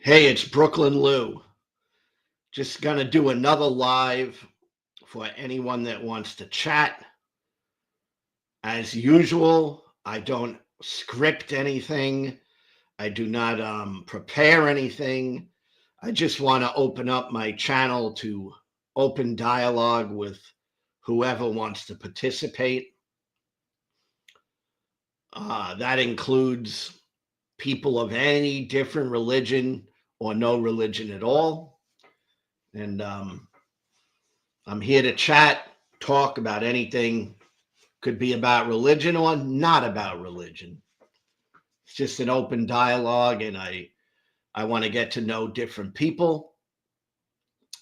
Hey, it's Brooklyn Lou. Just going to do another live for anyone that wants to chat. As usual, I don't script anything. I do not prepare anything. I just want to open up my channel to open dialogue with whoever wants to participate. That includes people of any different religion or no religion at all. And I'm here to chat, talk about anything. Could be about religion or not about religion. It's just an open dialogue, and I want to get to know different people.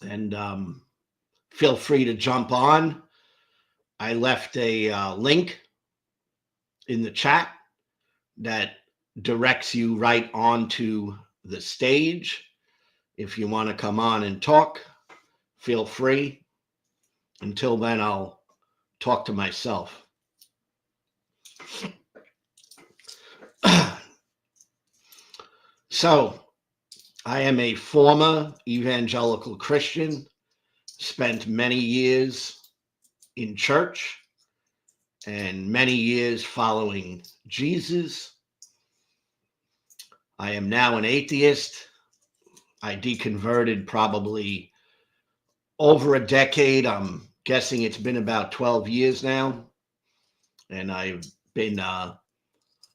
And feel free to jump on. I left a link in the chat that directs you right onto the stage. If you want to come on and talk, feel free. Until then, I'll talk to myself. So, I am a former evangelical Christian, spent many years in church and many years following Jesus. I am now an atheist. I deconverted probably over a decade. I'm guessing it's been about 12 years now. And I've been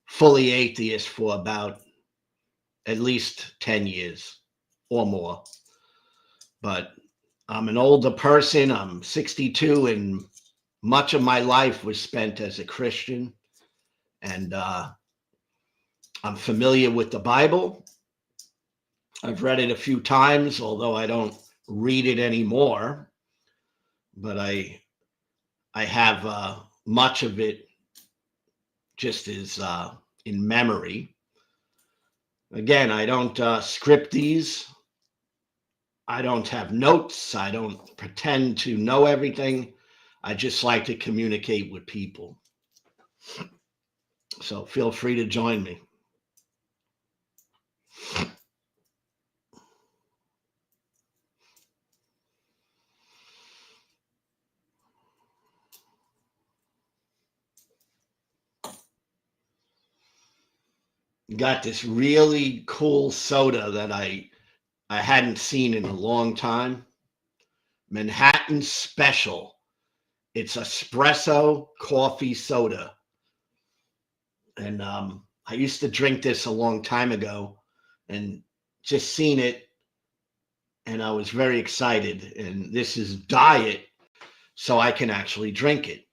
fully atheist for about at least 10 years or more. But I'm an older person. I'm 62, and much of my life was spent as a Christian. And I'm familiar with the Bible. I've read it a few times, although I don't read it anymore. But I have much of it just as in memory. Again, I don't script these. I don't have notes. I don't pretend to know everything. I just like to communicate with people. So feel free to join me. Got this really cool soda that I hadn't seen in a long time. Manhattan Special. It's espresso coffee soda. And I used to drink this a long time ago and just seen it. And I was very excited. And this is diet, so I can actually drink it.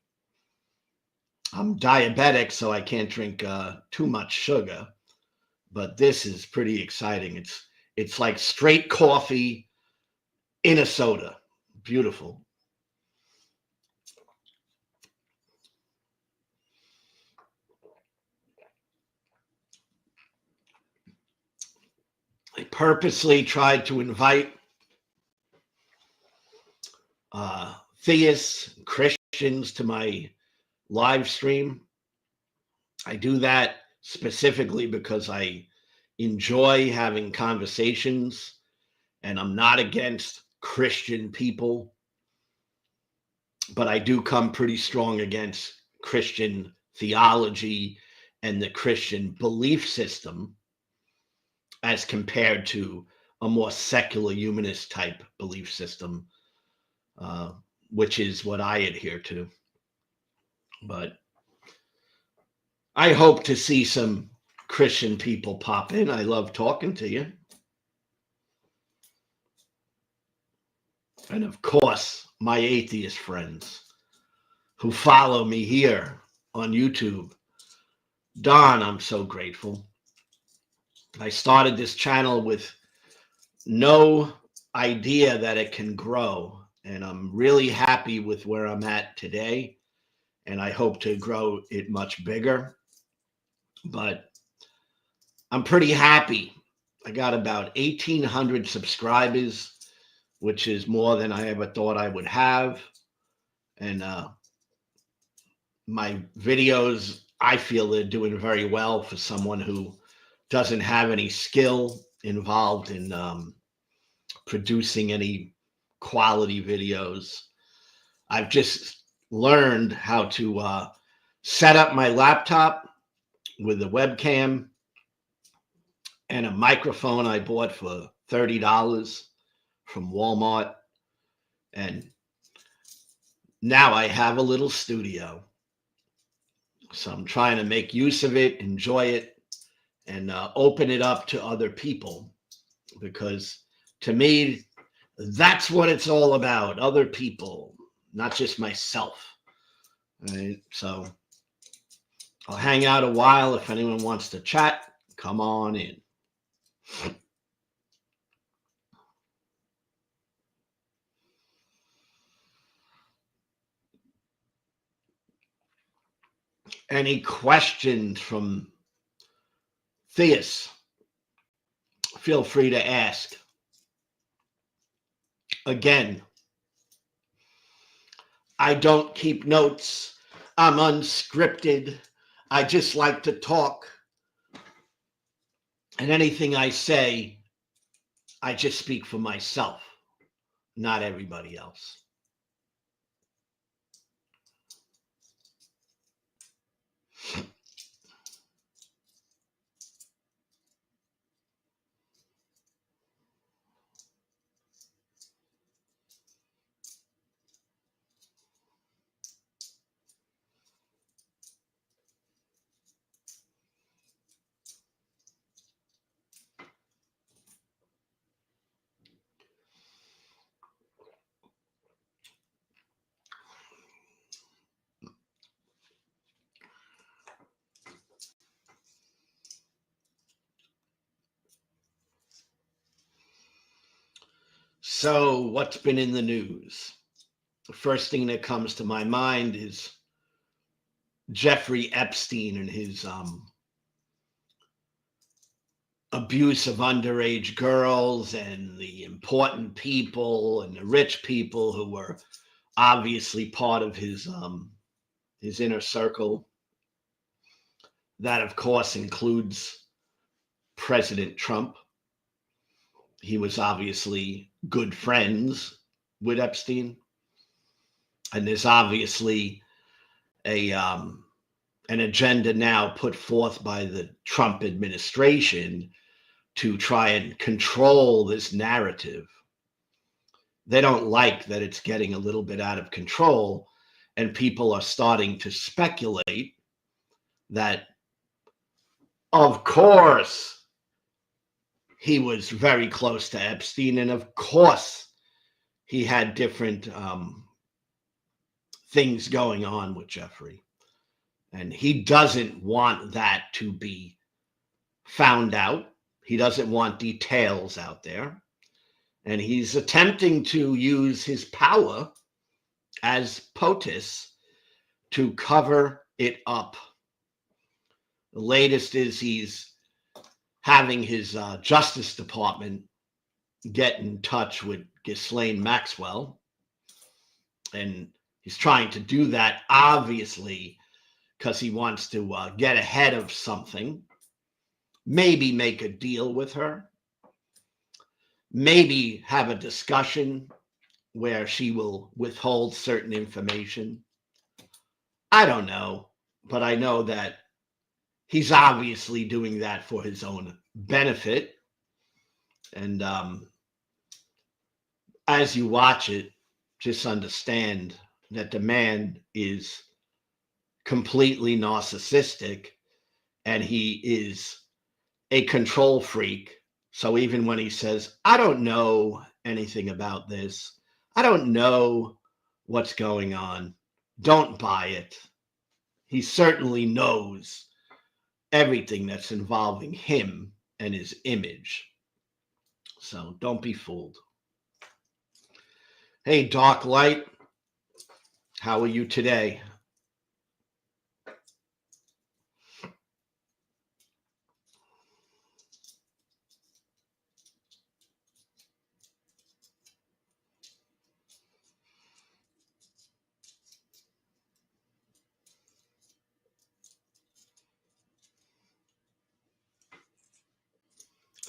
I'm diabetic, so I can't drink too much sugar. But this is pretty exciting. It's like straight coffee in a soda. Beautiful. I purposely tried to invite theists, Christians to my live stream. I do that specifically because I enjoy having conversations, and I'm not against Christian people, but I do come pretty strong against Christian theology and the Christian belief system as compared to a more secular humanist type belief system, which is what I adhere to. But I hope to see some Christian people pop in. I love talking to you. And of course, my atheist friends who follow me here on YouTube. Don, I'm so grateful. I started this channel with no idea that it can grow, and I'm really happy with where I'm at today, and I hope to grow it much bigger. But I'm pretty happy. I got about 1,800 subscribers, which is more than I ever thought I would have. And my videos, I feel they're doing very well for someone who doesn't have any skill involved in producing any quality videos. I've just learned how to set up my laptop with a webcam and a microphone I bought for $30 from Walmart. And now I have a little studio. So I'm trying to make use of it, enjoy it, and open it up to other people. Because to me, that's what it's all about. Other people, not just myself. Right? So I'll hang out a while. If anyone wants to chat, come on in. Any questions from theists? Feel free to ask. Again, I don't keep notes. I'm unscripted. I just like to talk. And anything I say, I just speak for myself, not everybody else. So, what's been in the news? The first thing that comes to my mind is Jeffrey Epstein and his abuse of underage girls, and the important people and the rich people who were obviously part of his inner circle. That, of course, includes President Trump. He was obviously good friends with Epstein, and there's obviously an agenda now put forth by the Trump administration to try and control this narrative. They don't like that it's getting a little bit out of control, and people are starting to speculate that, of course, he was very close to Epstein, and of course, he had different things going on with Jeffrey. And he doesn't want that to be found out. He doesn't want details out there. And he's attempting to use his power as POTUS to cover it up. The latest is he's having his Justice Department get in touch with Ghislaine Maxwell. And he's trying to do that, obviously, because he wants to get ahead of something. Maybe make a deal with her. Maybe have a discussion where she will withhold certain information. I don't know, but I know that he's obviously doing that for his own benefit. And as you watch it, just understand that the man is completely narcissistic, and he is a control freak. So even when he says, I don't know anything about this, I don't know what's going on, don't buy it. He certainly knows everything that's involving him and his image. So don't be fooled. Hey, Dark Light, how are you today?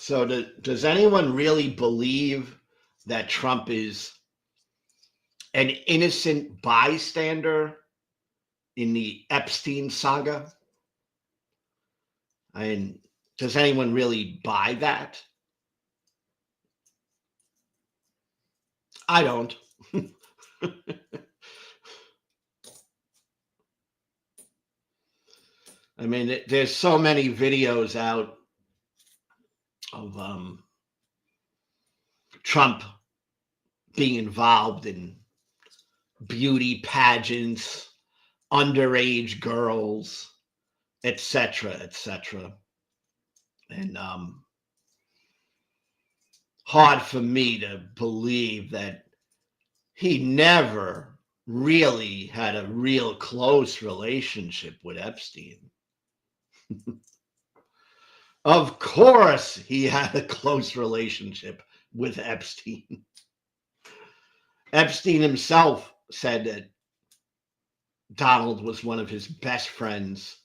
So does anyone really believe that Trump is an innocent bystander in the Epstein saga? I mean, does anyone really buy that? I don't. I mean, there's so many videos out of Trump being involved in beauty pageants, underage girls, etc., etc. And hard for me to believe that he never really had a real close relationship with Epstein. Of course, he had a close relationship with Epstein. Epstein himself said that Donald was one of his best friends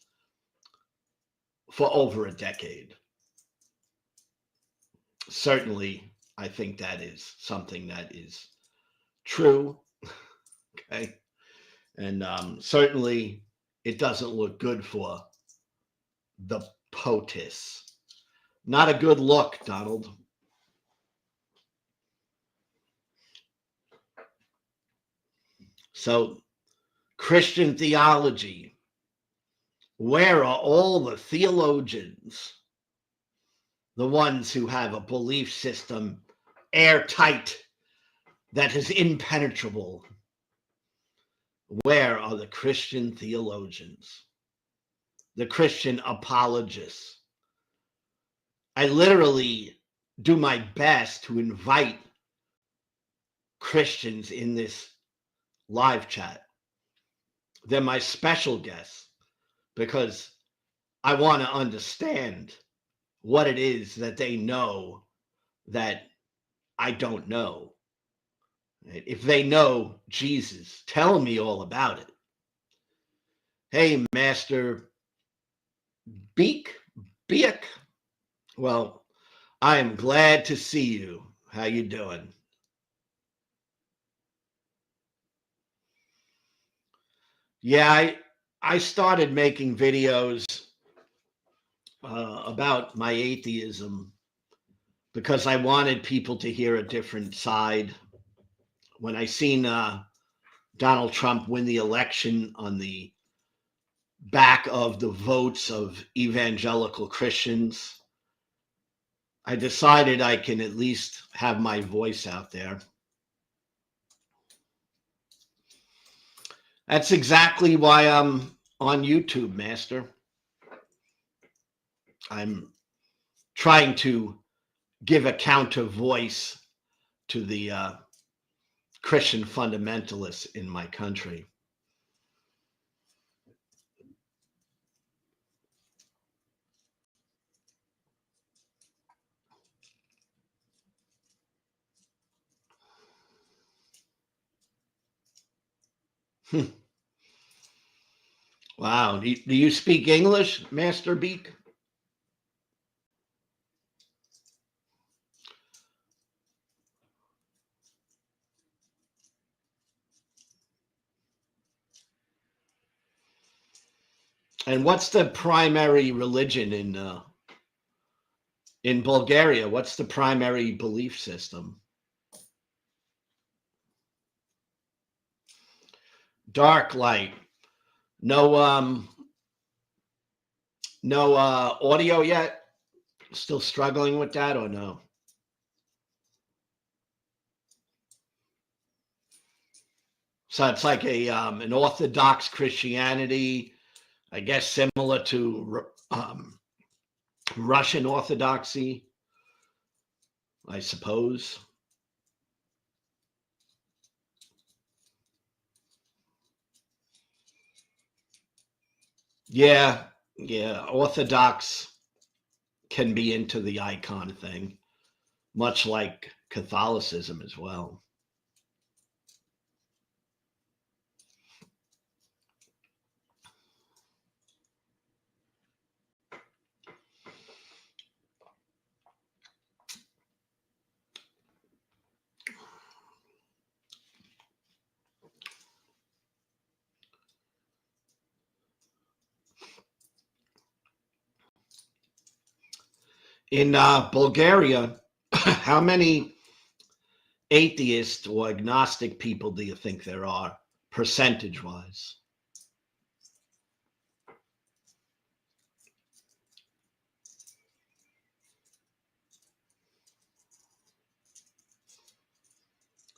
for over a decade. Certainly, I think that is something that is true. Okay. And certainly, it doesn't look good for the POTUS. Not a good look, Donald. So, Christian theology. Where are all the theologians? The ones who have a belief system airtight, that is impenetrable. Where are the Christian theologians? The Christian apologists? I literally do my best to invite Christians in this live chat. They're my special guests because I want to understand what it is that they know that I don't know. If they know Jesus, tell me all about it. Hey, Master Beak, well, I am glad to see you. How you doing? Yeah, I started making videos about my atheism because I wanted people to hear a different side. When I seen Donald Trump win the election on the back of the votes of evangelical Christians, I decided I can at least have my voice out there. That's exactly why I'm on YouTube, Master. I'm trying to give a counter voice to the Christian fundamentalists in my country. Wow. Do you speak English, Master Beak? And what's the primary religion in Bulgaria? What's the primary belief system? Dark light. No no audio yet? Still struggling with that or no? So it's like a an Orthodox Christianity, I guess similar to Russian Orthodoxy, I suppose. Yeah, yeah. Orthodox can be into the icon thing, much like Catholicism as well. In Bulgaria, how many atheist or agnostic people do you think there are, percentage wise?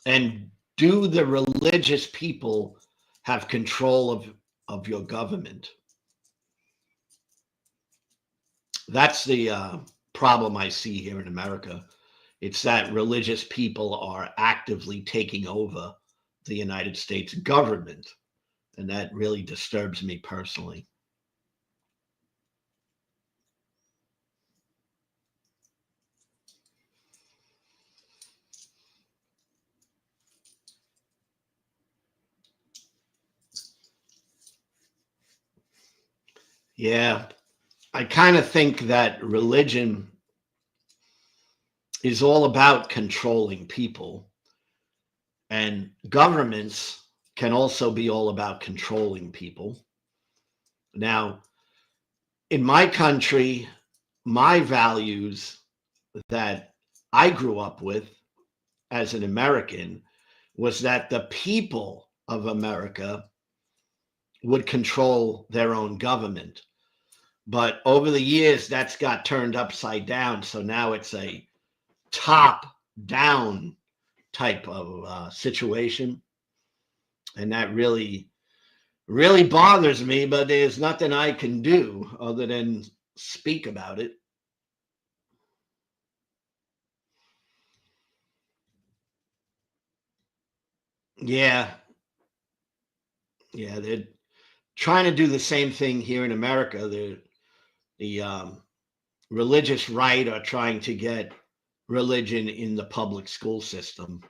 And do the religious people have control of your government? That's the problem I see here in America. It's that religious people are actively taking over the United States government. And that really disturbs me personally. Yeah, I kind of think that religion is all about controlling people, and governments can also be all about controlling people. Now, in my country, my values that I grew up with as an American was that the people of America would control their own government. But over the years, that's got turned upside down. So now it's a top down type of situation. And that really bothers me, but there's nothing I can do other than speak about it. Yeah, yeah, they're trying to do the same thing here in America. The religious right are trying to get religion in the public school system.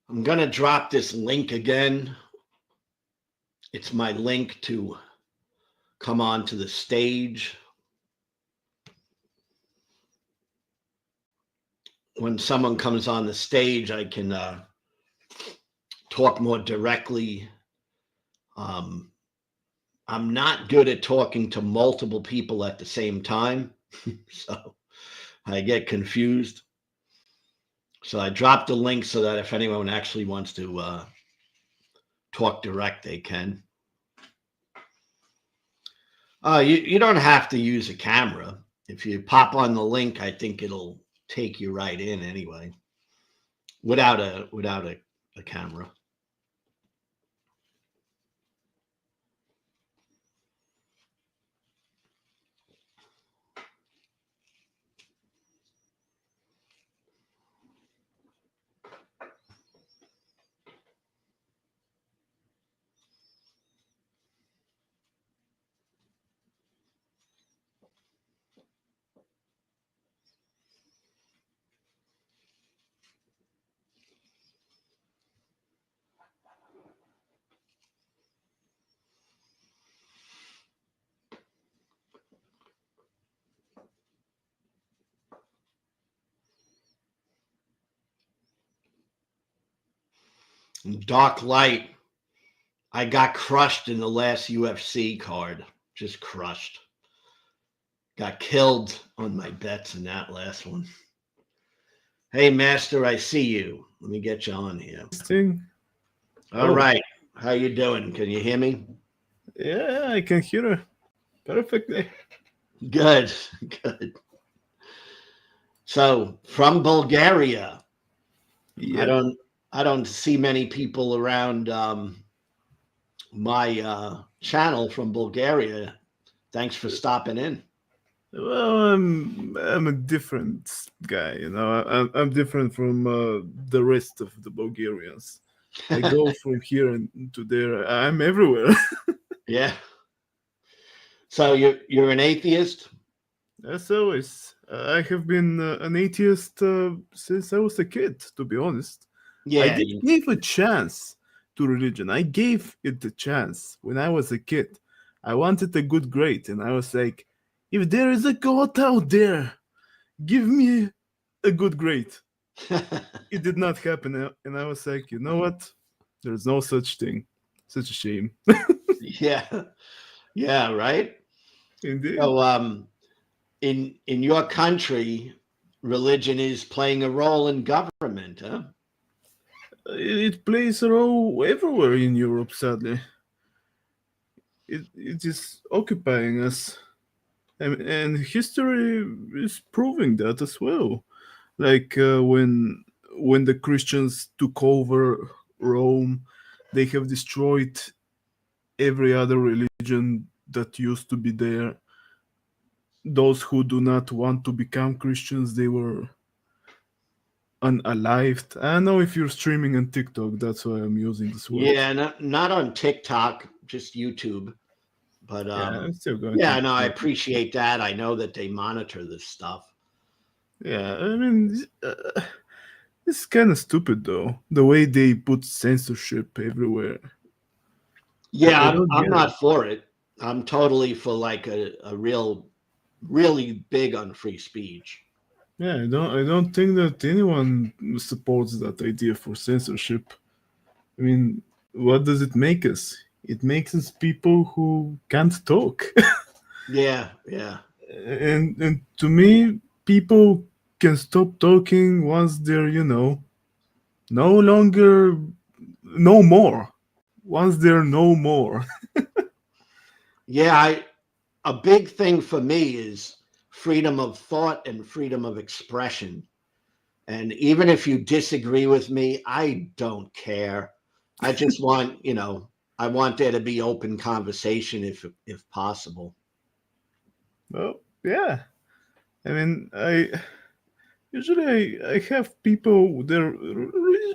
I'm going to drop this link again. It's my link to come onto the stage. When someone comes on the stage, I can talk more directly. I'm not good at talking to multiple people at the same time, so I get confused. So I dropped the link so that if anyone actually wants to talk direct, they can. You don't have to use a camera. If you pop on the link, I think it'll take you right in anyway, without a camera. Dark light. I got crushed in the last UFC card. Just crushed. Got killed on my bets in that last one. Hey, Master, I see you. Let me get you on here. Thing. All right. How you doing? Can you hear me? Yeah, I can hear her perfectly. Good. Good. So, from Bulgaria. Yeah. I don't see many people around my channel from Bulgaria. Thanks for stopping in. Well, I'm a different guy, you know. I'm different from the rest of the Bulgarians. I go from here and to there. I'm everywhere. Yeah. So you're an atheist? As always, I have been an atheist since I was a kid, to be honest. I Yeah. did give a chance to religion. I gave it a chance when I was a kid. I wanted a good grade, and I was like, if there is a God out there, give me a good grade. It did not happen, and I was like, you know what? There's no such thing. Such a shame. Yeah. Yeah, right? Indeed. So in your country, religion is playing a role in government, huh? It plays a role everywhere in Europe, sadly. It is occupying us. And history is proving that as well. Like when the Christians took over Rome, they have destroyed every other religion that used to be there. Those who do not want to become Christians, they were unalived. I don't know if you're streaming on TikTok, that's why I'm using this word. Yeah, not on TikTok, just YouTube. But Yeah, I'm still going yeah, to. no, I appreciate that. I know that they monitor this stuff. Yeah, I mean, it's kind of stupid though, the way they put censorship everywhere. Yeah, I I'm don't I'm get it. not for it. I'm totally for like a really big on free speech. Yeah, I don't think that anyone supports that idea for censorship. I mean, what does it make us? It makes us people who can't talk. Yeah, yeah. And to me, people can stop talking once they're, no longer no more. Once they're no more. Yeah, a big thing for me is freedom of thought and freedom of expression. And even if you disagree with me, I don't care. I just want, I want there to be open conversation if possible. Well, yeah. I mean, I have people they're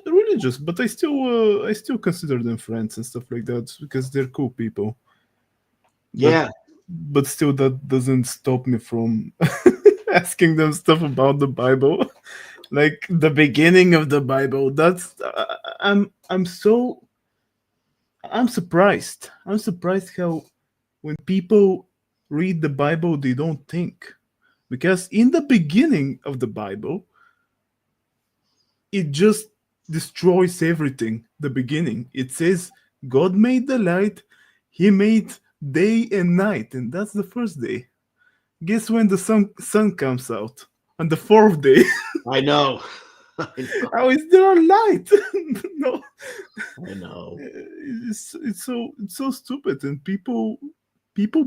religious, but I still consider them friends and stuff like that because they're cool people. But Yeah, but still, that doesn't stop me from asking them stuff about the Bible, like the beginning of the Bible. I'm surprised. I'm surprised how when people read the Bible they don't think, because in the beginning of the Bible it just destroys everything. The beginning, it says God made the light, He made day and night, and that's the first day. Guess when the sun comes out? On the fourth day. I know. I know. How is there a light? No, I know. it's so stupid, and people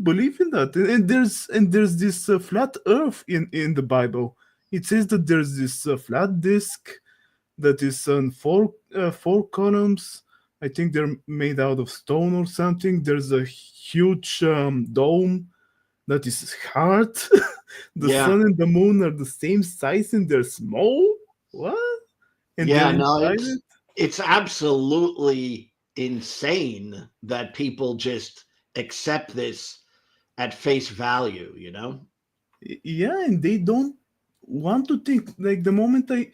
believe in that. And there's this flat Earth in the Bible. It says that there's this flat disk that is on four columns. I think they're made out of stone or something. There's a huge dome that is hard. The Yeah. sun and the moon are the same size and they're small. What? And they're Yeah, no, inside it's it. it's absolutely insane that people just accept this at face value. Yeah, and they don't want to think. Like the moment I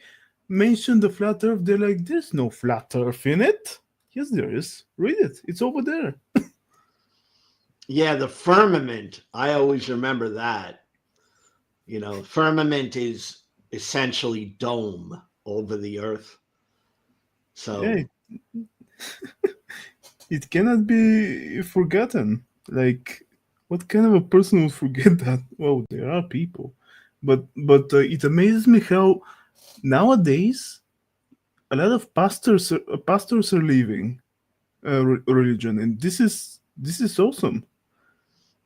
mention the flat Earth, they're like, "There's no flat Earth in it." Yes, there is. Read it. It's over there. Yeah, the firmament, I always remember that. Firmament is essentially dome over the earth. Yeah, So, it cannot be forgotten. Like, what kind of a person would forget that? Well, there are people, but it amazes me how nowadays a lot of pastors are leaving religion, and this is awesome.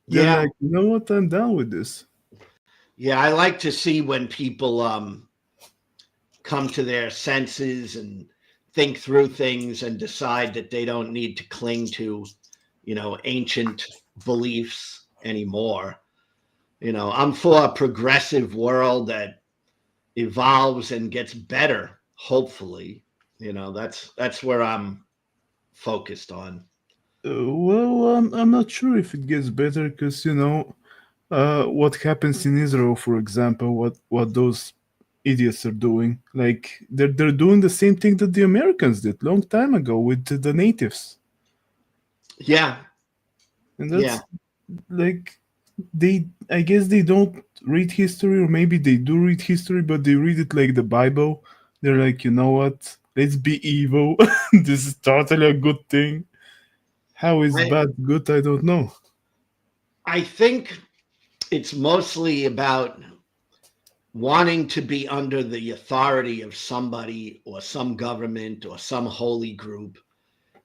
They're yeah, like, you know what? I'm done with this. yeah, I like to see when people come to their senses and think through things and decide that they don't need to cling to, ancient beliefs anymore. I'm for a progressive world that evolves and gets better, hopefully. That's where I'm focused on. Well, I'm not sure if it gets better because what happens in Israel, for example, what those idiots are doing. Like they're doing the same thing that the Americans did long time ago with the natives, Yeah, and yeah. that's like they. I guess they don't read history, or maybe they do read history, but they read it like the Bible. They're like, you know what? Let's be evil. This is totally a good thing. How is I bad good? I don't know. I think it's mostly about wanting to be under the authority of somebody or some government or some holy group.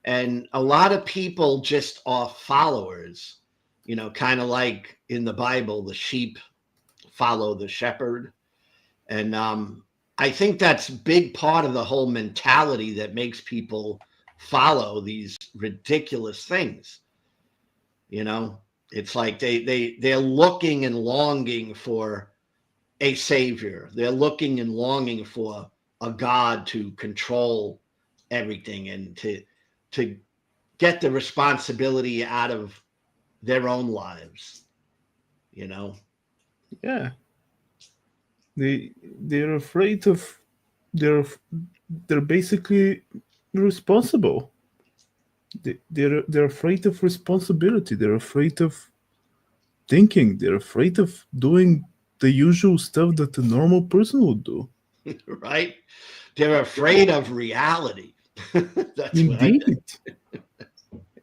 And a lot of people just are followers, kind of like in the Bible, the sheep follow the shepherd. And I think that's a big part of the whole mentality that makes people follow these ridiculous things. You know, it's like they're looking and longing for a savior. They're looking and longing for a God to control everything and to get the responsibility out of their own lives, you know. Yeah, they're afraid of they're they're basically responsible. They're afraid of responsibility. They're afraid of thinking. They're afraid of doing the usual stuff that a normal person would do. Right? They're afraid of reality. That's what I think. Indeed.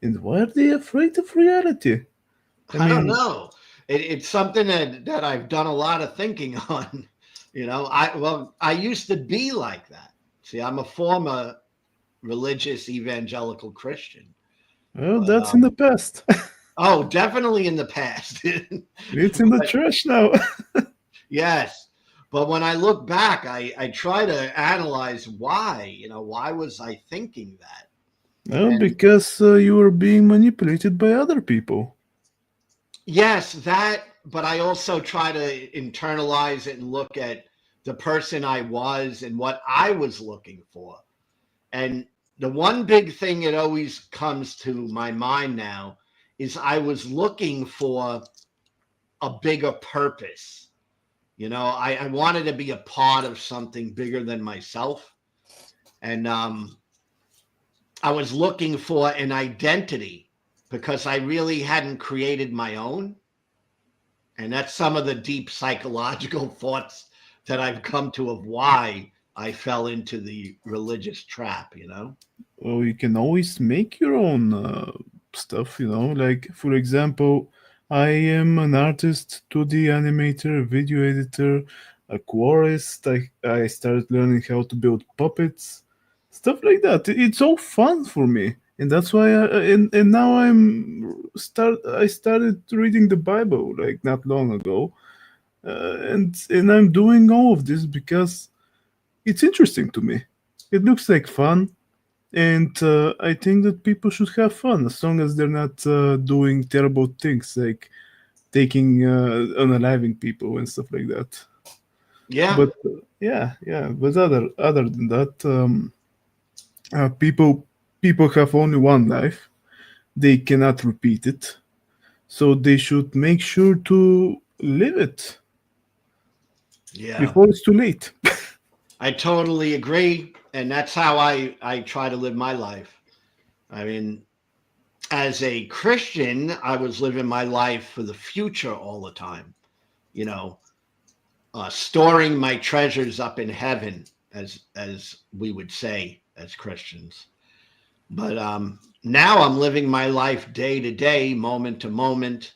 And why are they afraid of reality? I I don't mean, know. It's something that I've done a lot of thinking on. I used to be like that. See, I'm a former religious evangelical Christian, well, but that's in the past. oh, definitely in the past. It's in the But trash now. yes, but when I look back, I try to analyze why. Why was I thinking that? Well, And because you were being manipulated by other people. yes, that, but I also try to internalize it and look at the person I was and what I was looking for. And the one big thing that always comes to my mind now is I was looking for a bigger purpose. I wanted to be a part of something bigger than myself. And I was looking for an identity because I really hadn't created my own. And that's some of the deep psychological thoughts that I've come to of why I fell into the religious trap. Well, you can always make your own stuff, Like, for example, I am an artist, 2D animator, video editor, a colorist. I started learning how to build puppets, stuff like that. It's all fun for me. And that's why and now I started reading the Bible like not long ago. And I'm doing all of this because it's interesting to me. It looks like fun, and I think that people should have fun as long as they're not doing terrible things like taking unaliving people and stuff like that. Yeah. But yeah, yeah. But other than that, people have only one life. They cannot repeat it, so they should make sure to live it Yeah. before it's too late. I totally agree. And that's how I try to live my life. I mean, as a Christian, I was living my life for the future all the time, you know, storing my treasures up in heaven, as we would say as Christians. But now I'm living my life day to day, moment to moment,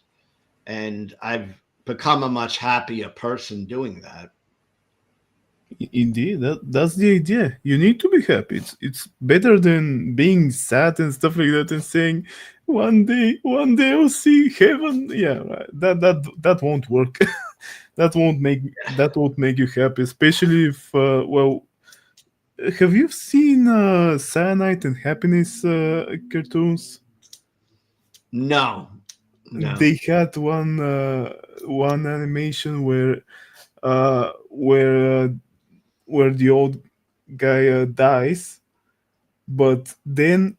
and I've become a much happier person doing that. Indeed, that's the idea. You need to be happy. It's better than being sad and stuff like that and saying, one day I'll see heaven. Yeah, right. That won't work. That won't make you happy, especially if well, have you seen Cyanide and Happiness cartoons? No, no. They had one animation where the old guy dies, but then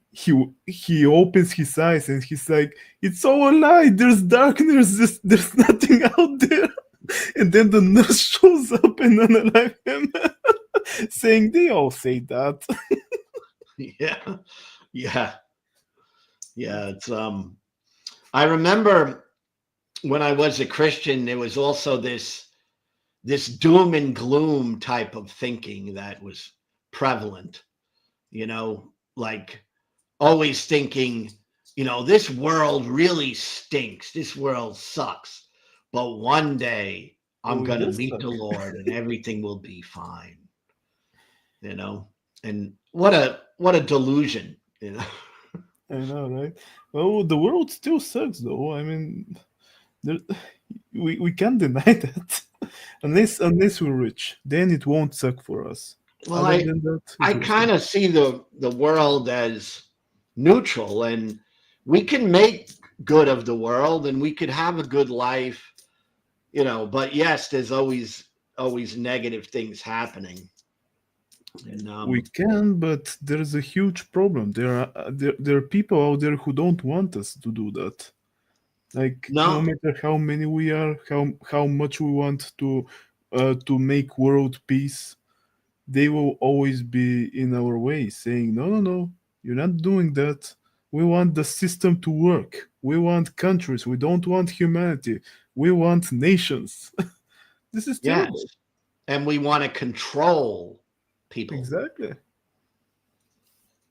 he opens his eyes and he's like, "It's all a lie. There's darkness. There's nothing out there." And then the nurse shows up and unalive him, saying they all say that. Yeah, yeah, yeah. It's I remember when I was a Christian, there was also this doom and gloom type of thinking that was prevalent. You know, like always thinking, this world really stinks. This world sucks. But one day I'm Oh, it going to does meet suck. the Lord and everything will be fine, you know? And what a delusion. I know, right? Well, the world still sucks, though. I mean, there, we can't deny that. Unless we're rich, then it won't suck for us. Well, Other I than that, I it will kind suck. of see the world as neutral, and we can make good of the world and we could have a good life, but yes, there's always negative things happening. And We can, but there's a huge problem. There are people out there who don't want us to do that. Like no no, matter how many we are, how much we want to make world peace, they will always be in our way, saying, "No, no, no, you're not doing that. We want the system to work. We want countries. We don't want humanity. We want nations." This is yes, terrible. and we want to control people, Exactly.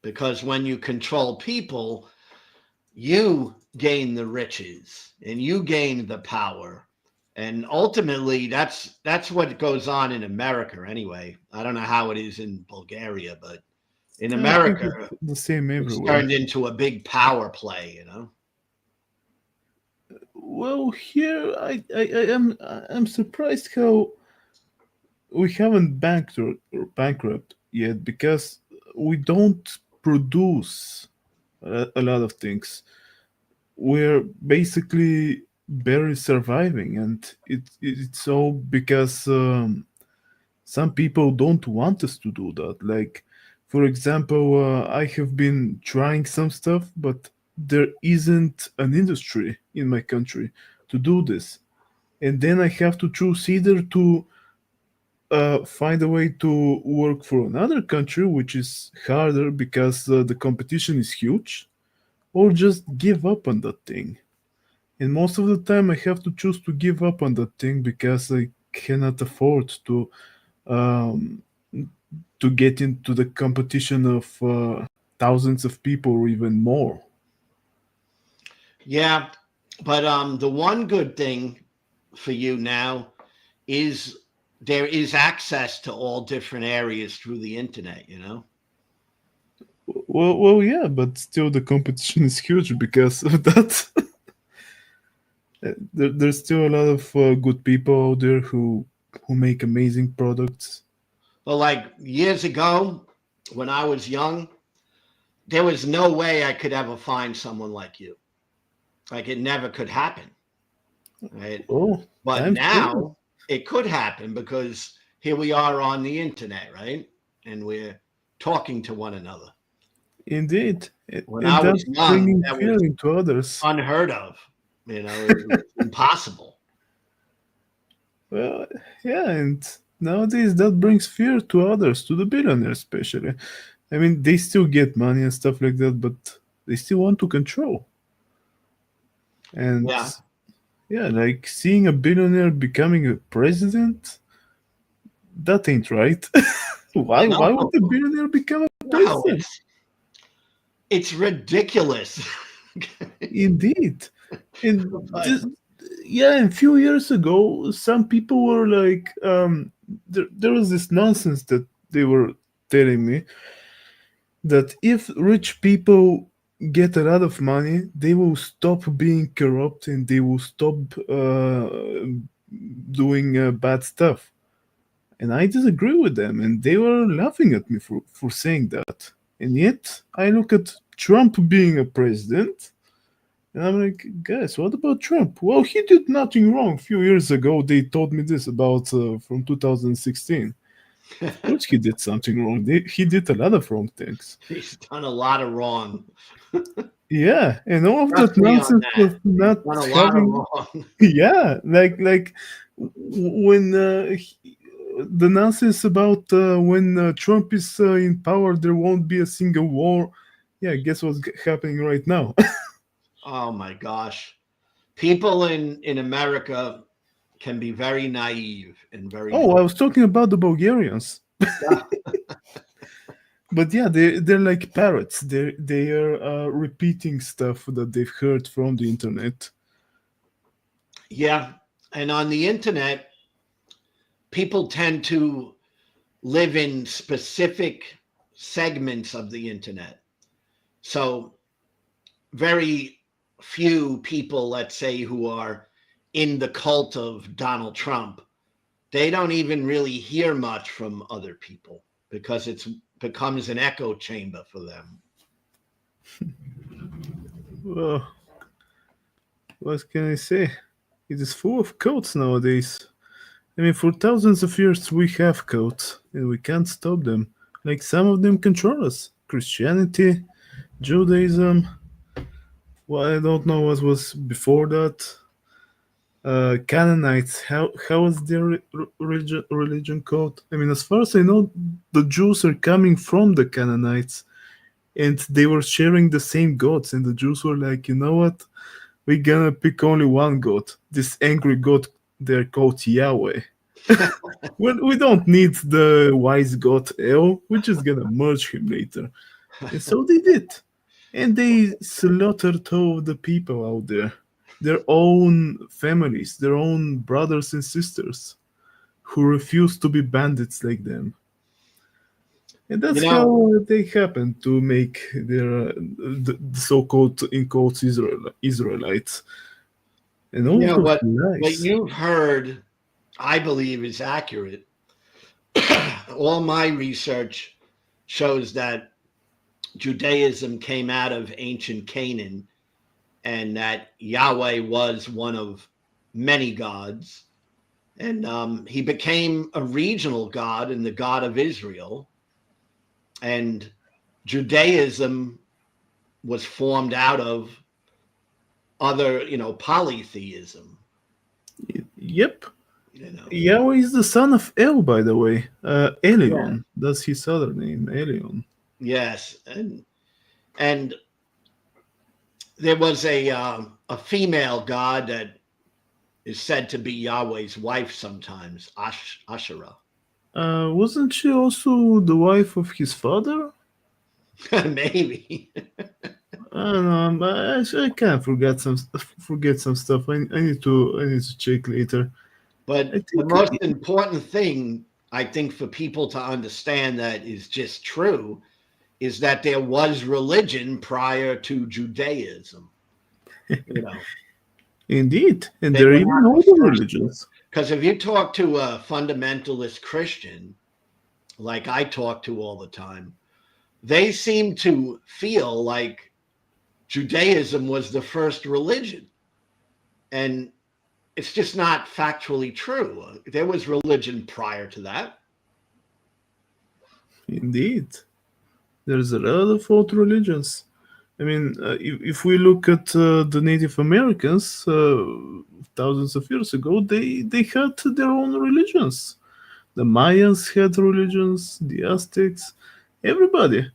because when you control people, you gain the riches and you gain the power. And ultimately that's what goes on in America anyway. I don't know how it is in Bulgaria, but in I think America it's the same it's everywhere. turned into a big power play. Well, here I'm surprised how we haven't bankrupt yet because we don't produce a lot of things. We're basically barely surviving, and it's all because some people don't want us to do that. Like, for example, I have been trying some stuff, but there isn't an industry in my country to do this. And then I have to choose either to find a way to work for another country, which is harder because the competition is huge, or just give up on that thing. And most of the time, I have to choose to give up on that thing because I cannot afford um, to get into the competition of thousands of people or even more. Yeah, but the one good thing for you now is there is access to all different areas through the internet. Well, yeah, but still the competition is huge because of that. There's still a lot of good people out there who make amazing products. Well, like years ago when I was young, there was no way I could ever find someone like you. Like it never could happen, right? Oh, But times change. now it could happen because here we are on the internet, right? And we're talking to one another. Indeed, When I and was that's young, bringing that fear was into others. unheard of. It was impossible. Well, yeah, and nowadays that brings fear to others, to the billionaires especially. I mean, they still get money and stuff like that, but they still want to control. And Yeah. yeah, like seeing a billionaire becoming a president, that ain't right. Why would No, a billionaire become a no, president? it's ridiculous. Indeed. And But yeah, a few years ago, some people were like, there was this nonsense that they were telling me that if rich people get a lot of money, they will stop being corrupt and they will stop doing bad stuff. And I disagree with them, and they were laughing at me for saying that. And yet, I look at Trump being a president, and I'm like, guys, what about Trump? Well, he did nothing wrong. A few years ago, they told me this about from 2016. Of course, he did something wrong. He did a lot of wrong things. He's done a lot of wrong. Yeah, and all of that Trust me on nonsense that. of He's not done a lot of having. wrong. Yeah, like when the nonsense about when Trump is in power, there won't be a single war. Yeah, guess what's happening right now? Oh my gosh. People in America can be very naive and very Oh, dumb. I was talking about the Bulgarians. But yeah, they're like parrots. They are repeating stuff that they've heard from the internet. Yeah. And on the internet, people tend to live in specific segments of the internet. So, very few people, let's say, who are in the cult of Donald Trump, they don't even really hear much from other people because it's becomes an echo chamber for them. Well, what can I say? It is full of codes nowadays. I mean, for thousands of years we have codes, and we can't stop them. Like some of them control us. Christianity, Judaism. Well, I don't know what was before that. Canaanites. How is their religion called? I mean, as far as I know, the Jews are coming from the Canaanites, and they were sharing the same gods. And the Jews were like, you know what? We're gonna pick only one god. This angry god. They're called Yahweh. Well, we don't need the wise god El. We're just gonna merge him later. And so they did. And they slaughtered all the people out there. Their own families, their own brothers and sisters who refused to be bandits like them. And You that's know, how they happened to make their the so-called in quotes Israelites and all you of know those what lies. you've heard, I believe is accurate. All my research shows that Judaism came out of ancient Canaan and that Yahweh was one of many gods. And he became a regional god and the God of Israel. And Judaism was formed out of other, polytheism, Yep. you know. Yahweh is the son of El, by the way. Yeah. Elion. That's his other name, Elion. Yes. And there was a female god that is said to be Yahweh's wife sometimes, Asherah. Wasn't she also the wife of his father? Maybe. I don't know. I can't forget some stuff. I need to check later. I But the think most important thing I think for people to understand that is just true is that there was religion prior to Judaism. You know, indeed, and they there are were even not the older first. religions. Because if you talk to a fundamentalist Christian, like I talk to all the time, they seem to feel like Judaism was the first religion. And it's just not factually true. There was religion prior to that. Indeed, there's a lot of old religions. I mean, if we look at the Native Americans thousands of years ago, they had their own religions. The Mayans had religions, the Aztecs, everybody,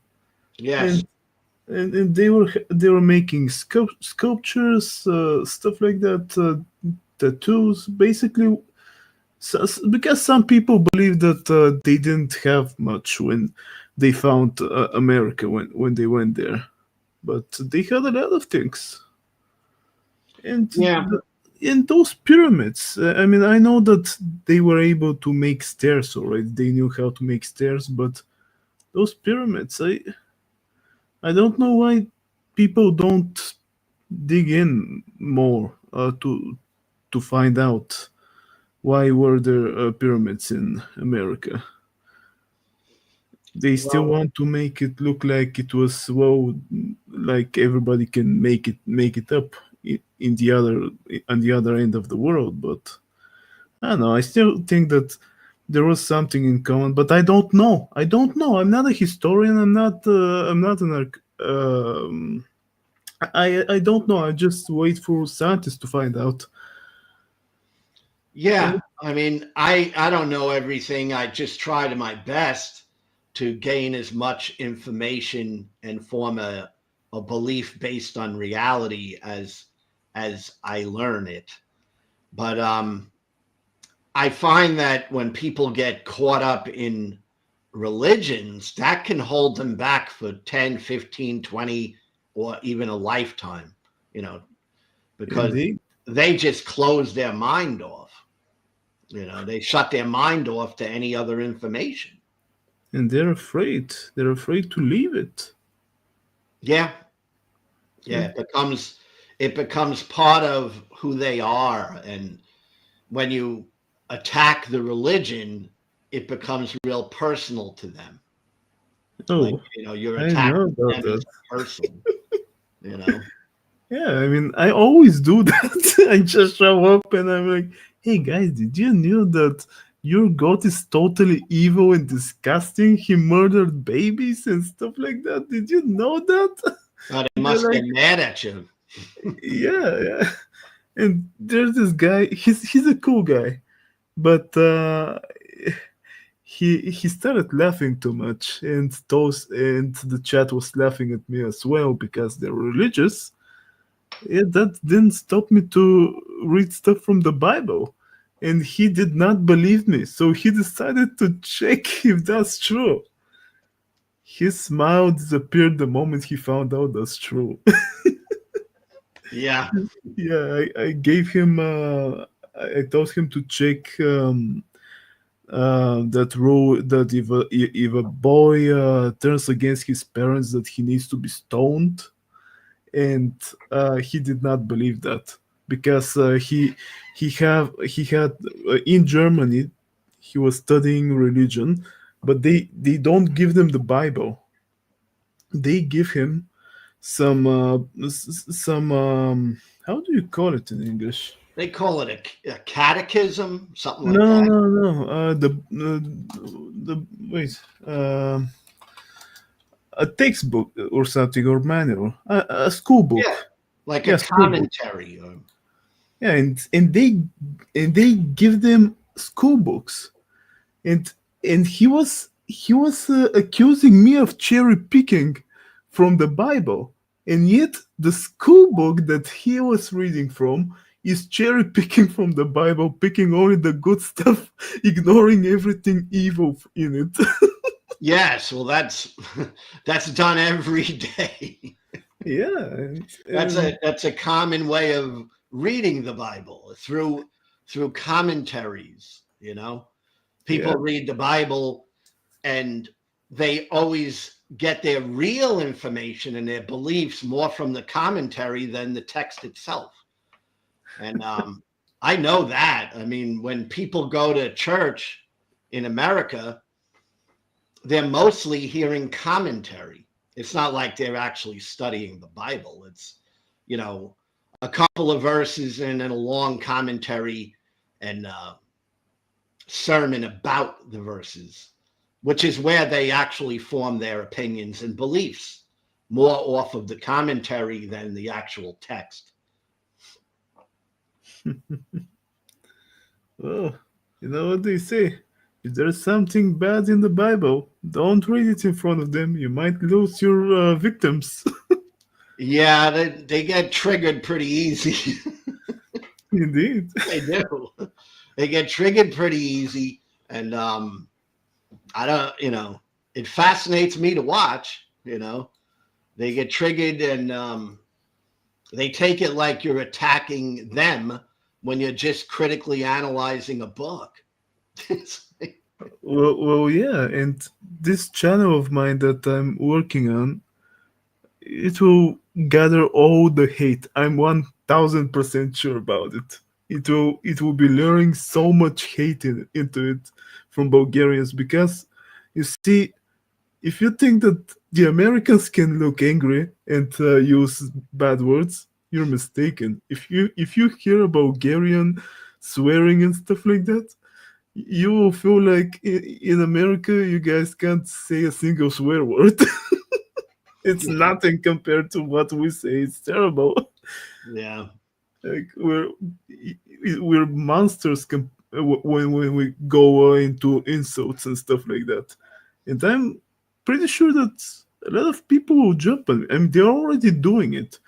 Yes. and and they were making sculptures, stuff like that, tattoos, basically. Because some people believe that they didn't have much when they found America when they went there, but they had a lot of things. And Yeah. in those pyramids, I mean, I know that they were able to make stairs, all right? They knew how to make stairs, but those pyramids, I don't know why people don't dig in more to find out why were there pyramids in America. They still Well, want to make it look like it was, well, like everybody can make it up in the other on the other end of the world. But I don't know. I still think that there was something in common, but I don't know. I don't know. I'm not a historian. I'm not. I'm not an. I don't know. I just wait for scientists to find out. Yeah, And I mean, I don't know everything. I just try to my best to gain as much information and form a belief based on reality as I learn it. But I find that when people get caught up in religions, that can hold them back for 10, 15, 20, or even a lifetime, you know, because they they just close their mind off. They shut their mind off to any other information. and they're afraid. They're afraid to leave it. Yeah, yeah, And it becomes part of who they are, and when you attack the religion, it becomes real personal to them. Like, oh, you're I know attacking about them as that. a person. You know. Yeah, I mean, I always do that. I just show up and I'm like, "Hey guys, did you know that your god is totally evil and disgusting? He murdered babies and stuff like that. Did you know that?" Oh, they They're must like, get mad at you. "Yeah, yeah." And there's this guy. He's a cool guy, but he started laughing too much, and the chat was laughing at me as well because they're religious. Yeah, that didn't stop me to read stuff from the Bible. And he did not believe me, so he decided to check if that's true. His smile disappeared the moment he found out that's true. Yeah. Yeah, I gave him, I told him to check that rule that if a boy turns against his parents, that he needs to be stoned. And he did not believe that because he had in Germany he was studying religion, but they don't give them the Bible. They give him some some how do you call it in English? They call it a catechism, something like No, that. no, no. The wait. A textbook or something or manual, a school Yeah, book. like a Yeah, school book. commentary. Or, Yeah, and they give them school books, and he was accusing me of cherry picking from the Bible, and yet the school book that he was reading from is cherry picking from the Bible, picking only the good stuff, ignoring everything evil in it. yes, well, that's that's done every day. Yeah, That's a common way of reading the Bible through commentaries. yeah. People read the Bible and they always get their real information and their beliefs more from the commentary than the text itself. And I know that. I mean, when people go to church in America, they're mostly hearing commentary. It's not like they're actually studying the Bible. It's, you know, a couple of verses and then a long commentary and sermon about the verses, which is where they actually form their opinions and beliefs, more off of the commentary than the actual text. Well, you know what they say. If there's something bad in the Bible, don't read it in front of them. You might lose your victims. Yeah, they get triggered pretty easy. Indeed. They do. They get triggered pretty easy. And I don't, it fascinates me to watch. They get triggered and they take it like you're attacking them when you're just critically analyzing a book. Well, yeah, and this channel of mine that I'm working on, it will gather all the hate. I'm 1000% sure about it. It will be luring so much hate into it from Bulgarians because you see, if you think that the Americans can look angry and use bad words, you're mistaken. If you hear a Bulgarian swearing and stuff like that, you will feel like in America, you guys can't say a single swear word. It's Yeah. nothing compared to what we say. It's terrible. Yeah. Like we're monsters when we go into insults and stuff like that. And I'm pretty sure that a lot of people will jump on me. I mean, they're already doing it.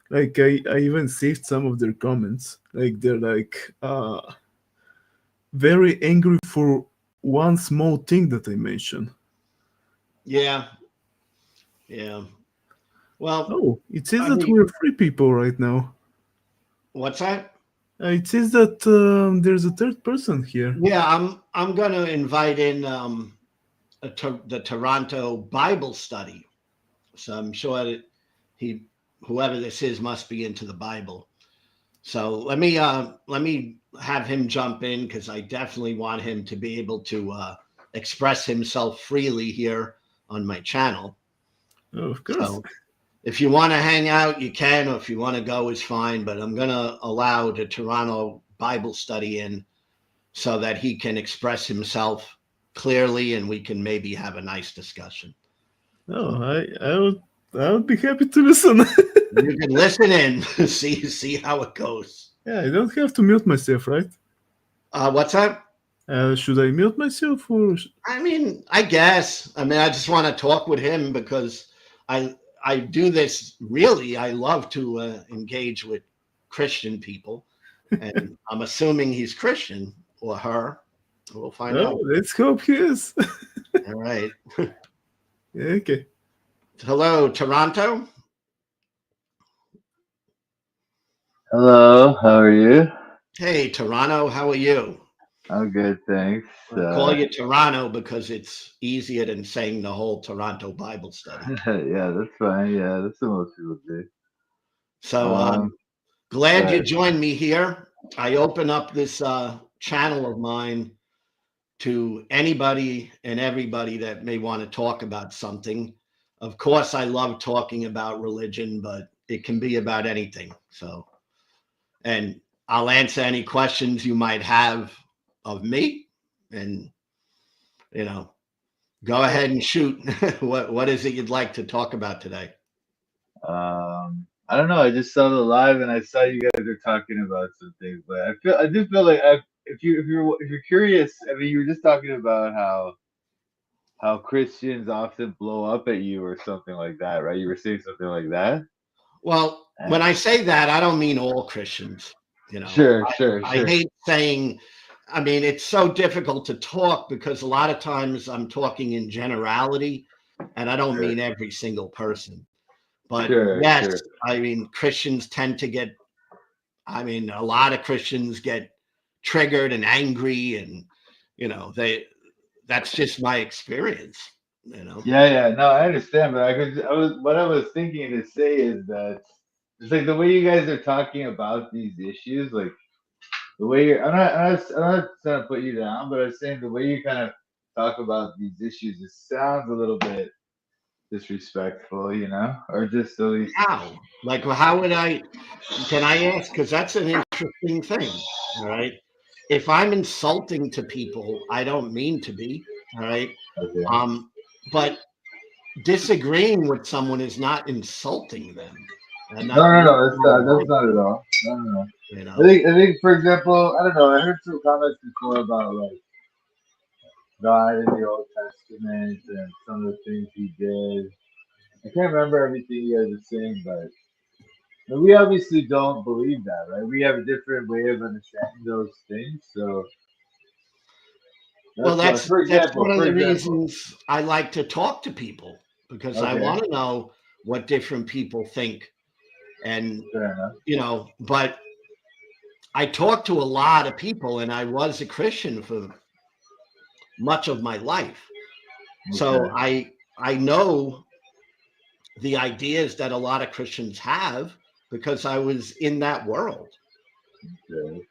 Like I even saved some of their comments. Like they're like very angry for one small thing that I mentioned. Yeah. Yeah. Well, Oh, it says I that mean, we're free people right now. what's that? It says that there's a third person here. Yeah, I'm gonna invite in the Toronto Bible study. So I'm sure that he, whoever this is, must be into the Bible. So let me have him jump in because I definitely want him to be able to express himself freely here on my channel. Oh, of course. So if you want to hang out, you can, or if you want to go, is fine. But I'm gonna allow the Toronto Bible study in so that he can express himself clearly and we can maybe have a nice discussion. Oh, So I would be happy to listen. you can listen in, see how it goes. Yeah, I don't have to mute myself, right? What's that? Should I mute myself or? I mean, I guess. I mean, I just want to talk with him because I I do this really. I love to engage with Christian people, and I'm assuming he's Christian or her. We'll find Oh, out. let's hope he is. All right. Okay. Hello, Toronto. Hello, how are you? Hey, Toronto. How are you? I'm good, thanks. I call you Toronto because it's easier than saying the whole Toronto Bible study. Yeah, that's fine. Yeah, that's what most people do. So Um, glad you but joined me here. I open up this channel of mine to anybody and everybody that may want to talk about something. Of course, I love talking about religion, but it can be about anything. So, and I'll answer any questions you might have of me. And, you know, go ahead and shoot. What is it you'd like to talk about today? I don't know. I just saw the live and I saw you guys are talking about some things, but I do feel like if you're curious, I mean, you were just talking about how Christians often blow up at you or something like that, right? You were saying something like that. Well, Eh, when I say that, I don't mean all Christians. You know, Sure, sure, I sure, hate saying, I mean, it's so difficult to talk because a lot of times I'm talking in generality and I don't sure, mean every single person. But sure, yes, sure. I mean, Christians tend to get, I mean, a lot of Christians get triggered and angry and, that's just my experience, you know. Yeah, yeah, no, I understand, but what I was thinking to say is that it's like the way you guys are talking about these issues, like the way I'm not trying to put you down, but I'm saying the way you kind of talk about these issues, it sounds a little bit disrespectful, or just at least. How? Like, well, how would I? Can I ask? Because that's an interesting thing. All right. If I'm insulting to people, I don't mean to be. All right. Okay. Um, but disagreeing with someone is not insulting them. And No, not no, losing no, that's my not. That's mind. not at all. No, no, no. You I know. think, I think, for example, I don't know. I heard some comments before about like God in the Old Testament and some of the things He did. I can't remember everything you guys are saying, but we obviously don't believe that, right? We have a different way of understanding those things. So Well, that's why, that's one of for the example, reasons I like to talk to people because I okay, want to know what different people think. And fair enough. but I talk to a lot of people, and I was a Christian for much of my life. So Okay, I know the ideas that a lot of Christians have because I was in that world. okay.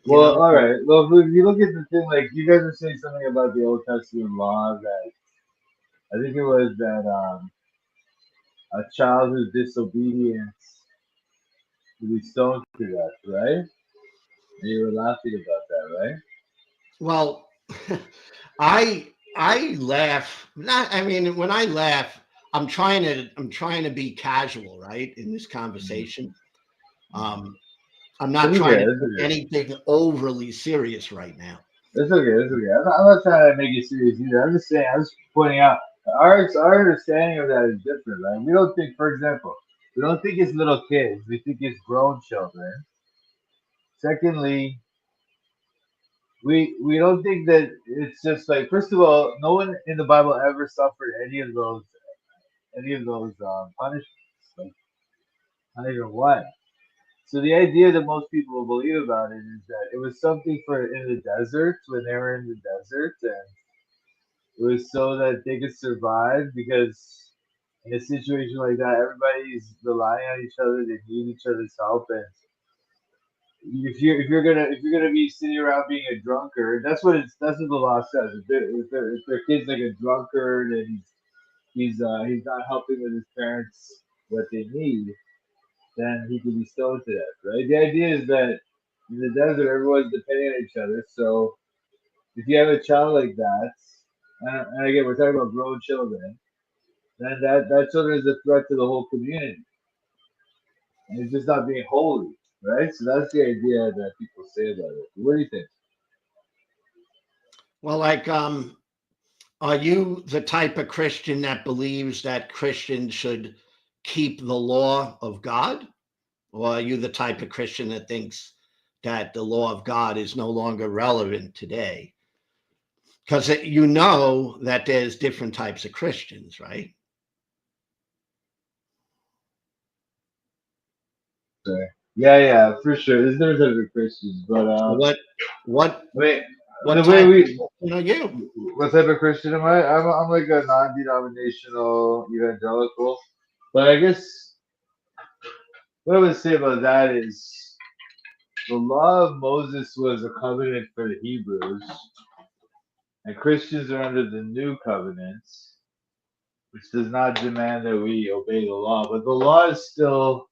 You Well, know, all right. Well, if you look at the thing, like you guys are saying something about the Old Testament law that I think it was that a child who's disobedient will be stoned to death, right? And you were laughing about that, right? Well, I laugh. Not, I mean, when I laugh, I'm trying to be casual, right, in this conversation. Um, I'm not That's trying okay. to That's take okay. anything overly serious right now. That's okay. That's okay. I'm not trying to make it serious either. I'm just saying. I'm just pointing out our understanding of that is different, right? We don't think, for example, we don't think it's little kids. We think it's grown children. Secondly, we don't think that it's just like, first of all, no one in the Bible ever suffered any of those punishments. Like, not even one. So the idea that most people believe about it is that it was something for in the desert when they were in the desert, and it was so that they could survive because in a situation like that, everybody's relying on each other. They need each other's help, and if you're gonna be sitting around being a drunkard, that's what the law says. If their kid's like a drunkard and he's not helping with his parents what they need, then he can be stoned to death. Right? The idea is that in the desert, everyone's depending on each other. So if you have a child like that, and again, we're talking about grown children, then that children is a threat to the whole community, and it's just not being holy, right? So that's the idea that people say about it. What do you think? Well, like, are you the type of Christian that believes that Christians should keep the law of God? Or are you the type of Christian that thinks that the law of God is no longer relevant today? Because you know that there's different types of Christians, right? Sorry. Yeah, for sure. There's different types of Christians, but So what I mean, what the way type of we, Christian are you? what type of Christian am I? I'm like a non-denominational evangelical, but I guess what I would say about that is the law of Moses was a covenant for the Hebrews, and Christians are under the new covenant, which does not demand that we obey the law. But the law is still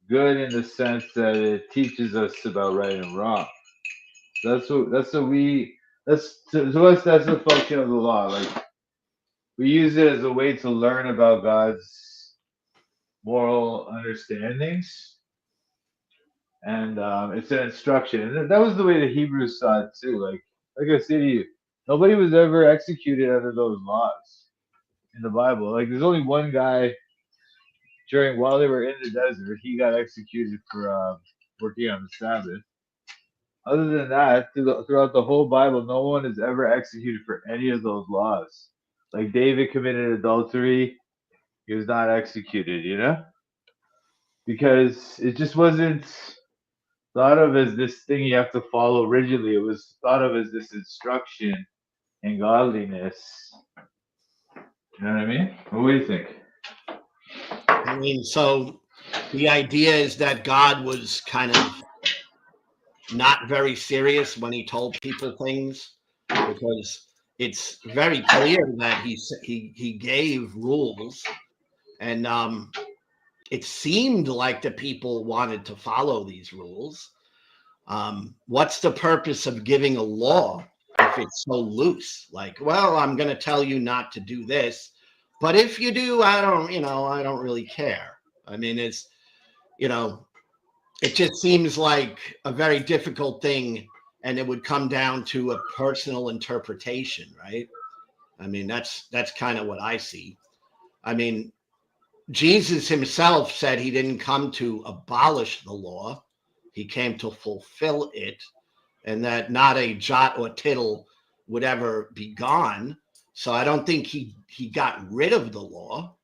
good in the sense that it teaches us about right and wrong. That's to us that's the function of the law. Like we use it as a way to learn about God's moral understandings, and it's an instruction. And that was the way the Hebrews saw it too. Like I said to you, nobody was ever executed under those laws in the Bible. Like there's only one guy during while they were in the desert, he got executed for working on the Sabbath. Other than that, throughout the whole Bible, no one is ever executed for any of those laws. Like David committed adultery, he was not executed, because it just wasn't thought of as this thing you have to follow rigidly. It was thought of as this instruction in godliness. You know what I mean? What do you think? I mean, so the idea is that God was kind of not very serious when he told people things because it's very clear that he gave rules and it seemed like the people wanted to follow these rules. What's the purpose of giving a law if it's so loose? Like, well, I'm going to tell you not to do this, but if you do, I don't really care. I mean, you know, it just seems like a very difficult thing, and it would come down to a personal interpretation, right? I mean, that's kind of what I see. I mean, Jesus himself said he didn't come to abolish the law, he came to fulfill it, and that not a jot or tittle would ever be gone. So I don't think he got rid of the law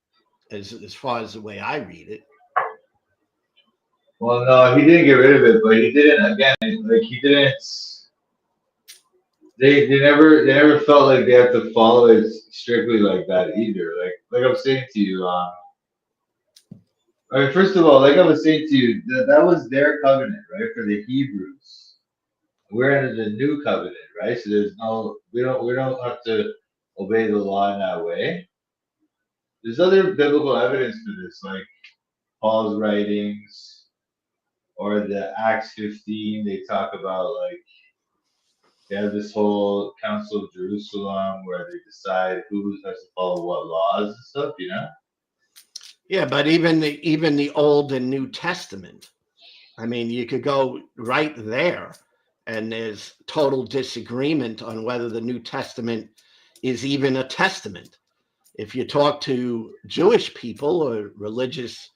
as far as the way I read it. Well, no, he didn't get rid of it, but he didn't again. Like he didn't. They never felt like they had to follow it strictly like that either. Like I'm saying to you, I mean, first of all, like I was saying to you, that was their covenant, right? For the Hebrews, we're under the new covenant, right? So we don't have to obey the law in that way. There's other biblical evidence for this, like Paul's writings or the Acts 15. They talk about like They have this whole Council of Jerusalem where they decide who has to follow what laws and stuff, you know? Yeah, but even the Old and New Testament, I mean, you could go right there, and there's total disagreement on whether the New Testament is even a testament. If you talk to Jewish people or religious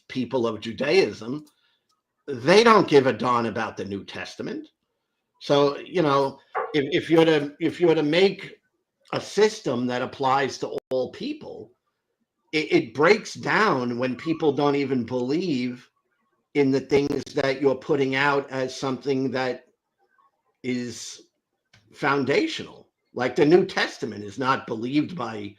people of Judaism, they don't give a darn about the New Testament. So, you know, if you're to make a system that applies to all people, it breaks down when people don't even believe in the things that you're putting out as something that is foundational. Like the New Testament is not believed by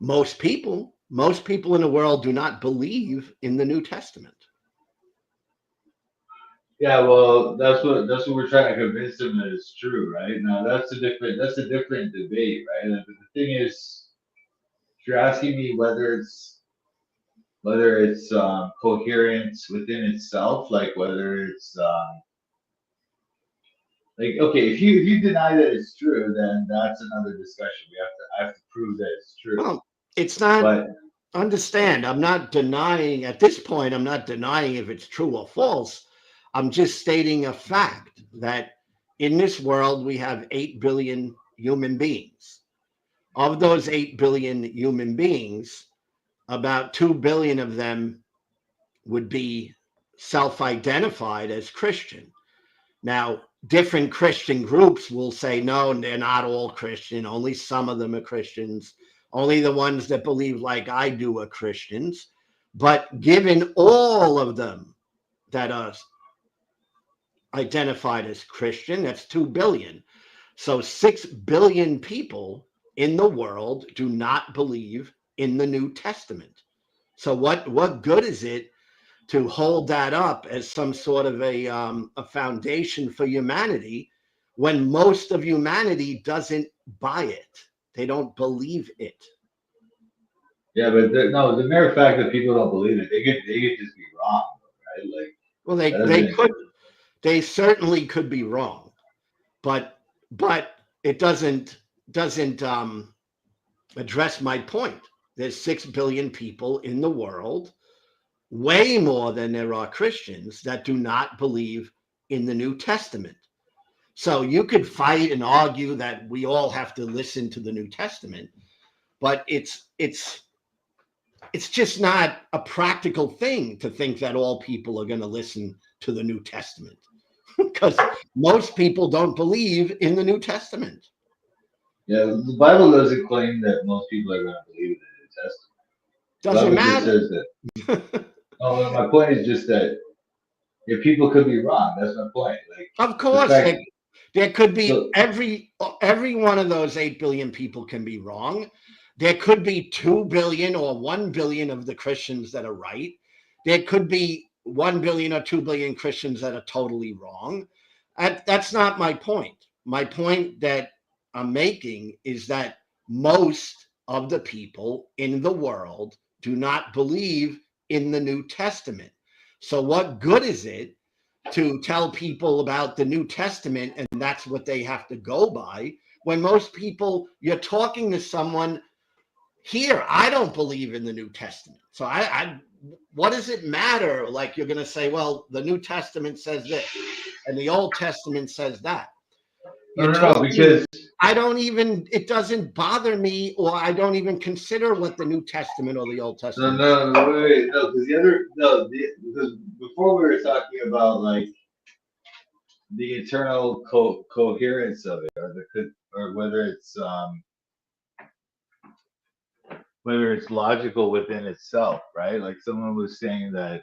most people. Most people in the world do not believe in the New Testament. Yeah, well, that's what we're trying to convince them that it's true, right? Now that's a different debate, right? But the thing is, if you're asking me whether it's coherent within itself, like whether it's like okay, if you deny that it's true, then that's another discussion. I have to prove that it's true. Well, it's not. But Understand, I'm not denying at this point. I'm not denying if it's true or false. I'm just stating a fact that in this world we have 8 billion human beings. Of those 8 billion human beings, about 2 billion of them would be self-identified as Christian. Now, different Christian groups will say, no, they're not all Christian. Only some of them are Christians. Only the ones that believe like I do are Christians. But given all of them that are identified as Christian, that's 2 billion. So 6 billion people in the world do not believe in the New Testament. So what good is it to hold that up as some sort of a foundation for humanity when most of humanity doesn't buy it? They don't believe it. yeah, but no, the mere fact that people don't believe it, they could just be wrong, right? Like Well, that they certainly could be wrong, but it doesn't address my point. There's 6 billion people in the world, way more than there are Christians, that do not believe in the New Testament. So you could fight and argue that we all have to listen to the New Testament, but it's just not a practical thing to think that all people are going to listen to the New Testament because most people don't believe in the New Testament. Yeah, the Bible doesn't claim that most people are going to believe in the New Testament. The Doesn't Bible just matter. says that. No, my point is just that if people could be wrong, that's my point. Like Of the course, fact, there could be so every one of those 8 billion people can be wrong. There could be 2 billion or 1 billion of the Christians that are right. There could be 1 billion or 2 billion Christians that are totally wrong. That's not my point. My point that I'm making is that most of the people in the world do not believe in the New Testament. So what good is it to tell people about the New Testament and that's what they have to go by when most people, you're talking to someone here, I don't believe in the New Testament. So what does it matter? Like you're going to say, well, the New Testament says this and the Old Testament says that. no, because It doesn't bother me, or I don't even consider what the New Testament or the Old Testament says. wait, no, because before we were talking about like the internal coherence of it, or whether it's logical within itself, right? Like someone was saying that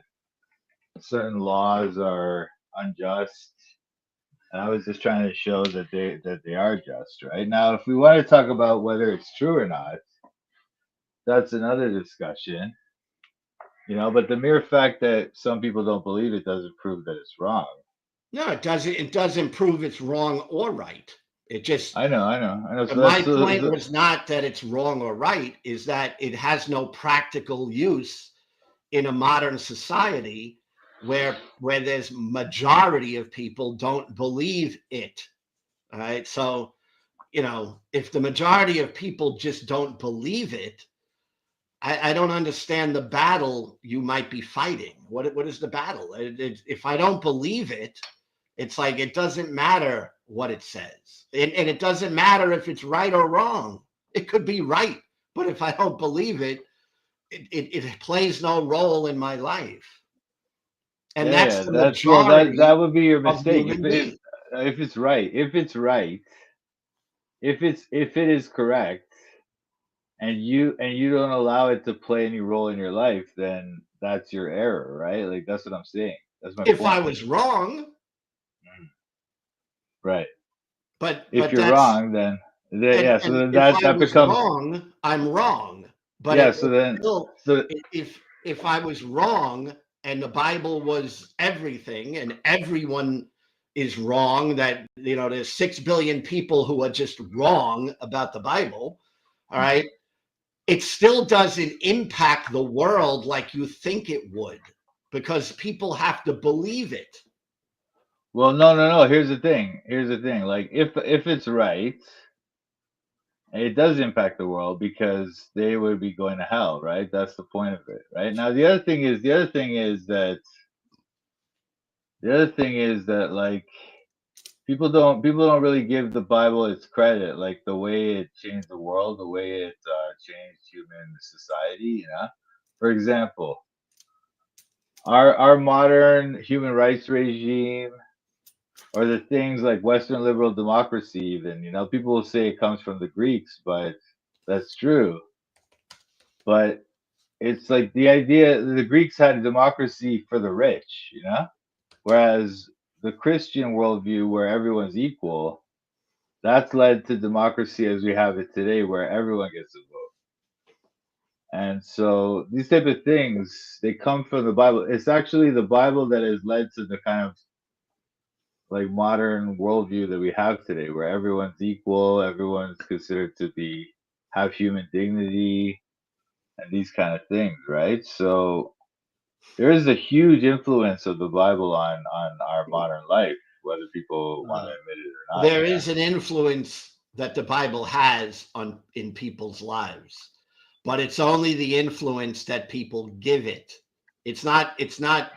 certain laws are unjust, and I was just trying to show that they are just, right? Now, if we want to talk about whether it's true or not, that's another discussion, you know. But the mere fact that some people don't believe it doesn't prove that it's wrong. No, it doesn't. It doesn't prove it's wrong or right. It just, I know. So my that's point was not that it's wrong or right, is that it has no practical use in a modern society where there's majority of people don't believe it. All right. So, if the majority of people just don't believe it, I don't understand the battle you might be fighting. What is the battle? If I don't believe it, it's like it doesn't matter what it says. And it doesn't matter if it's right or wrong. It could be right. But if I don't believe it, it plays no role in my life. And Yeah, that's yeah. the That's well. That majority would be your of mistake. human beings. If it's right, if it is correct, and you don't allow it to play any role in your life, then that's your error, right? Like that's what I'm saying. That's my If I point. was wrong, Mhm. Right. but If but you're that's wrong, then and yeah. So and then if that I that was becomes wrong, I'm wrong. But yeah. it So then still, so if I was wrong and the Bible was everything and everyone is wrong, that there's 6 billion people who are just wrong about the Bible, all right, it still doesn't impact the world like you think it would, because people have to believe it. well, no. Here's the thing. Here's the thing. Like if it's right, it does impact the world because they would be going to hell, right? That's the point of it, right? Now the other thing is that like people don't really give the Bible its credit, like the way it changed the world, the way it changed human society. For example, our modern human rights regime, or the things like Western liberal democracy, even people will say it comes from the Greeks, but that's true. But it's like the idea the Greeks had a democracy for the rich, whereas the Christian worldview, where everyone's equal, that's led to democracy as we have it today, where everyone gets a vote. And so these type of things, they come from the Bible. It's actually the Bible that has led to the kind of like modern worldview that we have today, where everyone's equal, everyone's considered to be have human dignity and these kind of things, right? So there is a huge influence of the Bible on our modern life, whether people want to Uh, admit it or not. there is an influence that the Bible has in people's lives, but it's only the influence that people give it. It's not. It's not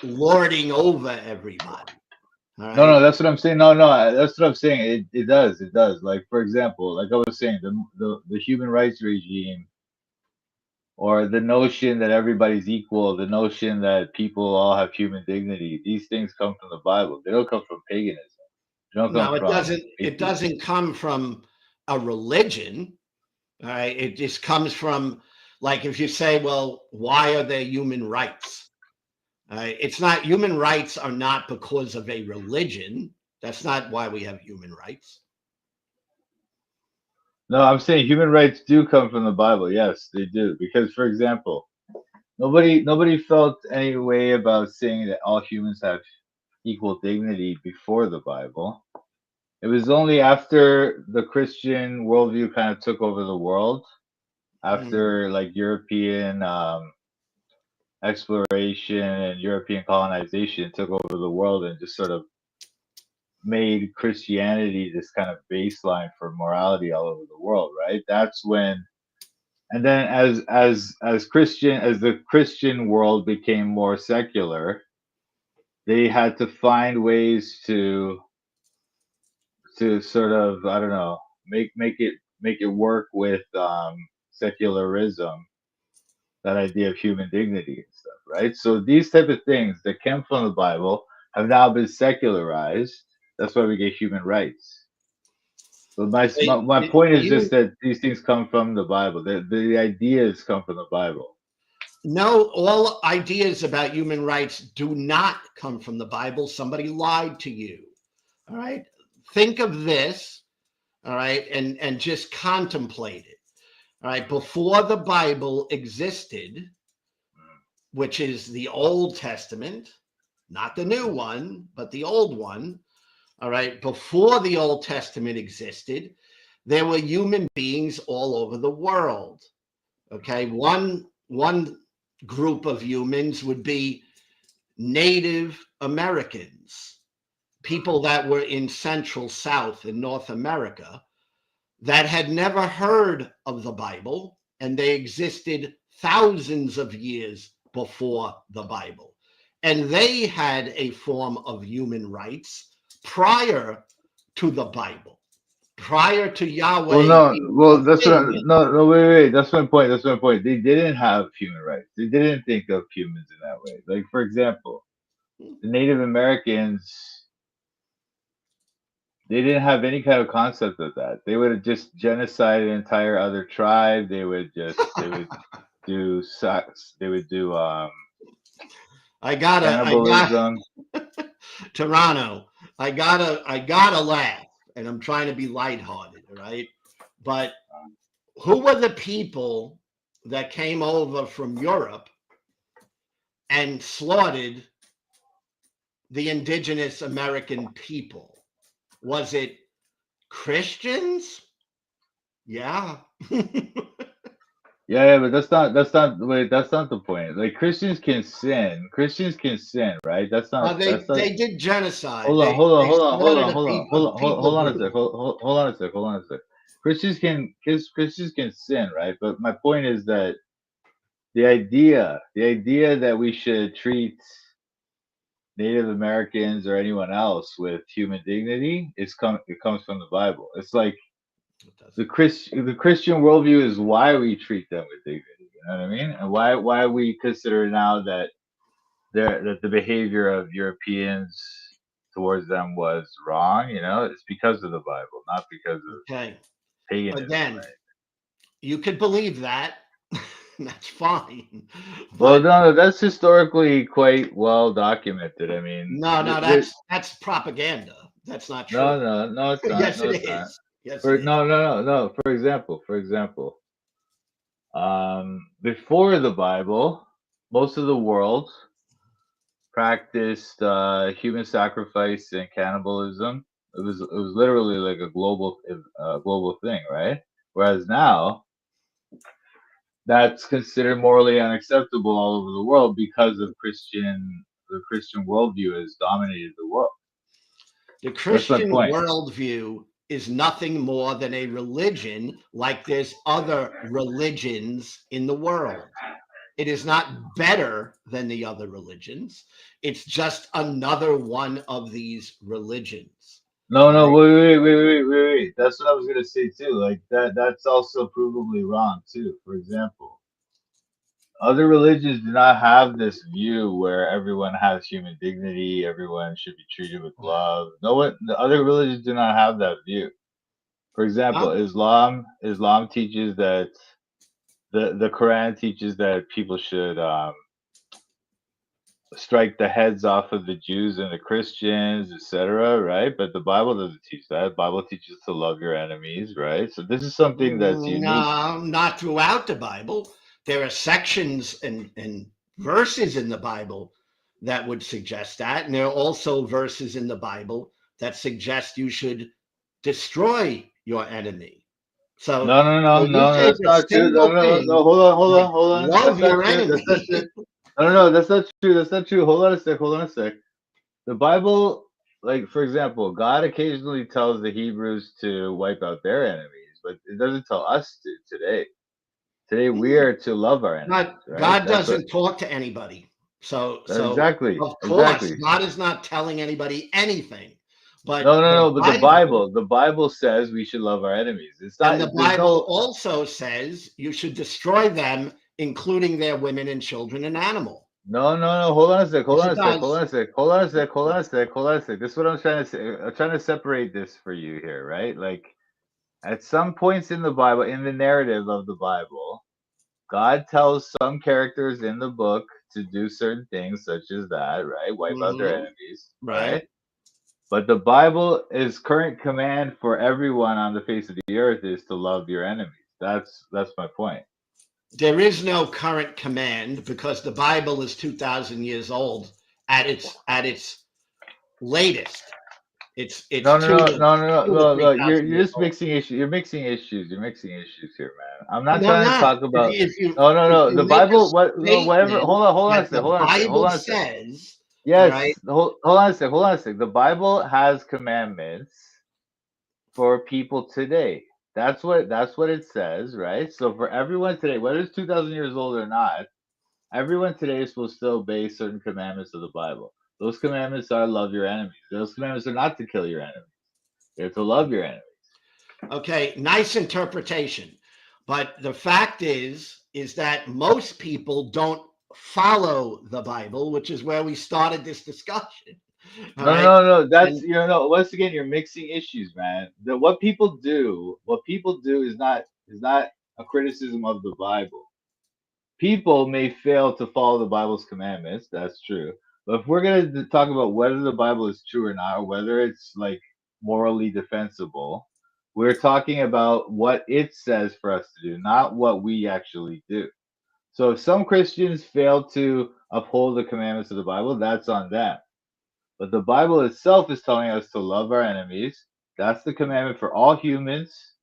lording over everybody. All No, right. that's what I'm saying. No, that's what I'm saying. It does. Like for example, like I was saying, the human rights regime, or the notion that everybody's equal, the notion that people all have human dignity. These things come from the Bible. They don't come from paganism. They don't come No, it from doesn't. It atheism. doesn't come from a religion. All right. It just comes from, like, if you say, well, why are there human rights? It's not, human rights are not because of a religion. That's not why we have human rights. No, I'm saying human rights do come from the Bible. Yes, they do. Because, for example, nobody felt any way about saying that all humans have equal dignity before the Bible. It was only after the Christian worldview kind of took over the world, Mm. after like European exploration and European colonization took over the world and just sort of made Christianity this kind of baseline for morality all over the world, right? That's when, and then as the Christian world became more secular, they had to find ways to sort of, I don't know, make it work with secularism, that idea of human dignity and stuff, right? So these type of things that came from the Bible have now been secularized. That's why we get human rights. But my point is just You that these things come from the Bible. The ideas come from the Bible. know, all ideas about human rights do not come from the Bible. Somebody lied to you. All right. Think of this. All right. And just contemplate it. All right. Before the Bible existed, which is the Old Testament, not the new one, but the old one. All right. Before the Old Testament existed, there were human beings all over the world. Okay. One group of humans would be Native Americans, people that were in Central, South, and North America that had never heard of the Bible, and they existed thousands of years before the Bible. And they had a form of human rights prior to the Bible, prior to Yahweh. Well, no, being well, that's what. forbidden. No, wait. That's my point. That's my point. They didn't have human rights. They didn't think of humans in that way. Like, for example, the Native Americans, they didn't have any kind of concept of that. They would have just genocide an entire other tribe. They would do sex. They would do I got cannibalism. Toronto. I gotta laugh, and I'm trying to be lighthearted, right? But who were the people that came over from Europe and slaughtered the indigenous American people? Was it Christians? Yeah. Yeah, but that's not the point. Like, Christians can sin. Christians can sin, right? That's not They did genocide. Hold on, They slaughtered a people hold on a group. sec. Hold on a sec. Christians can sin, right? But my point is that the idea that we should treat Native Americans or anyone else with human dignity it comes from the Bible. It's like the Christian worldview is why we treat them with dignity. You know what I mean? And why we consider now that the behavior of Europeans towards them was wrong. You know, it's because of the Bible, not because of paganism. Again, right? you could believe that. That's fine. Well, no, that's historically quite well documented. I mean, no, that's propaganda. That's not true. No, it's not. Yes, No, it it's not. is. Yes, No. For example, before the Bible, most of the world practiced human sacrifice and cannibalism. It was literally like a global thing, right? Whereas now, that's considered morally unacceptable all over the world because of the Christian worldview has dominated the world. The Christian worldview is nothing more than a religion like there's other religions in the world. It is not better than the other religions. It's just another one of these religions. No, wait. That's what I was gonna say too. Like that's also provably wrong too. For example, other religions do not have this view where everyone has human dignity, everyone should be treated with love. The other religions do not have that view. For example, Islam teaches that the Quran teaches that people should strike the heads off of the Jews and the Christians, etc. Right? But the Bible doesn't teach that. The Bible teaches to love your enemies, right? So this is something that's unique. No, not throughout the Bible. There are sections and verses in the Bible that would suggest that, and there are also verses in the Bible that suggest you should destroy your enemy. So no, that's not true. No, hold on. Love your enemy. No, that's not true. That's not true. Hold on a sec. The Bible, like, for example, God occasionally tells the Hebrews to wipe out their enemies, but it doesn't tell us to today. Today we are to love our enemies. God doesn't talk to anybody. So exactly. Of course, God is not telling anybody anything. But no. But the Bible says we should love our enemies. It's not. And the Bible also says you should destroy them, including their women and children and animal. No. Hold on a sec. This is what I'm trying to say. I'm trying to separate this for you here, right? Like, at some points in the Bible, in the narrative of the Bible, God tells some characters in the book to do certain things, such as that, right? Wipe out their enemies, right? But the Bible's current command for everyone on the face of the earth is to love your enemies. That's my point. There is no current command because the Bible is 2,000 years old at its latest. It's no. You're just mixing issues. You're mixing issues here, man. I'm not trying to talk about. No. The Bible. Whatever. Hold on a second. The Bible says All right. Yes. Hold on a sec. Hold on a sec. The Bible has commandments for people today. That's what it says, right? So for everyone today, whether it's 2,000 years old or not, everyone today is supposed to obey certain commandments of the Bible. Those commandments are love your enemies. Those commandments are not to kill your enemies. They're to love your enemies. Okay, nice interpretation. But the fact is that most people don't follow the Bible, which is where we started this discussion. All No, right. no, no. That's And no. Once again, you're mixing issues, man. What people do is not a criticism of the Bible. People may fail to follow the Bible's commandments. That's true. But if we're gonna talk about whether the Bible is true or not, or whether it's like morally defensible, we're talking about what it says for us to do, not what we actually do. So if some Christians fail to uphold the commandments of the Bible, that's on them. But the Bible itself is telling us to love our enemies. That's the commandment for all humans.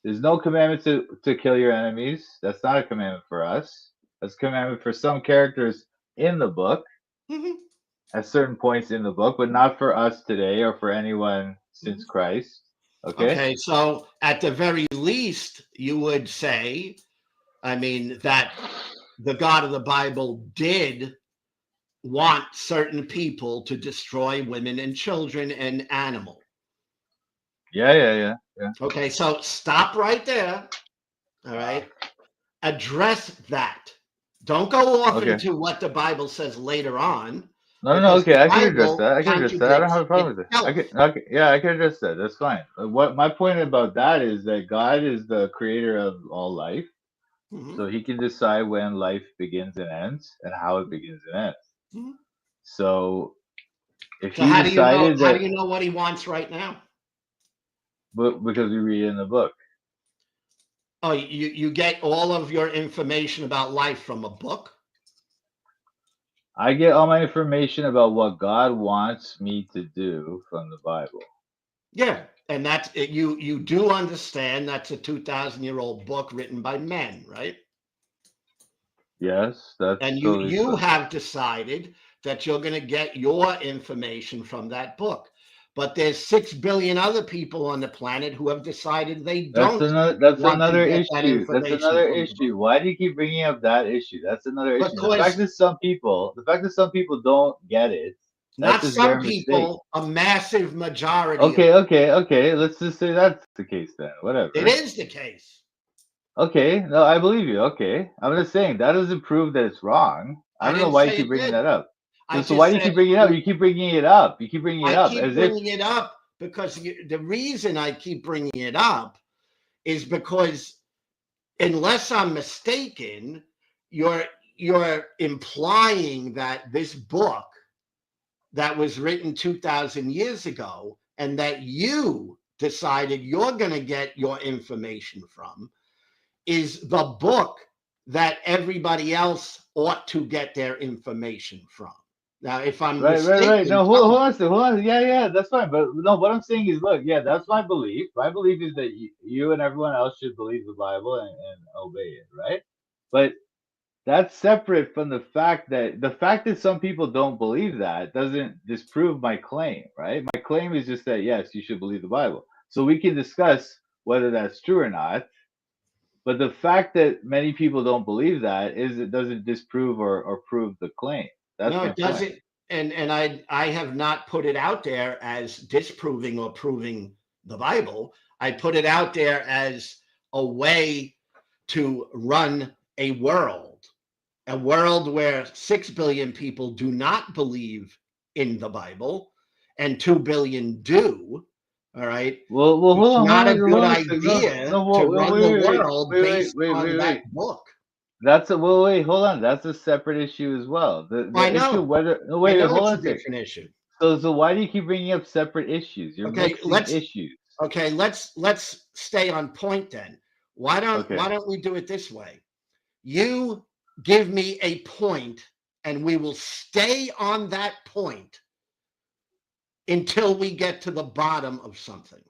There's no commandment to kill your enemies. That's not a commandment for us. That's a commandment for some characters in the book Mhm, at certain points in the book, but not for us today or for anyone since mhm. Christ. Okay? Okay, so at the very least, you would say, I mean, that the God of the Bible did want certain people to destroy women and children and animals. Yeah, yeah, yeah, yeah. Okay, so stop right there. All right. Address that. Don't go off Okay. into what the Bible says later on, No, no, no. because Okay, the I can address Bible that. I can address that. I don't contradicts have a problem with it. I itself. can. Okay, yeah, I can address that. That's fine. What my point about that is that God is the creator of all life, Mhm, so He can decide when life begins and ends and how it begins and ends. mhm. So if So He how do you know? decided How do that, you know what he wants right now? because we read in the book, Oh, you get all of your information about life from a book? I get all my information about what God wants me to do from the Bible. Yeah, and that's you do understand that's a 2,000-year-old book written by men, right? Yes, that's And you totally you true. have decided that you're going to get your information from that book. But there's 6 billion other people on the planet who have decided they That's don't another. That's want to another get that issue. That's information another from the book. issue. Why do you keep bringing up that issue? That's another issue. Because The fact that some people don't get it, that's not just some their mistake. people, a massive majority of Okay, okay, okay. Let's just say that's the case then. it Whatever. is the case. Okay, no, I believe you. Okay, I'm just saying that doesn't prove that it's wrong. I I don't know didn't why you say keep it bringing did. that up. I So why just do you keep said bringing it up? You keep bringing it up. You keep bringing it I up keep as if. bringing it up because the reason I keep bringing it up is because unless I'm mistaken, you're you're implying that this book that was written 2,000 years ago and that you decided you're going to get your information from is the book that everybody else ought to get their information from. Now, if I'm Right, right, right. mistaken, No, hold, tell me. hold on a second. Hold on. Yeah, yeah, that's fine. But no, what I'm saying is, look, yeah, that's my belief. My belief is that you and everyone else should believe the Bible and obey it, right? But that's separate from the fact that some people don't believe that doesn't disprove my claim, right? My claim is just that yes, you should believe the Bible. So we can discuss whether that's true or not. But the fact that many people don't believe that is it doesn't disprove or prove the claim. That's No, my it point. doesn't. And I have not put it out there as disproving or proving the Bible. I put it out there as a way to run a world where 6 billion people do not believe in the Bible and 2 billion do. All right. Well, It's not a hold good on a second. No, idea no, to no, run wait, the wait, world wait, wait, based wait, wait, on wait, that wait. book. That's a wait, hold on. That's a separate issue as well. I The issue know. of whether no, I wait, know hold it's on a a second. different issue. So why do you keep bringing up separate issues? You're Okay, mixing issues. let's stay on point then. Why Okay. don't we do it this way? You give me a point and we will stay on that point until we get to the bottom of something.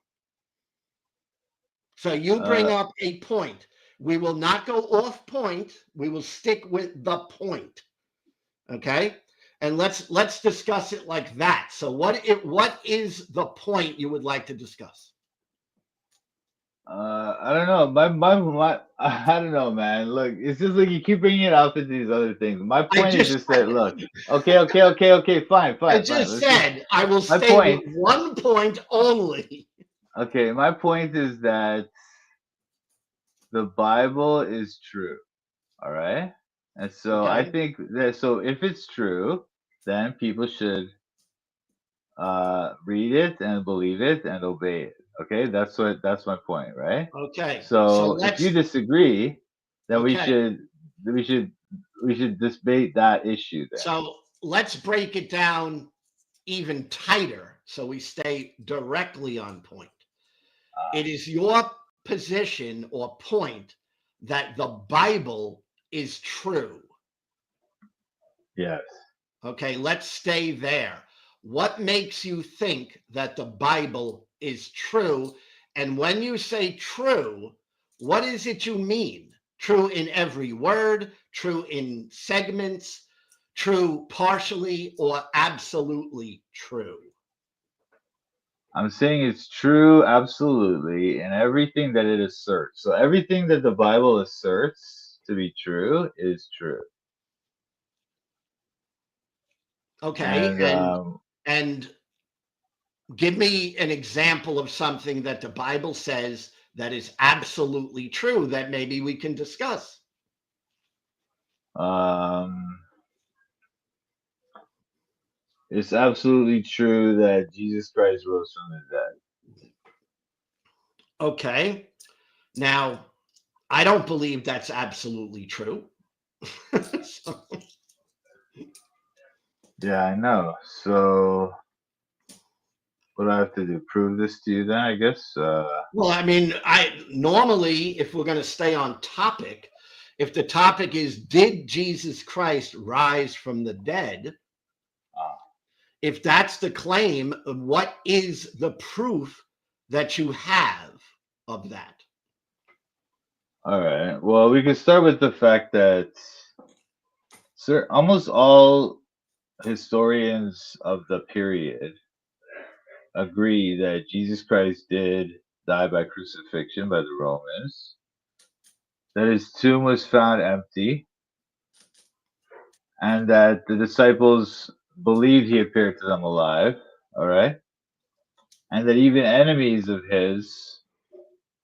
So you bring Uh, up a point. We will not go off point. We will stick with the point. Okay? and let's discuss it like that. So what is the point you would like to discuss? I don't know. My I don't know, man. Look, it's just like you keep bringing it up into these other things. My point is just that. Look, okay, fine. I just said I will my stay point. with one point only. Okay, my point is that the Bible is true. All right, and so I Okay. think that so if it's true, then people should read it and believe it and obey it. Okay, that's my point, right? Okay. So So if you let's. disagree, then Okay. we should debate that issue then. So let's break it down even tighter so we stay directly on point. It is your position or point that the Bible is true. Yes. Okay, let's stay there. What makes you think that the Bible is true? And when you say true, what is it you mean? True in every word, true in segments, true partially, or absolutely true? I'm saying it's true absolutely in everything that it asserts. So everything that the Bible asserts to be true is true. Okay, And and give me an example of something that the Bible says that is absolutely true that maybe we can discuss. It's absolutely true that Jesus Christ rose from the dead. Okay. Now, I don't believe that's absolutely true. So, Yeah, I know. So what do I have to do? Prove this to you then, I guess? well, I mean, I normally, if we're going to stay on topic, if the topic is, did Jesus Christ rise from the dead? If that's the claim, what is the proof that you have of that? All right. Well, we could start with the fact that almost all historians of the period agree that Jesus Christ did die by crucifixion by the Romans, that his tomb was found empty, and that the disciples believed he appeared to them alive. All right. And that even enemies of his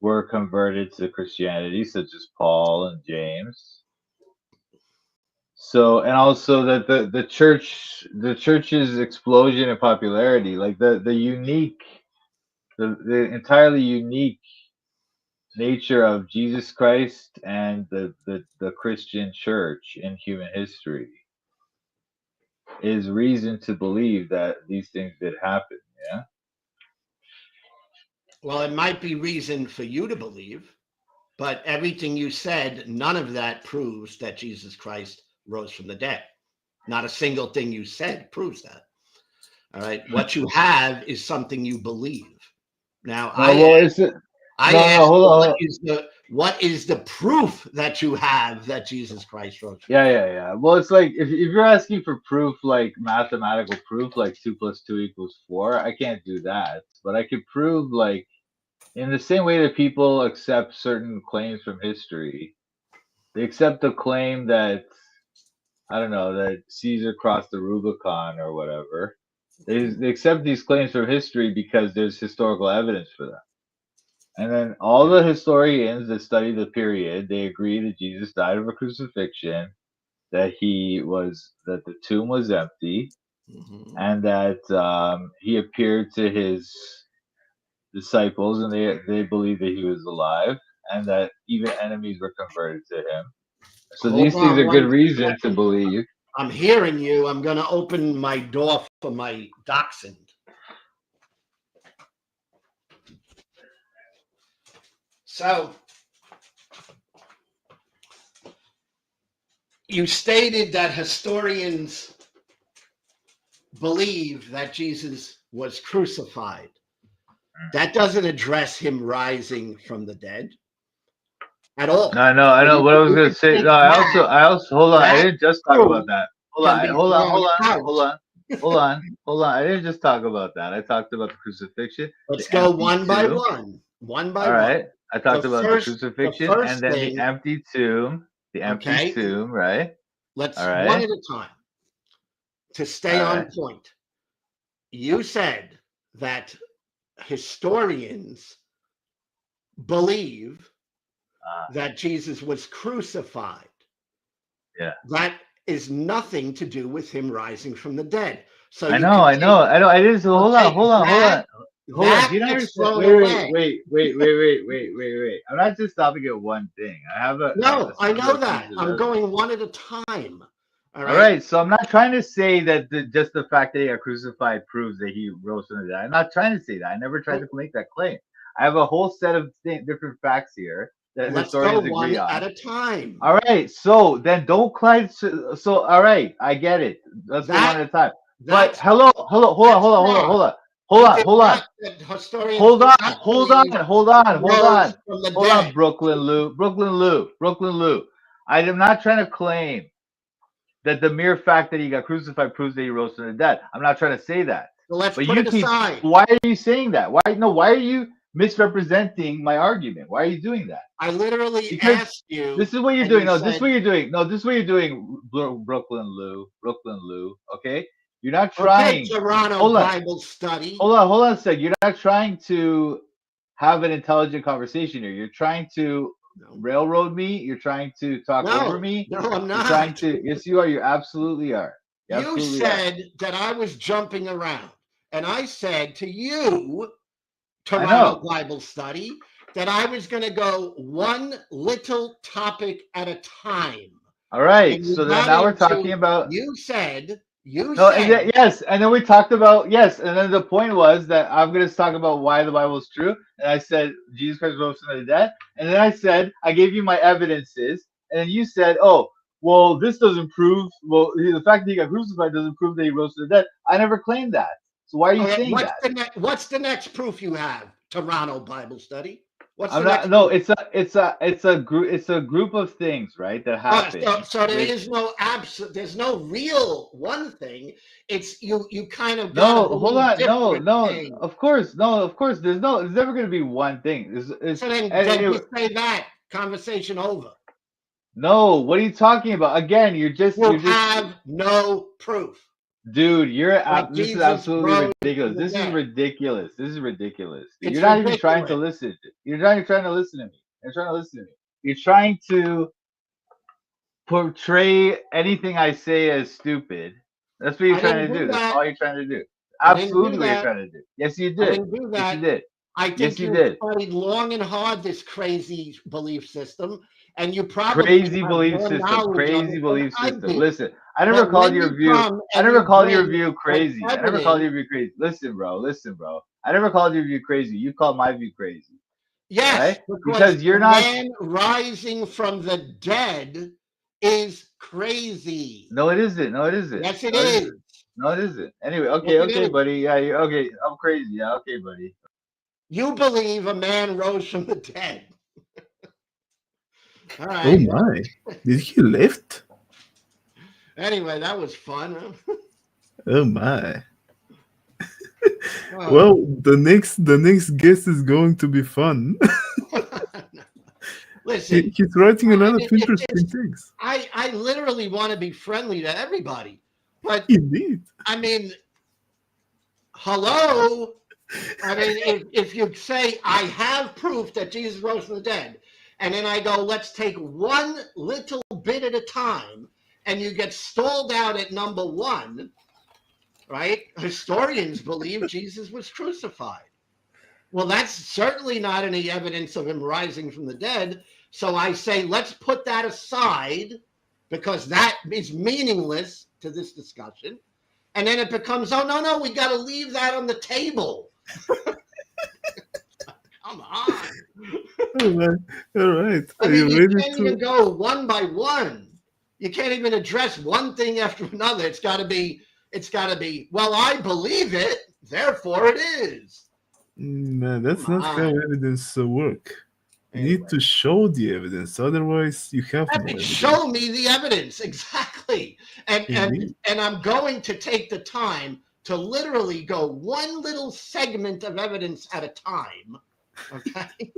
were converted to Christianity, such as Paul and James. So, and also that the church's explosion in popularity, like the entirely unique nature of Jesus Christ and the Christian church in human history, is reason to believe that these things did happen. Yeah. Well, it might be reason for you to believe, but everything you said, none of that proves that Jesus Christ rose from the dead. Not a single thing you said proves that. All right. What you have is something you believe. Now, Hold on. what is the proof that you have that Jesus Christ rose from? Yeah. Well, it's like if you're asking for proof, like mathematical proof, like 2 + 2 = 4, I can't do that. But I could prove, like, in the same way that people accept certain claims from history, they accept the claim that, I don't know, that Caesar crossed the Rubicon or whatever. They accept these claims from history because there's historical evidence for them. And then all the historians that study the period, they agree that Jesus died of a crucifixion, that the tomb was empty, and that he appeared to his disciples, and they believed that he was alive, and that even enemies were converted to him. So Hold these things on are good one reason to second. believe. I'm hearing you. I'm going to open my door for my dachshund. So you stated that historians believe that Jesus was crucified. That doesn't address him rising from the dead at all. No, I know. What I was going to say. No, I also hold on. I didn't just talk about that. hold can on, be hold on, thrown hold on, out. hold on, hold on, hold on. I didn't just talk about that. I talked about the crucifixion, Let's the go empty one by tomb. one. One by All one. right. I talked The about first and then the thing, empty tomb. The empty okay, tomb, right? let's All one right. at a time to All stay on right. point. You said that historians believe that Jesus was crucified. Yeah. That is nothing to do with him rising from the dead. So I you know, can I know, I know. I did. So hold on, take hold on, hold that, on. Hold on. Do you not gets understand? thrown Wait, away. wait. I'm not just stopping at one thing. I have a No, I number know of that. pieces of I'm evidence. going one at a time. All All right. right. So I'm not trying to say that just the fact that he got crucified proves that he rose from the dead. I'm not trying to say that. I never tried to make that claim. I have a whole set of different facts here that Let's go historians one agree on. at a time. All right, so then don't climb. So all right, I get it. Let's go one at a time. But hello, hold on, hold on, Brooklyn Lou. I am not trying to claim that the mere fact that he got crucified proves that he rose from the dead. I'm not trying to say that. So let's But put you it keep. aside. Why are you saying that? Why are you misrepresenting my argument? Why are you doing that? I literally Because asked you. this is what you're and doing. you No, said, this is what you're doing. No, this is what you're doing, Brooklyn Lou. Okay, you're not okay, trying. Toronto Hold on, Bible study. hold on a sec. You're not trying to have an intelligent conversation here. You're trying to railroad me. You're trying to talk over me. No, I'm You're trying not. to. Yes, you are. You absolutely are. You You absolutely are. said that I was jumping around. And I said to you, I Toronto know. Bible study, that I was going to go one little topic at a time. All right. And So you then got now we're talking into, about. you said, No, yes, and then we talked about yes, and then the point was that I'm going to talk about why the Bible is true, and I said Jesus Christ rose from the dead, and then I said I gave you my evidences, and then you said, oh, well, this doesn't prove. Well, the fact that he got crucified doesn't prove that he rose from the dead. I never claimed that. So why are you saying that? What's the next proof you have, Toronto Bible study? What's I'm the not. next No, proof? it's a group. It's a group of things, right, that happen. So there is no there's no real one thing. It's you kind of got No, to hold believe on. different No. things. Of course, no. Of course, there's never going to be one thing. So then you say that conversation over. No, what are you talking about? Again, you're just have no proof. Dude, this is Jesus absolutely rose ridiculous. from the This is dead. ridiculous. This is ridiculous. It's You're not even trying to ridiculous. listen. You're not even trying to listen to me. You're trying to listen to me. You're trying to portray anything I say as stupid. That's what you're trying to do. That's all you're trying to do. Absolutely what you're trying to do. Yes, you I did. didn't do Yes, that. you did. I think Yes, you you did. studied long and hard this crazy belief system, and you probably Crazy have belief more system. knowledge of Crazy it than belief I system. did. Listen, I never But called when your you view. come I and never you called your bring view crazy. I never called your view crazy. Listen, bro. I never called your view crazy. You called my view crazy. Yes, right? because you're a not. man rising from the dead is crazy. No, it isn't. No, it isn't. Yes, it No, is. No, it isn't. Anyway, Yes, okay, buddy. Yeah, okay. I'm crazy. Yeah, okay, buddy. You believe a man rose from the dead. All right. Oh my! Did he lift? Anyway, that was fun. Huh? Oh my! Well, the next guest is going to be fun. Listen, he's writing a lot of interesting things. I literally want to be friendly to everybody, but indeed, I mean, hello. I mean, if you say I have proof that Jesus rose from the dead, and then I go, let's take one little bit at a time, and you get stalled out at number one, right? Historians believe Jesus was crucified. Well, that's certainly not any evidence of him rising from the dead. So I say, let's put that aside because that is meaningless to this discussion. And then it becomes, oh, no, we got to leave that on the table. Come on. All right. I mean, you can't even go one by one. You can't even address one thing after another. It's got to be, well, I believe it, therefore it is. No, that's not how evidence work. You need to show the evidence. Otherwise, you have no evidence. Show me the evidence. Exactly. Exactly. And I'm going to take the time to literally go one little segment of evidence at a time. Okay.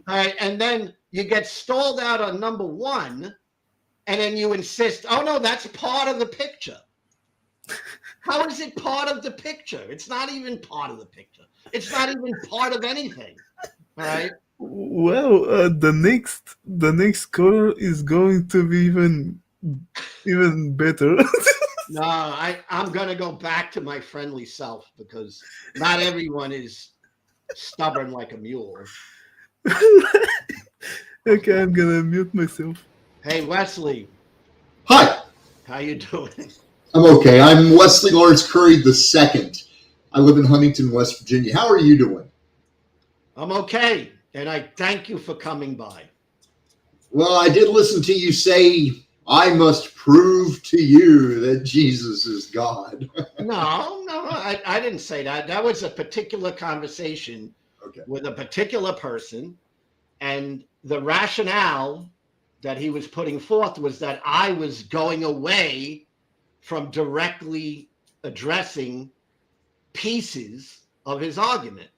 All right. And then you get stalled out on number one, and then you insist, oh no, that's part of the picture. How is it part of the picture? It's not even part of the picture. It's not even part of anything. All right. Well, the next caller is going to be even better. No, I'm gonna go back to my friendly self because not everyone is stubborn like a mule. Okay, I'm gonna mute myself. Hey Wesley, Hi, how you doing? I'm okay. I'm Wesley Lawrence Curry II. I live in Huntington, West Virginia. How are you doing? I'm okay, and I thank you for coming by. Well, I did listen to you say, I must prove to you that Jesus is God. No, I didn't say that. That was a particular conversation Okay. with a particular person, and the rationale that he was putting forth was that I was going away from directly addressing pieces of his argument.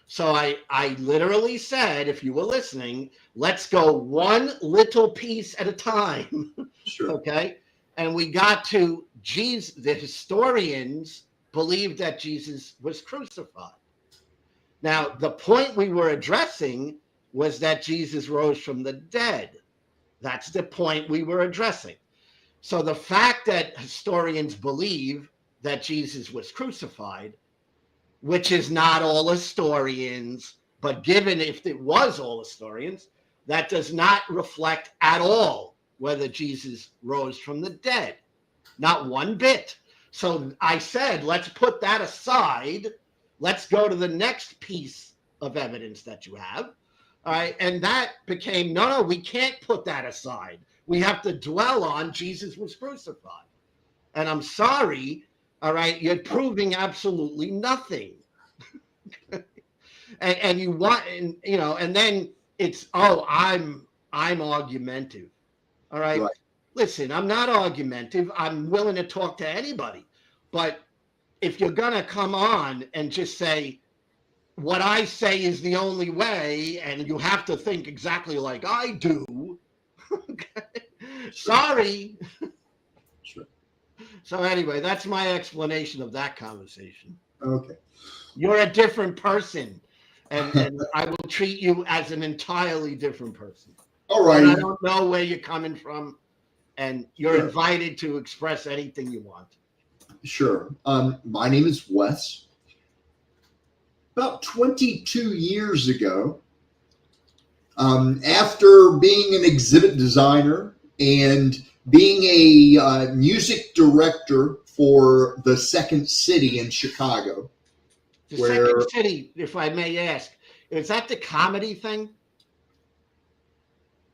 So I literally said, if you were listening, let's go one little piece at a time. Sure. Okay. And we got to Jesus. The historians believed that Jesus was crucified. Now, the point we were addressing was that Jesus rose from the dead. That's the point we were addressing. So the fact that historians believe that Jesus was crucified, which is not all historians, but given if it was all historians, that does not reflect at all whether Jesus rose from the dead. Not one bit. So I said, let's put that aside. Let's go to the next piece of evidence that you have. All right. And that became, no, we can't put that aside. We have to dwell on Jesus was crucified. And I'm sorry, all right, you're proving absolutely nothing. and you want, and you know, and then it's, oh, I'm argumentative. All right. Right. Listen, I'm not argumentative. I'm willing to talk to anybody. But if you're going to come on and just say, what I say is the only way, and you have to think exactly like I do, sorry. Sure. So anyway, that's my explanation of that conversation. Okay. You're a different person, and I will treat you as an entirely different person. All right. And I don't know where you're coming from, and you're Sure. invited to express anything you want. Sure. My name is Wes. About 22 years ago, after being an exhibit designer and being a music director for the Second City in Chicago. The Where- Second City, if I may ask, is that the comedy thing?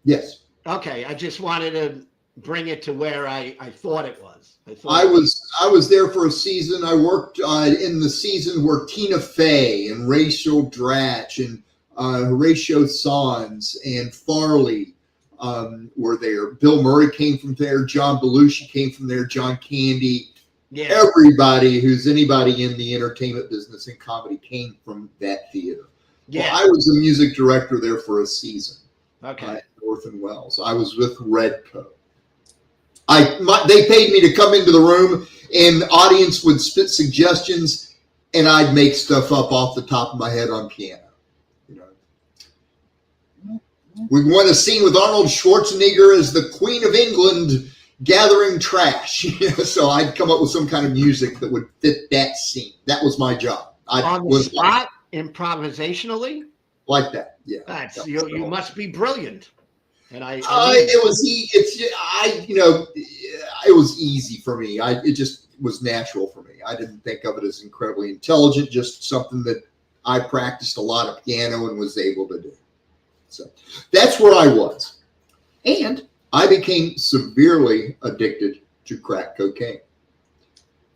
Yes. Okay, I just wanted to bring it to where I thought it was. I was there for a season. I worked in the season where Tina Fey and Rachel Dratch and Horatio Sanz and Farley were there. Bill Murray came from there. John Belushi came from there. John Candy. Yeah. Everybody who's anybody in the entertainment business and comedy came from that theater. Yeah. Well, I was a music director there for a season. Okay. At North and Wells. I was with Redco. They paid me to come into the room, and the audience would spit suggestions, and I'd make stuff up off the top of my head on piano. You know, we won a scene with Arnold Schwarzenegger as the Queen of England gathering trash. So I'd come up with some kind of music that would fit that scene. That was my job. On the spot, improvisationally, like that. Yeah, that's you must be brilliant. And it was easy for me. It just was natural for me. I didn't think of it as incredibly intelligent, just something that I practiced a lot of piano and was able to do. So that's where I was. And I became severely addicted to crack cocaine.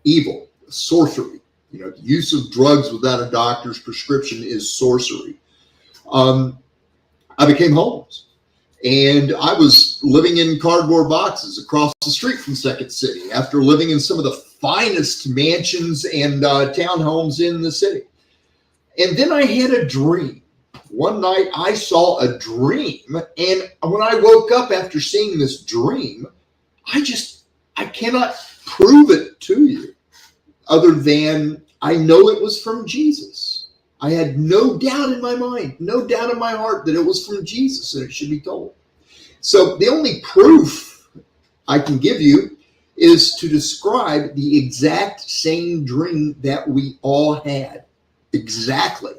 Evil, sorcery. The use of drugs without a doctor's prescription is sorcery. I became homeless. And I was living in cardboard boxes across the street from Second City after living in some of the finest mansions and townhomes in the city. And then I had a dream. One night I saw a dream. And when I woke up after seeing this dream, I cannot prove it to you other than I know it was from Jesus. I had no doubt in my mind, no doubt in my heart that it was from Jesus and it should be told. So the only proof I can give you is to describe the exact same dream that we all had. Exactly.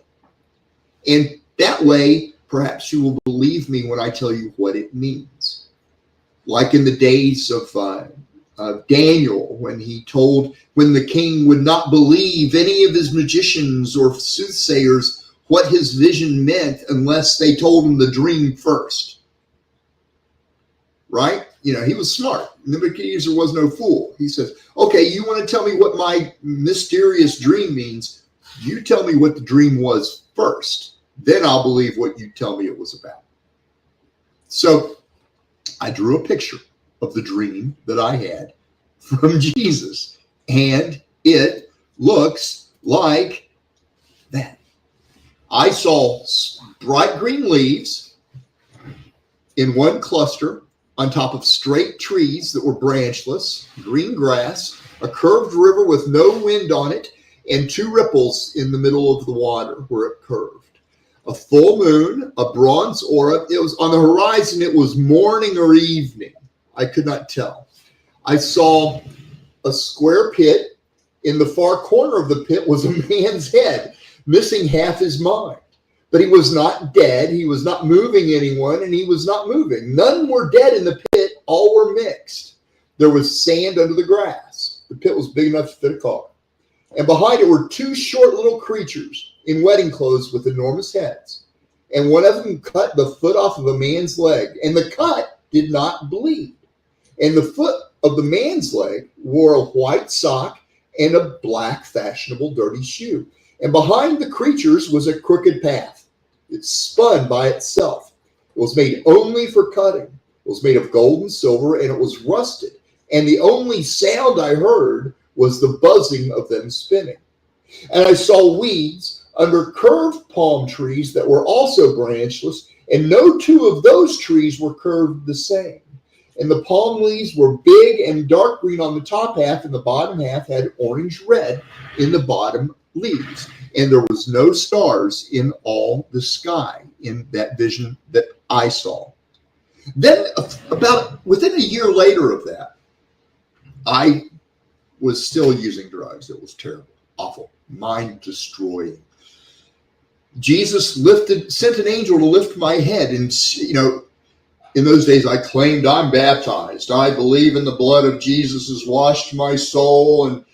And that way, perhaps you will believe me when I tell you what it means. Like in the days of Daniel, when the king would not believe any of his magicians or soothsayers what his vision meant unless they told him the dream first. Right? He was smart. Nebuchadnezzar was no fool. He says, okay, you want to tell me what my mysterious dream means? You tell me what the dream was first. Then I'll believe what you tell me it was about. So I drew a picture of the dream that I had from Jesus, and it looks like that. I saw bright green leaves in one cluster on top of straight trees that were branchless, green grass, a curved river with no wind on it, and two ripples in the middle of the water where it curved. A full moon, a bronze aura. It was on the horizon. It was morning or evening. I could not tell. I saw a square pit. In the far corner of the pit was a man's head, missing half his mind. But he was not dead. He was not moving anyone, and he was not moving. None were dead in the pit. All were mixed. There was sand under the grass. The pit was big enough to fit a car. And behind it were two short little creatures in wedding clothes with enormous heads. And one of them cut the foot off of a man's leg, and the cut did not bleed. And the foot of the man's leg wore a white sock and a black fashionable dirty shoe. And behind the creatures was a crooked path. It spun by itself. It was made only for cutting. It was made of gold and silver, and it was rusted. And the only sound I heard was the buzzing of them spinning. And I saw weeds under curved palm trees that were also branchless, and no two of those trees were curved the same. And the palm leaves were big and dark green on the top half, and the bottom half had orange red in the bottom leaves. And there was no stars in all the sky in that vision that I saw. Then about within a year later of that, I was still using drugs. It was terrible, awful, mind-destroying. Jesus sent an angel to lift my head. And, in those days, I claimed I'm baptized. I believe in the blood of Jesus has washed my soul. And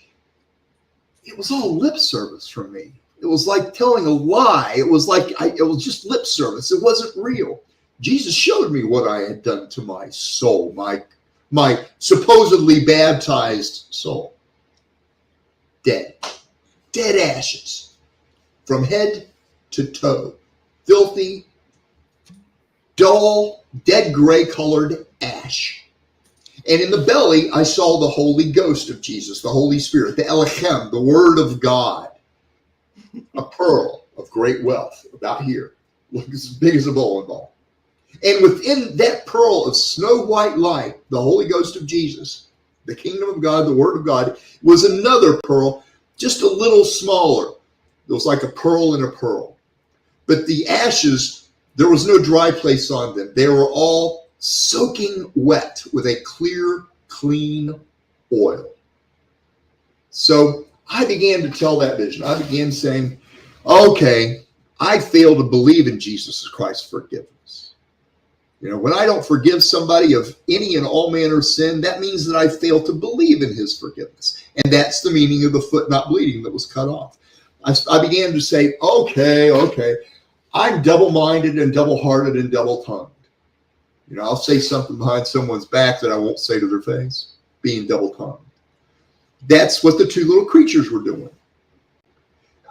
it was all lip service from me. It was like telling a lie. It was it was just lip service. It wasn't real. Jesus showed me what I had done to my soul, my supposedly baptized soul. Dead ashes from head to toe, filthy, dull, dead gray colored ash. And in the belly, I saw the Holy Ghost of Jesus, the Holy Spirit, the Elohim, the Word of God, a pearl of great wealth about here, looks as big as a bowling ball. And within that pearl of snow white light, the Holy Ghost of Jesus, the kingdom of God, the Word of God, was another pearl, just a little smaller. It was like a pearl in a pearl. But the ashes, there was no dry place on them. They were all soaking wet with a clear, clean oil. So I began to tell that vision. I began saying, okay, I fail to believe in Jesus Christ's forgiveness. When I don't forgive somebody of any and all manner of sin, that means that I fail to believe in his forgiveness. And that's the meaning of the foot not bleeding that was cut off. I began to say, okay, I'm double-minded and double-hearted and double-tongued. I'll say something behind someone's back that I won't say to their face, being double-tongued. That's what the two little creatures were doing.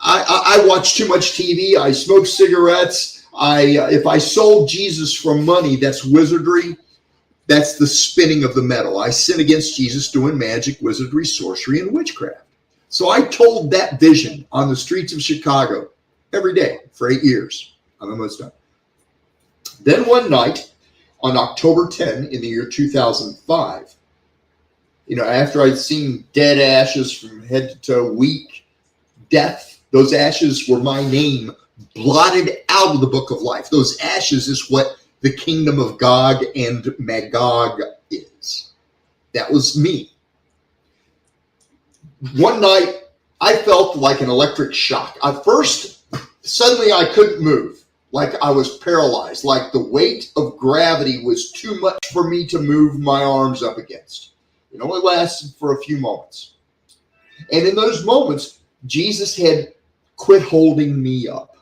I watched too much TV. I smoked cigarettes. If I sold Jesus for money, that's wizardry. That's the spinning of the metal. I sin against Jesus doing magic, wizardry, sorcery, and witchcraft. So I told that vision on the streets of Chicago every day for 8 years. I'm almost done. Then one night on October 10 in the year 2005, after I'd seen dead ashes from head to toe, weak, death, those ashes were my name blotted out of the book of life. Those ashes is what the kingdom of Gog and Magog is. That was me. One night, I felt like an electric shock. At first, suddenly I couldn't move, like I was paralyzed, like the weight of gravity was too much for me to move my arms up against. It only lasted for a few moments. And in those moments, Jesus had quit holding me up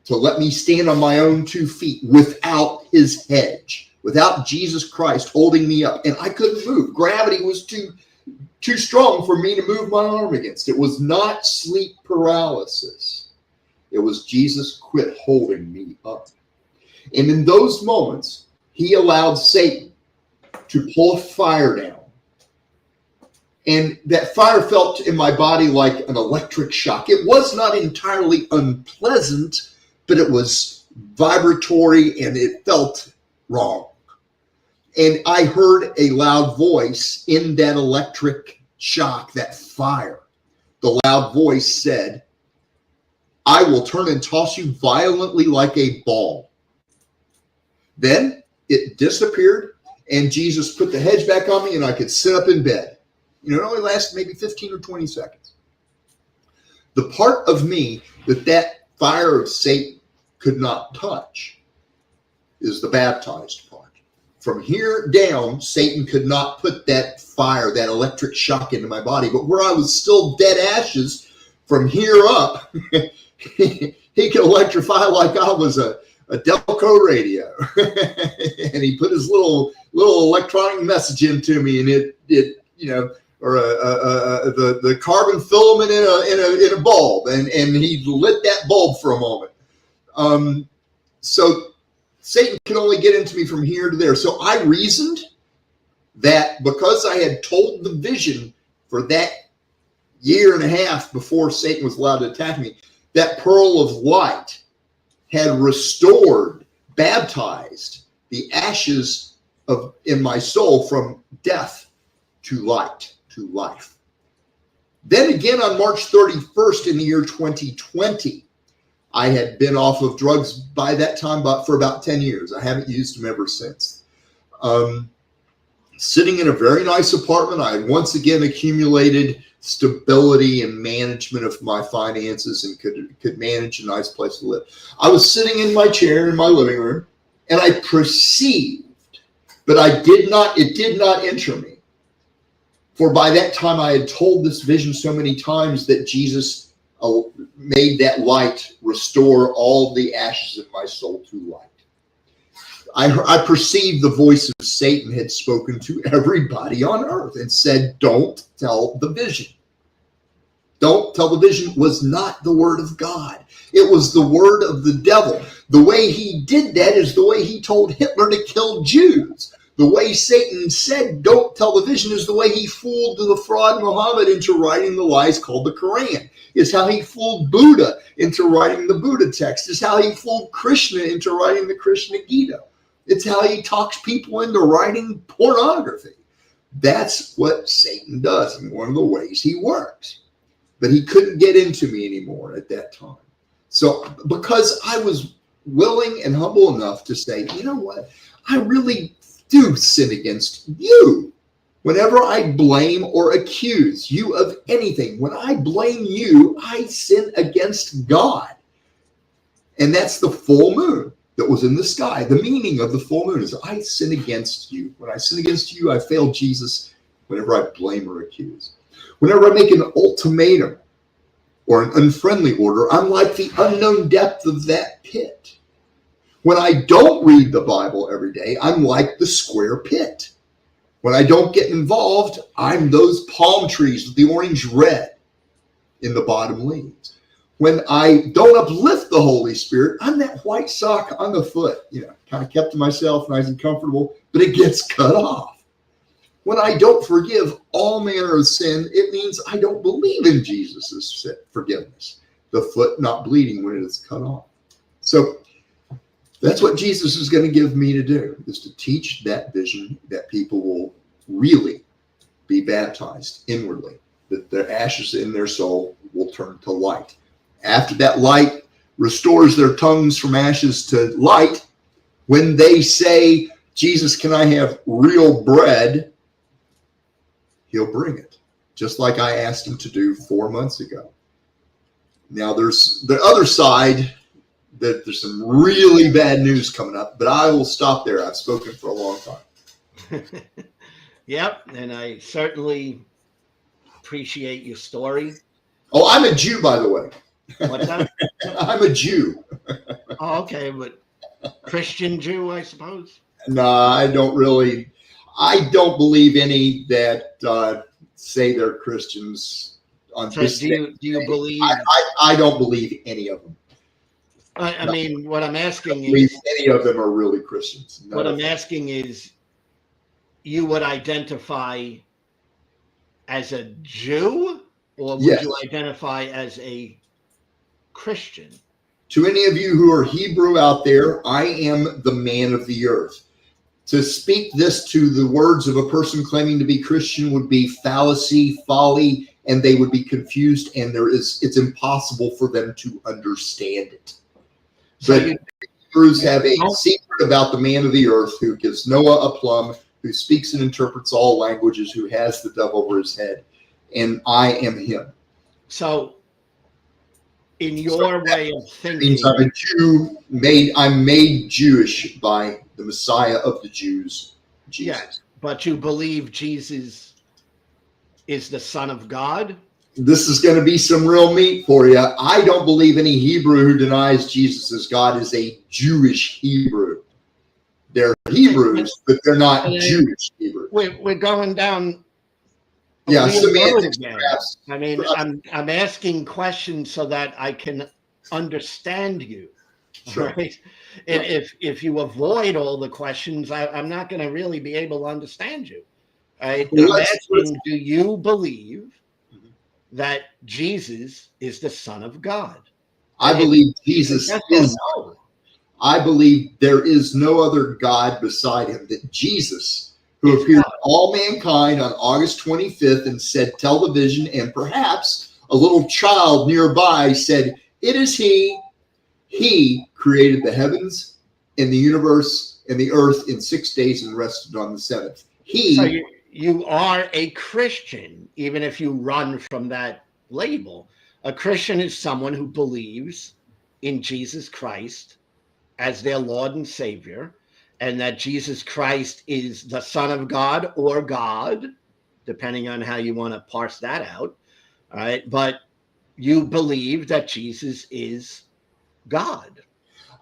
to let me stand on my own 2 feet without his hedge, without Jesus Christ holding me up. And I couldn't move. Gravity was too strong for me to move my arm against. It was not sleep paralysis. It was Jesus quit holding me up. And in those moments, he allowed Satan to pull a fire down. And that fire felt in my body like an electric shock. It was not entirely unpleasant, but it was vibratory and it felt wrong. And I heard a loud voice in that electric shock, that fire. The loud voice said, "I will turn and toss you violently like a ball." Then it disappeared and Jesus put the hedge back on me and I could sit up in bed. It only lasted maybe 15 or 20 seconds. The part of me that fire of Satan could not touch is the baptized part. From here down, Satan could not put that fire, that electric shock into my body. But where I was still dead ashes, from here up, he could electrify like I was a Delco radio. And he put his little electronic message into me, and or the carbon filament in a bulb, and he lit that bulb for a moment. So Satan could only get into me from here to there. So I reasoned that because I had told the vision for that year and a half before Satan was allowed to attack me, that pearl of light had restored, baptized the ashes in my soul from death to light, to life. Then again on March 31st in the year 2020, I had been off of drugs by that time for about 10 years. I haven't used them ever since. Sitting in a very nice apartment, I had once again accumulated stability and management of my finances and could manage a nice place to live. I was sitting in my chair in my living room, and I perceived, but it did not enter me. For by that time I had told this vision so many times that Jesus made that light restore all the ashes of my soul to light. I perceived the voice of Satan had spoken to everybody on earth and said, "Don't tell the vision." Don't tell the vision was not the word of God. It was the word of the devil. The way he did that is the way he told Hitler to kill Jews. The way Satan said, "Don't tell the vision," is the way he fooled the fraud Muhammad into writing the lies called the Quran. Is how he fooled Buddha into writing the Buddha text. Is how he fooled Krishna into writing the Krishna Gita. It's how he talks people into writing pornography. That's what Satan does, and one of the ways he works. But he couldn't get into me anymore at that time. So because I was willing and humble enough to say, you know what, I really do sin against you. Whenever I blame or accuse you of anything, when I blame you, I sin against God. And that's the full moon that was in the sky. The meaning of the full moon is I sin against you. When I sin against you, I fail Jesus whenever I blame or accuse. Whenever I make an ultimatum or an unfriendly order, I'm like the unknown depth of that pit. When I don't read the Bible every day, I'm like the square pit. When I don't get involved, I'm those palm trees with the orange red in the bottom leaves. when I don't uplift the Holy Spirit, I'm that white sock on the foot, kind of kept to myself, nice and comfortable, but it gets cut off. When I don't forgive all manner of sin, it means I don't believe in Jesus' forgiveness. The foot not bleeding when it is cut off. So that's what Jesus is going to give me to do, is to teach that vision that people will really be baptized inwardly, that their ashes in their soul will turn to light. After that light restores their tongues from ashes to light, when they say, Jesus, can I have real bread? He'll bring it, just like I asked him to do 4 months ago. Now, there's the other side, that there's some really bad news coming up, but I will stop there. I've spoken for a long time. Yep, and I certainly appreciate your story. Oh, I'm a Jew, by the way. What's that? I'm a Jew. Oh, okay, but Christian Jew, I suppose. No, I don't believe any that say they're Christians on So this. do you believe? I don't believe any of them. I mean, what I'm asking believe is, any of them are really Christians. what I'm asking is, you would identify as a Jew, or would Yes. you identify as a Christian? To any of you who are Hebrew out there, I am the man of the earth. To speak this to the words of a person claiming to be Christian would be fallacy, folly, and they would be confused, and it's impossible for them to understand it. So But Hebrews have a secret about the man of the earth who gives Noah a plumb, who speaks and interprets all languages, who has the dove over his head, and I am him. So, in your way of thinking, Means I'm a Jew, I'm made Jewish by the Messiah of the Jews, Jesus. yes, but you believe Jesus is the Son of God? This is going to be some real meat for you. I don't believe any Hebrew who denies Jesus as God is a Jewish Hebrew. They're Hebrews, but they're not Jewish Hebrews. We're going down. Yeah, semantics. I mean, I'm asking questions so that I can understand you. Sure. Right? And if you avoid all the questions, I'm not going to really be able to understand you. Right? Well, I'm asking, do you believe that Jesus is the Son of God? I believe Jesus is. No. I believe there is no other God beside him, that Jesus, who appeared to all mankind on August 25th and said, tell the vision, and perhaps a little child nearby said, it is he. He created the heavens and the universe and the earth in 6 days and rested on the seventh. So you are a Christian, even if you run from that label. A Christian is someone who believes in Jesus Christ as their Lord and Savior, and that Jesus Christ is the Son of God or God, depending on how you want to parse that out. All right. But you believe that Jesus is God.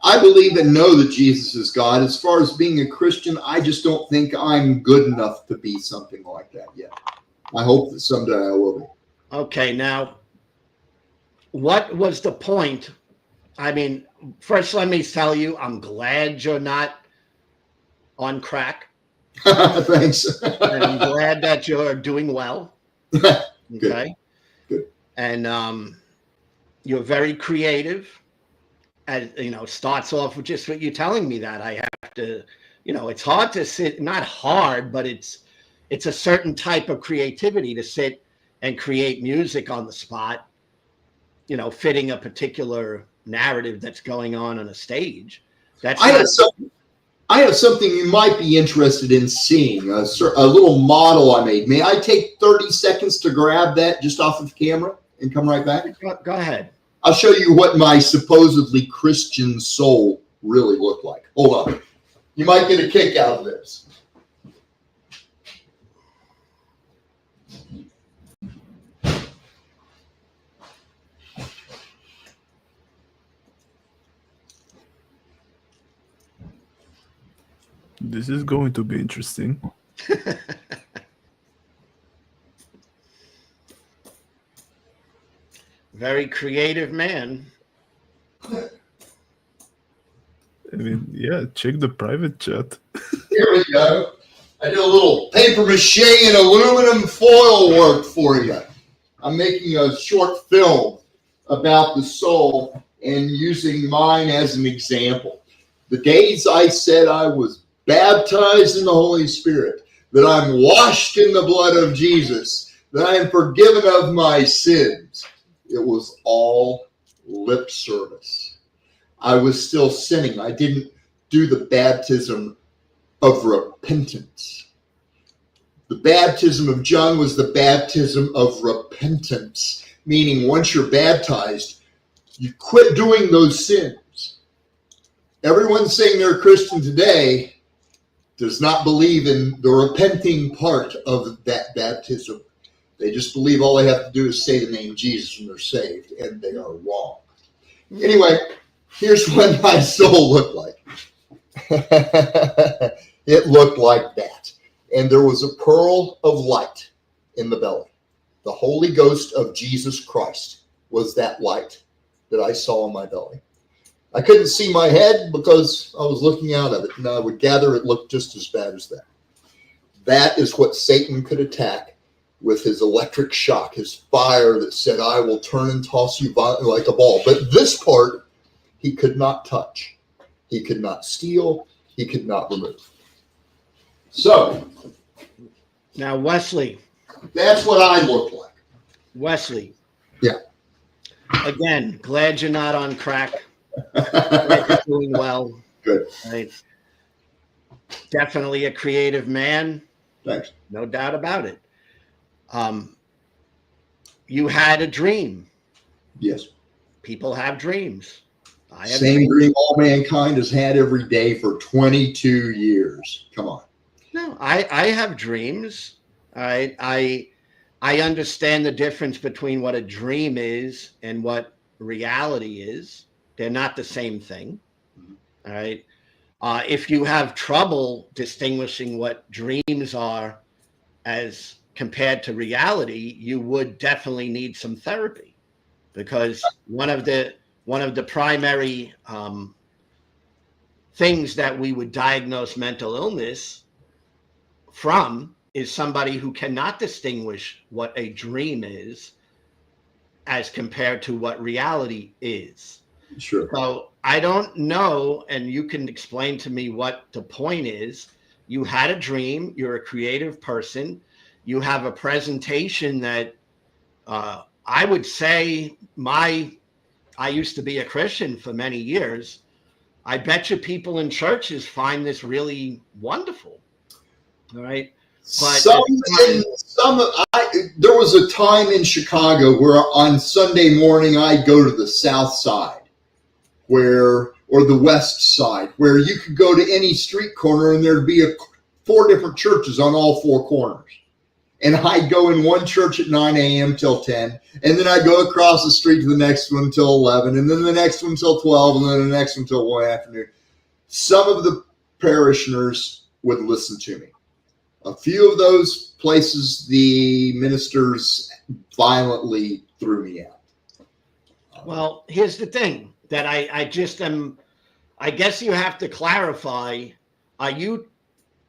I believe and know that Jesus is God. As far as being a Christian, I just don't think I'm good enough to be something like that yet. I hope that someday I will be. Okay. Now, what was the point? I mean, first, let me tell you, I'm glad you're not on crack. Thanks. And I'm glad that you're doing well. Okay. Good. And you're very creative. As starts off with just what you're telling me, that I have to, it's hard to sit, not hard, but it's a certain type of creativity to sit and create music on the spot, fitting a particular narrative that's going on a stage. I have something you might be interested in seeing, a little model I made. May I take 30 seconds to grab that just off of camera and come right back? Go ahead. I'll show you what my supposedly Christian soul really looked like. Hold on. You might get a kick out of this. This is going to be interesting. very creative man. I mean, yeah, check the private chat. Here we go. I did a little paper mache and aluminum foil work for you. I'm making a short film about the soul and using mine as an example. The days I said I was baptized in the Holy Spirit, that I'm washed in the blood of Jesus, that I am forgiven of my sins, it was all lip service. I was still sinning. I didn't do the baptism of repentance. The baptism of John was the baptism of repentance, meaning once you're baptized, you quit doing those sins. Everyone saying they're a Christian today does not believe in the repenting part of that baptism. They just believe all they have to do is say the name Jesus and they're saved, and they are wrong. Anyway, here's what my soul looked like. It looked like that. And there was a pearl of light in the belly. The Holy Ghost of Jesus Christ was that light that I saw in my belly. I couldn't see my head because I was looking out of it, and I would gather it looked just as bad as that. That is what Satan could attack with his electric shock, his fire that said, I will turn and toss you like a ball. But this part, he could not touch. He could not steal. He could not remove. So, Now, Wesley. that's what I look like. Wesley. Yeah. Again, glad you're not on crack. Glad you're doing well. Good. Right. Definitely a creative man. Thanks. No doubt about it. You had a dream. Yes. People have dreams. I have Same dreams. dream all mankind has had every day for 22 years. Come on. No, I have dreams. I understand the difference between what a dream is and what reality is. They're not the same thing. All right. If you have trouble distinguishing what dreams are as compared to reality, you would definitely need some therapy, because one of the primary things that we would diagnose mental illness from is somebody who cannot distinguish what a dream is as compared to what reality is. Sure. So I don't know, and you can explain to me what the point is. You had a dream. You're a creative person. You have a presentation that I would say I used to be a Christian for many years. I bet you people in churches find this really wonderful. All right. But there was a time in Chicago where on Sunday morning I'd go to the south side or the west side, where you could go to any street corner and there'd be 4 different churches on all 4 corners. And I'd go in one church at 9 a.m. till 10, and then I'd go across the street to the next one till 11, and then the next one till 12, and then the next one till 1 afternoon. Some of the parishioners would listen to me. A few of those places, the ministers violently threw me out. Well, here's the thing that I guess you have to clarify. Are you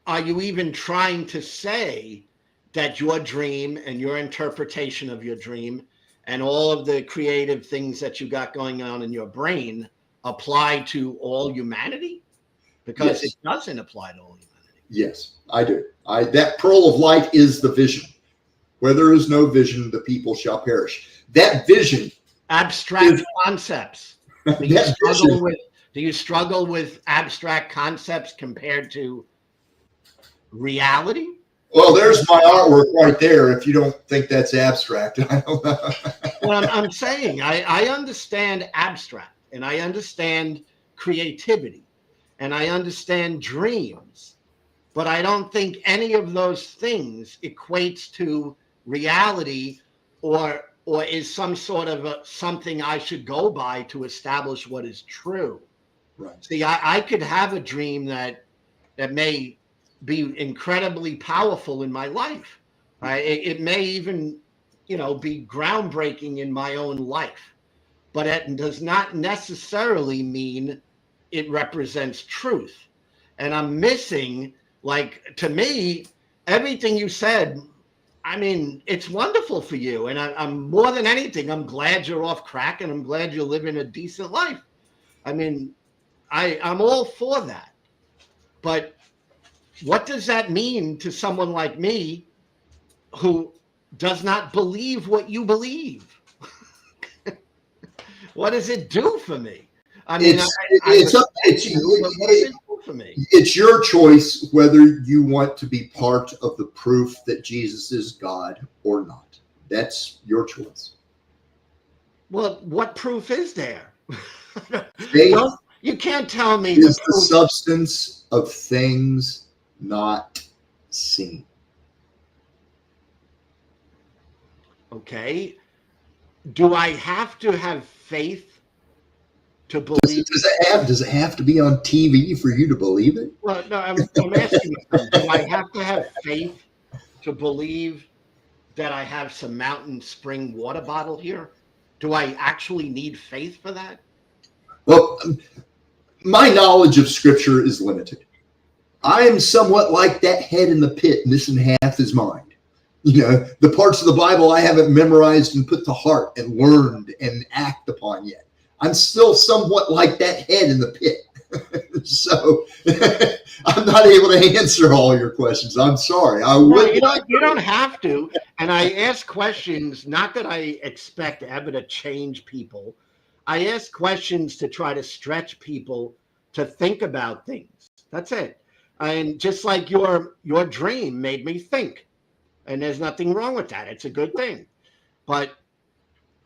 even trying to say that your dream and your interpretation of your dream and all of the creative things that you got going on in your brain apply to all humanity? Because Yes. it doesn't apply to all humanity. Yes, I do. That pearl of light is the vision. Where there is no vision, the people shall perish. That vision. Abstract concepts. Do you struggle with abstract concepts compared to reality? Well, there's my artwork right there. If you don't think that's abstract, I don't know. Well, I'm saying I understand abstract, and I understand creativity, and I understand dreams, but I don't think any of those things equates to reality or is some sort of something I should go by to establish what is true. Right. See, I could have a dream that may be incredibly powerful in my life. It may even, be groundbreaking in my own life, but it does not necessarily mean it represents truth. And I'm missing, like, to me, everything you said. I mean, it's wonderful for you. And I'm more than anything, I'm glad you're off crack, and I'm glad you're living a decent life. I mean, I'm all for that. But what does that mean to someone like me who does not believe what you believe? What does it do for me? I mean, it's up. It's what does it do for me? It's your choice whether you want to be part of the proof that Jesus is God or not. That's your choice. Well, what proof is there? Faith you can't tell me is the substance of things not seen. Okay. Do I have to have faith to believe? Does it have to be on TV for you to believe it? Well, no, I'm asking you something. Do I have to have faith to believe that I have some mountain spring water bottle here? Do I actually need faith for that? Well, my knowledge of Scripture is limited. I am somewhat like that head in the pit, missing half his mind. The parts of the Bible I haven't memorized and put to heart and learned and act upon yet. I'm still somewhat like that head in the pit. So I'm not able to answer all your questions. I'm sorry. You don't have to. And I ask questions, not that I expect ever to change people. I ask questions to try to stretch people to think about things. That's it. And just like your dream made me think. And there's nothing wrong with that. It's a good thing. But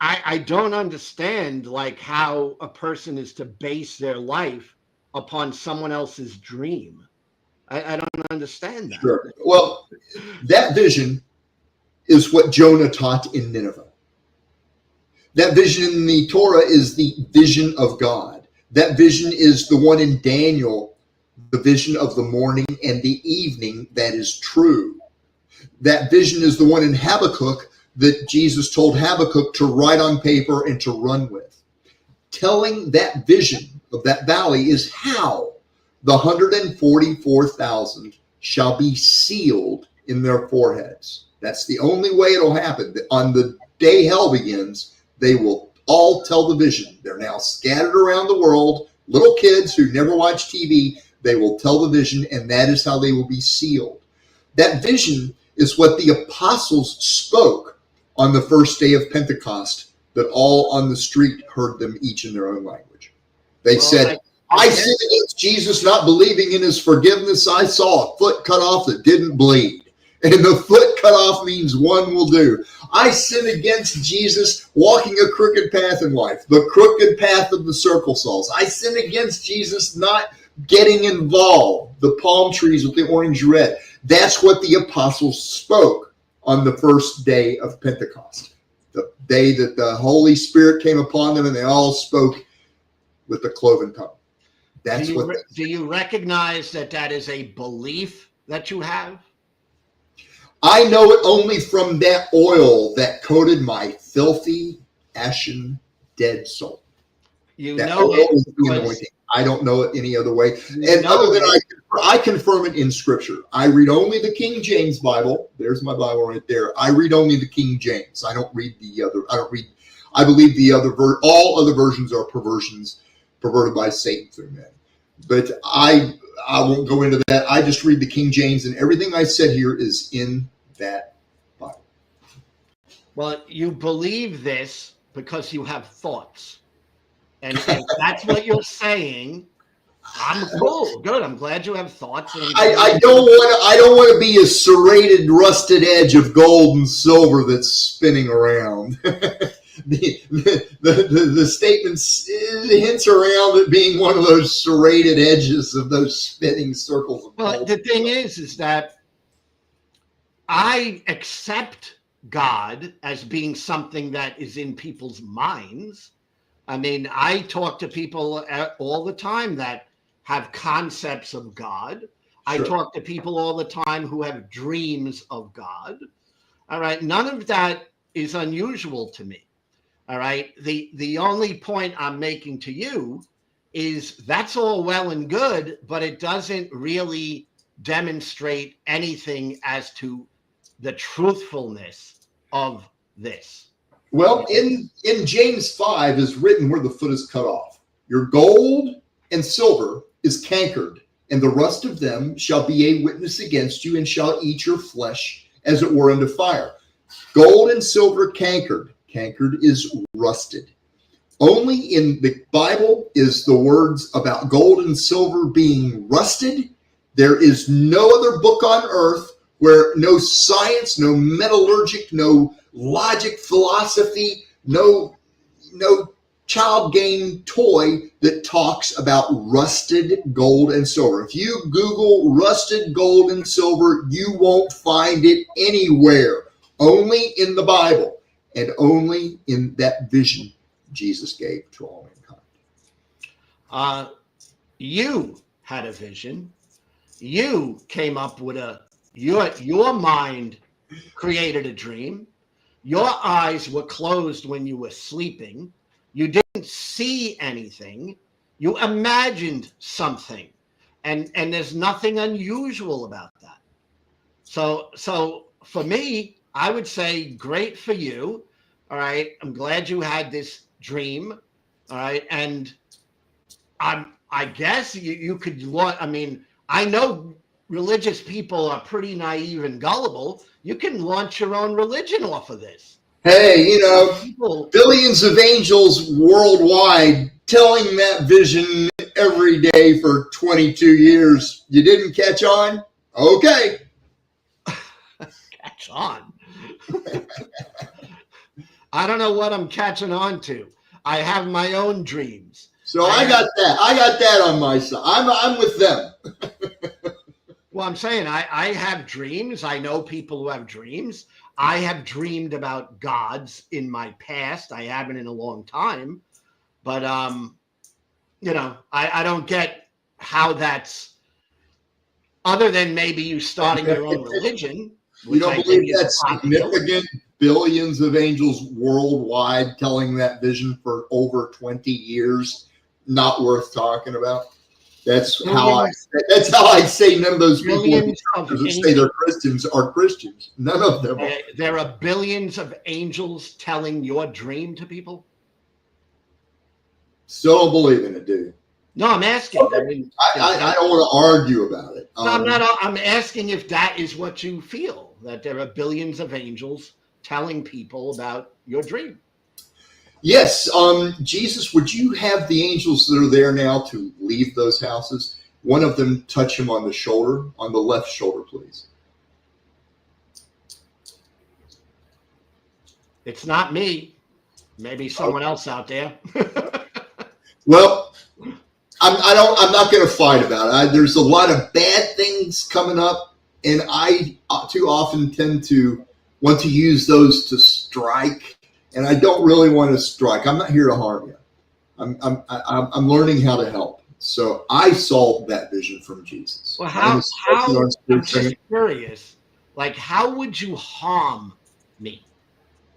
I don't understand, like, how a person is to base their life upon someone else's dream. I don't understand that. Sure. Well, that vision is what Jonah taught in Nineveh. That vision in the Torah is the vision of God. That vision is the one in Daniel, the vision of the morning and the evening that is true. That vision is the one in Habakkuk that Jesus told Habakkuk to write on paper and to run with. Telling that vision of that valley is how the 144,000 shall be sealed in their foreheads. That's the only way it'll happen. On the day hell begins, they will all tell the vision. They're now scattered around the world. Little kids who never watch TV, they will tell the vision, and that is how they will be sealed. That vision is what the apostles spoke on the first day of Pentecost, that all on the street heard them each in their own language. They said, I sinned against Jesus, not believing in his forgiveness. I saw a foot cut off that didn't bleed. And the foot cut off means one will do. I sin against Jesus, walking a crooked path in life, the crooked path of the circle saws. I sin against Jesus, not getting involved, the palm trees with the orange red. That's what the apostles spoke on the first day of Pentecost, the day that the Holy Spirit came upon them, and they all spoke with the cloven tongue. That's do you recognize that is a belief that you have? I know it only from that oil that coated my filthy, ashen, dead soul. I don't know it any other way. Other than I confirm it in Scripture. I read only the King James Bible. There's my Bible right there. I read only the King James. I don't read the other. I believe the other. All other versions are perversions, perverted by Satan through men. But I won't go into that. I just read the King James, and everything I said here is in that Bible. Well, you believe this because you have thoughts. And if that's what you're saying, I'm cool. Good. I'm glad you have thoughts. I don't want to be a serrated, rusted edge of gold and silver that's spinning around. the statement hints around it being one of those serrated edges of those spinning circles of gold. Well, the thing is that I accept God as being something that is in people's minds. I mean, I talk to people all the time that have concepts of God. Sure. I talk to people all the time who have dreams of God. All right. None of that is unusual to me. All right. The only point I'm making to you is that's all well and good, but it doesn't really demonstrate anything as to the truthfulness of this. Well, in James 5 is written where the foot is cut off. Your gold and silver is cankered, and the rust of them shall be a witness against you, and shall eat your flesh as it were unto fire. Gold and silver cankered. Cankered is rusted. Only in the Bible is the words about gold and silver being rusted. There is no other book on earth where no science, no metallurgic, no logic, philosophy, no child game toy that talks about rusted gold and silver. If you Google rusted gold and silver, you won't find it anywhere. Only in the Bible, and only in that vision Jesus gave to all mankind. You had a vision. You came up with your mind created a dream. Your eyes were closed when you were sleeping. You didn't see anything. You imagined something. And there's nothing unusual about that. So for me, I would say great for you. All right. I'm glad you had this dream. All right. And I guess you could, I mean, I know religious people are pretty naive and gullible. You can launch your own religion off of this. Hey, billions of angels worldwide telling that vision every day for 22 years. You didn't catch on? Okay. Catch on. I don't know what I'm catching on to. I have my own dreams. So I got that on my side. I'm with them. Well, I'm saying I have dreams. I know people who have dreams. I have dreamed about gods in my past. I haven't in a long time. But, I don't get how that's, other than maybe you starting your own religion. You don't believe that's significant? Billions of angels worldwide telling that vision for over 20 years, not worth talking about. That's how I say none of those people who say they're Christians are Christians. None of them. There are billions of angels telling your dream to people. Still don't believe in it, do you? No, I'm asking. Okay. I don't want to argue about it. No, I'm asking if that is what you feel, that there are billions of angels telling people about your dream. Yes. Jesus, would you have the angels that are there now to leave those houses? One of them touch him on the shoulder, on the left shoulder, please. It's not me. Maybe someone else out there. Well, I'm not going to fight about it. There's a lot of bad things coming up, and I too often tend to want to use those to strike, and I don't really want to strike. I'm not here to harm you. I'm learning how to help. So I saw that vision from Jesus. Well, I'm just curious. Like, how would you harm me?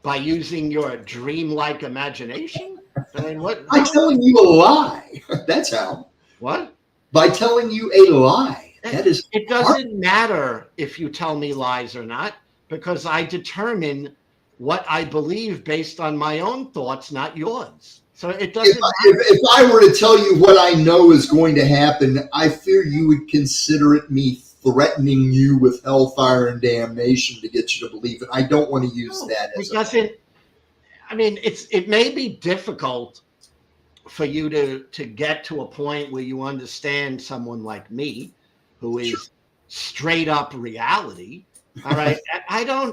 By using your dreamlike imagination? I mean, what? By telling you a lie. That's how. What? By telling you a lie. That is. It doesn't matter if you tell me lies or not, because I determine what I believe based on my own thoughts, not yours. So it doesn't matter. If I were to tell you what I know is going to happen, I fear you would consider it me threatening you with hellfire and damnation to get you to believe it. I don't want to use that as it doesn't. I mean, it may be difficult for you to get to a point where you understand someone like me, who is straight up reality. All right.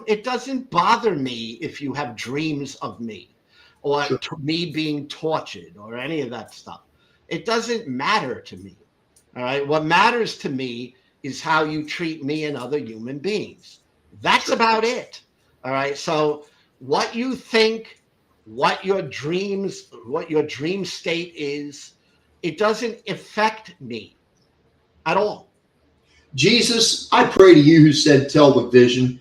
It doesn't bother me if you have dreams of me or me being tortured or any of that stuff. It doesn't matter to me. All right. What matters to me is how you treat me and other human beings. That's about it. All right. So what you think, what your dream state is, it doesn't affect me at all. Jesus, I pray to you who said, tell the vision,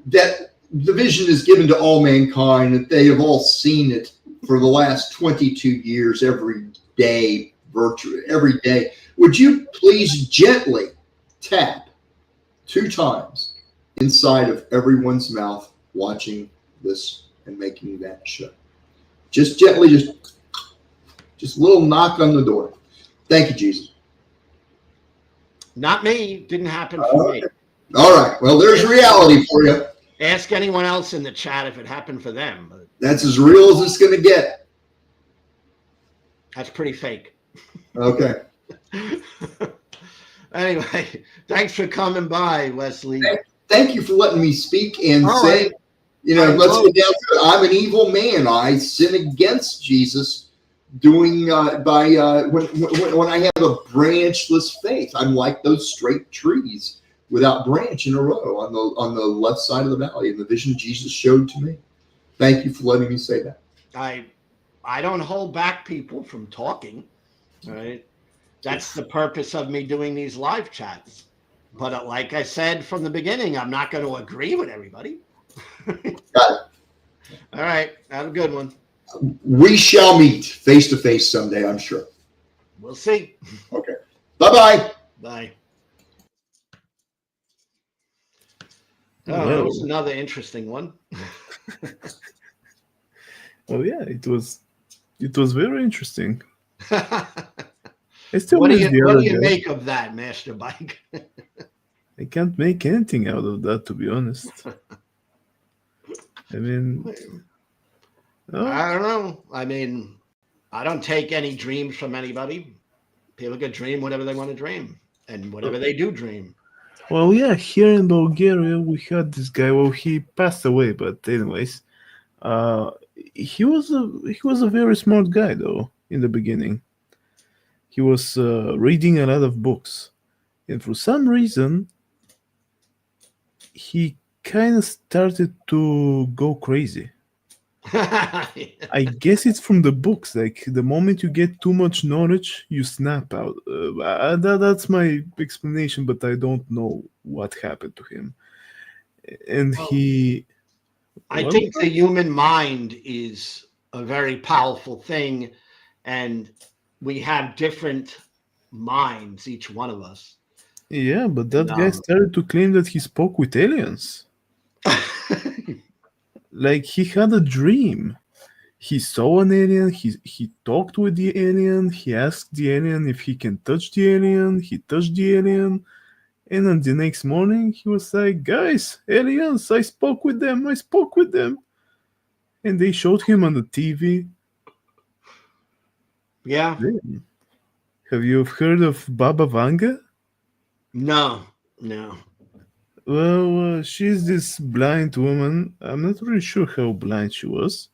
that the vision is given to all mankind, that they have all seen it for the last 22 years, every day, virtually every day. Would you please gently tap 2 times inside of everyone's mouth watching this and making that shut? Just gently, just a little knock on the door. Thank you, Jesus. Not me. Didn't happen for me. All right. Well, there's reality for you. Ask anyone else in the chat if it happened for them. But That's as real as it's going to get. that's pretty fake. Okay. Anyway, thanks for coming by, Wesley. Thank you for letting me speak and All say, right. let's get down to it. I'm an evil man. I sin against Jesus when I have a branchless faith. I'm like those straight trees without branch in a row on the left side of the valley, and the vision Jesus showed to me. Thank you for letting me say that. I don't hold back people from talking. All right. That's the purpose of me doing these live chats. But like I said from the beginning, I'm not going to agree with everybody. Got it. All right. Have a good one. We shall meet face to face someday, I'm sure. We'll see. Okay. Bye-bye. Bye. Oh, Oh, well. that was another interesting one. Oh yeah, it was very interesting. I What still do miss the you other guy. make of that, Master Bike? I can't make anything out of that, to be honest. I mean, oh, I don't know. I mean, I don't take any dreams from anybody. People can dream whatever they want to dream, and whatever they do dream. well, yeah, here in Bulgaria we had this guy. Well, he passed away, but anyways, he was a very smart guy though. In the beginning, he was reading a lot of books, and for some reason, he kind of started to go crazy. I guess it's from the books. Like the moment you get too much knowledge, you snap out. That's my explanation, but I don't know what happened to him. And Well, he. I What? think the human mind is a very powerful thing, and we have different minds, each one of us. Yeah, but that No. guy started to claim that he spoke with aliens. Like he had a dream. He saw an alien. He talked with the alien. He asked the alien if he can touch the alien. He touched the alien. And then the next morning, he was like, guys, aliens, I spoke with them. I spoke with them. And they showed him on the TV. Yeah. Damn. Have you heard of Baba Vanga? No. Well, she's this blind woman. I'm not really sure how blind she was.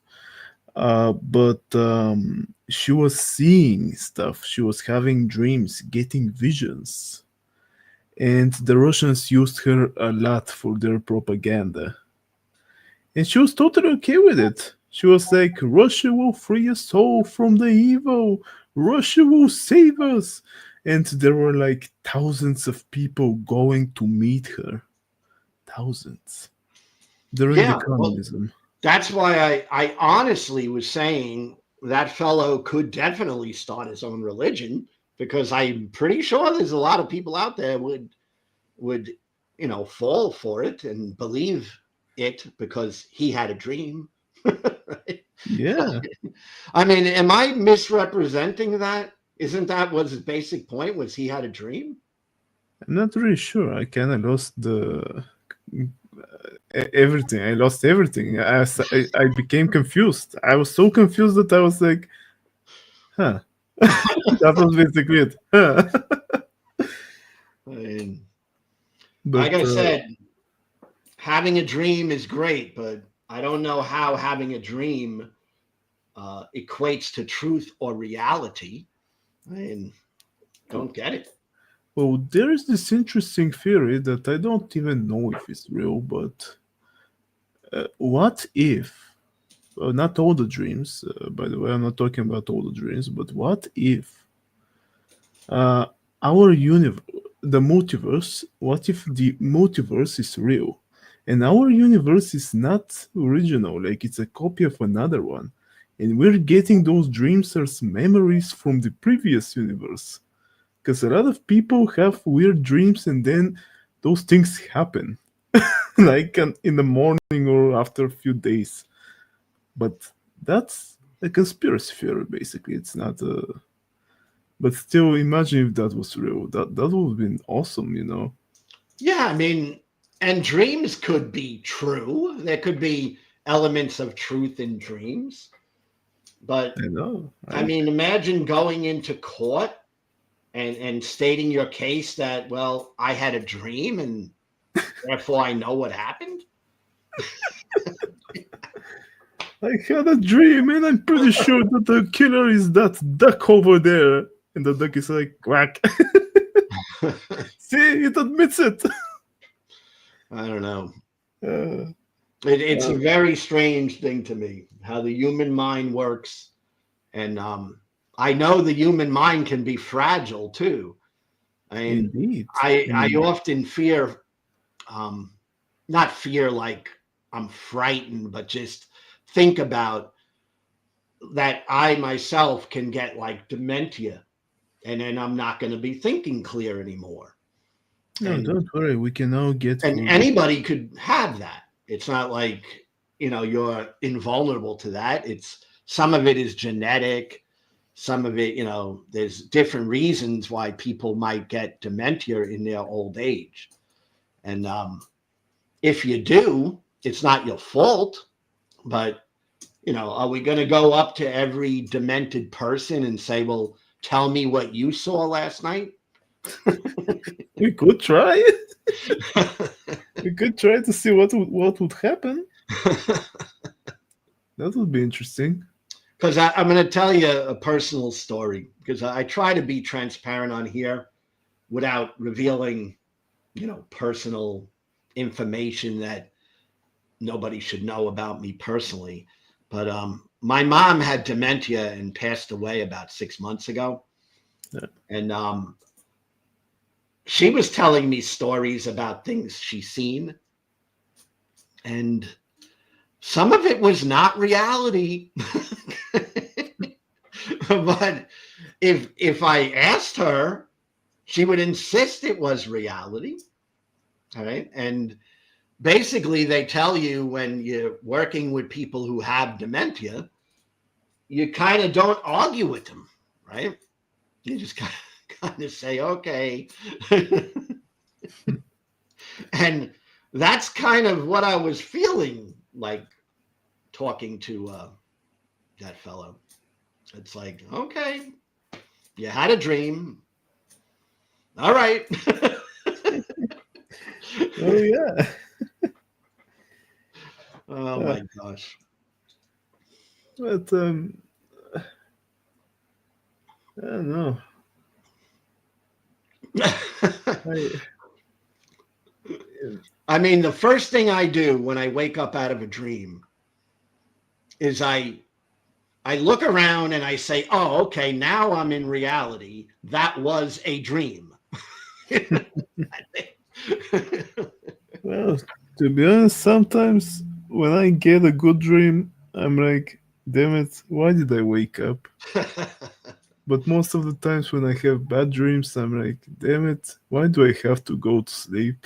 But she was seeing stuff. She was having dreams, getting visions. And the Russians used her a lot for their propaganda. And she was totally okay with it. She was like, Russia will free us all from the evil. Russia will save us. And there were like thousands of people going to meet her. Thousands. During Yeah, the communism. That's why I honestly was saying that fellow could definitely start his own religion, because I'm pretty sure there's a lot of people out there would fall for it and believe it because he had a dream. Yeah. I mean, am I misrepresenting that? Isn't that what his basic point was? He had a dream? I'm not really sure. I kind of lost everything. I lost everything. I became confused. I was so confused that I was like, huh. That was basically it. Huh. I mean, But, like I said, having a dream is great, but I don't know how having a dream equates to truth or reality. I mean, don't get it. well, there is this interesting theory that I don't even know if it's real, but what if, not all the dreams, by the way, I'm not talking about all the dreams, but what if our universe, the multiverse, what if the multiverse is real? And our universe is not original, like it's a copy of another one. And we're getting those dreams as memories from the previous universe. Because a lot of people have weird dreams and then those things happen, like in the morning or after a few days. But that's a conspiracy theory, basically. It's not a. But still, imagine if that was real. That would have been awesome, you know. Yeah, I mean, and dreams could be true. There could be elements of truth in dreams. But I know. I mean, imagine going into court and stating your case that, well, I had a dream and therefore I know what happened. I had a dream, and I'm pretty sure that the killer is that duck over there. And the duck is like, quack. See, it admits it. I don't know. Uh, It's a very strange thing to me how the human mind works, and I know the human mind can be fragile too. I mean, indeed. I often fear, not fear like I'm frightened, but just think about that I myself can get like dementia, and then I'm not going to be thinking clear anymore. No, And- don't worry. We can all get And through anybody could have that. It's not like, you're invulnerable to that. It's some of it is genetic. Some of it, there's different reasons why people might get dementia in their old age. And if you do, it's not your fault. But, are we going to go up to every demented person and say, well, tell me what you saw last night? We could try. We could try to see what would happen. That would be interesting. Because I'm going to tell you a personal story, because I try to be transparent on here without revealing, personal information that nobody should know about me personally. But my mom had dementia and passed away about 6 months ago. Yeah. And she was telling me stories about things she's seen. And some of it was not reality. But if I asked her, she would insist it was reality. All right. And basically, they tell you when you're working with people who have dementia, you kind of don't argue with them, right? You just kind of say, okay. And that's kind of what I was feeling like talking to that fellow. It's like, okay, you had a dream. All right. Oh yeah. Oh my gosh. But I don't know. I mean, the first thing I do when I wake up out of a dream is I look around and I say, oh, okay, now I'm in reality. That was a dream. Well, to be honest, sometimes when I get a good dream, I'm like, damn it, why did I wake up? But most of the times when I have bad dreams, I'm like, damn it, why do I have to go to sleep?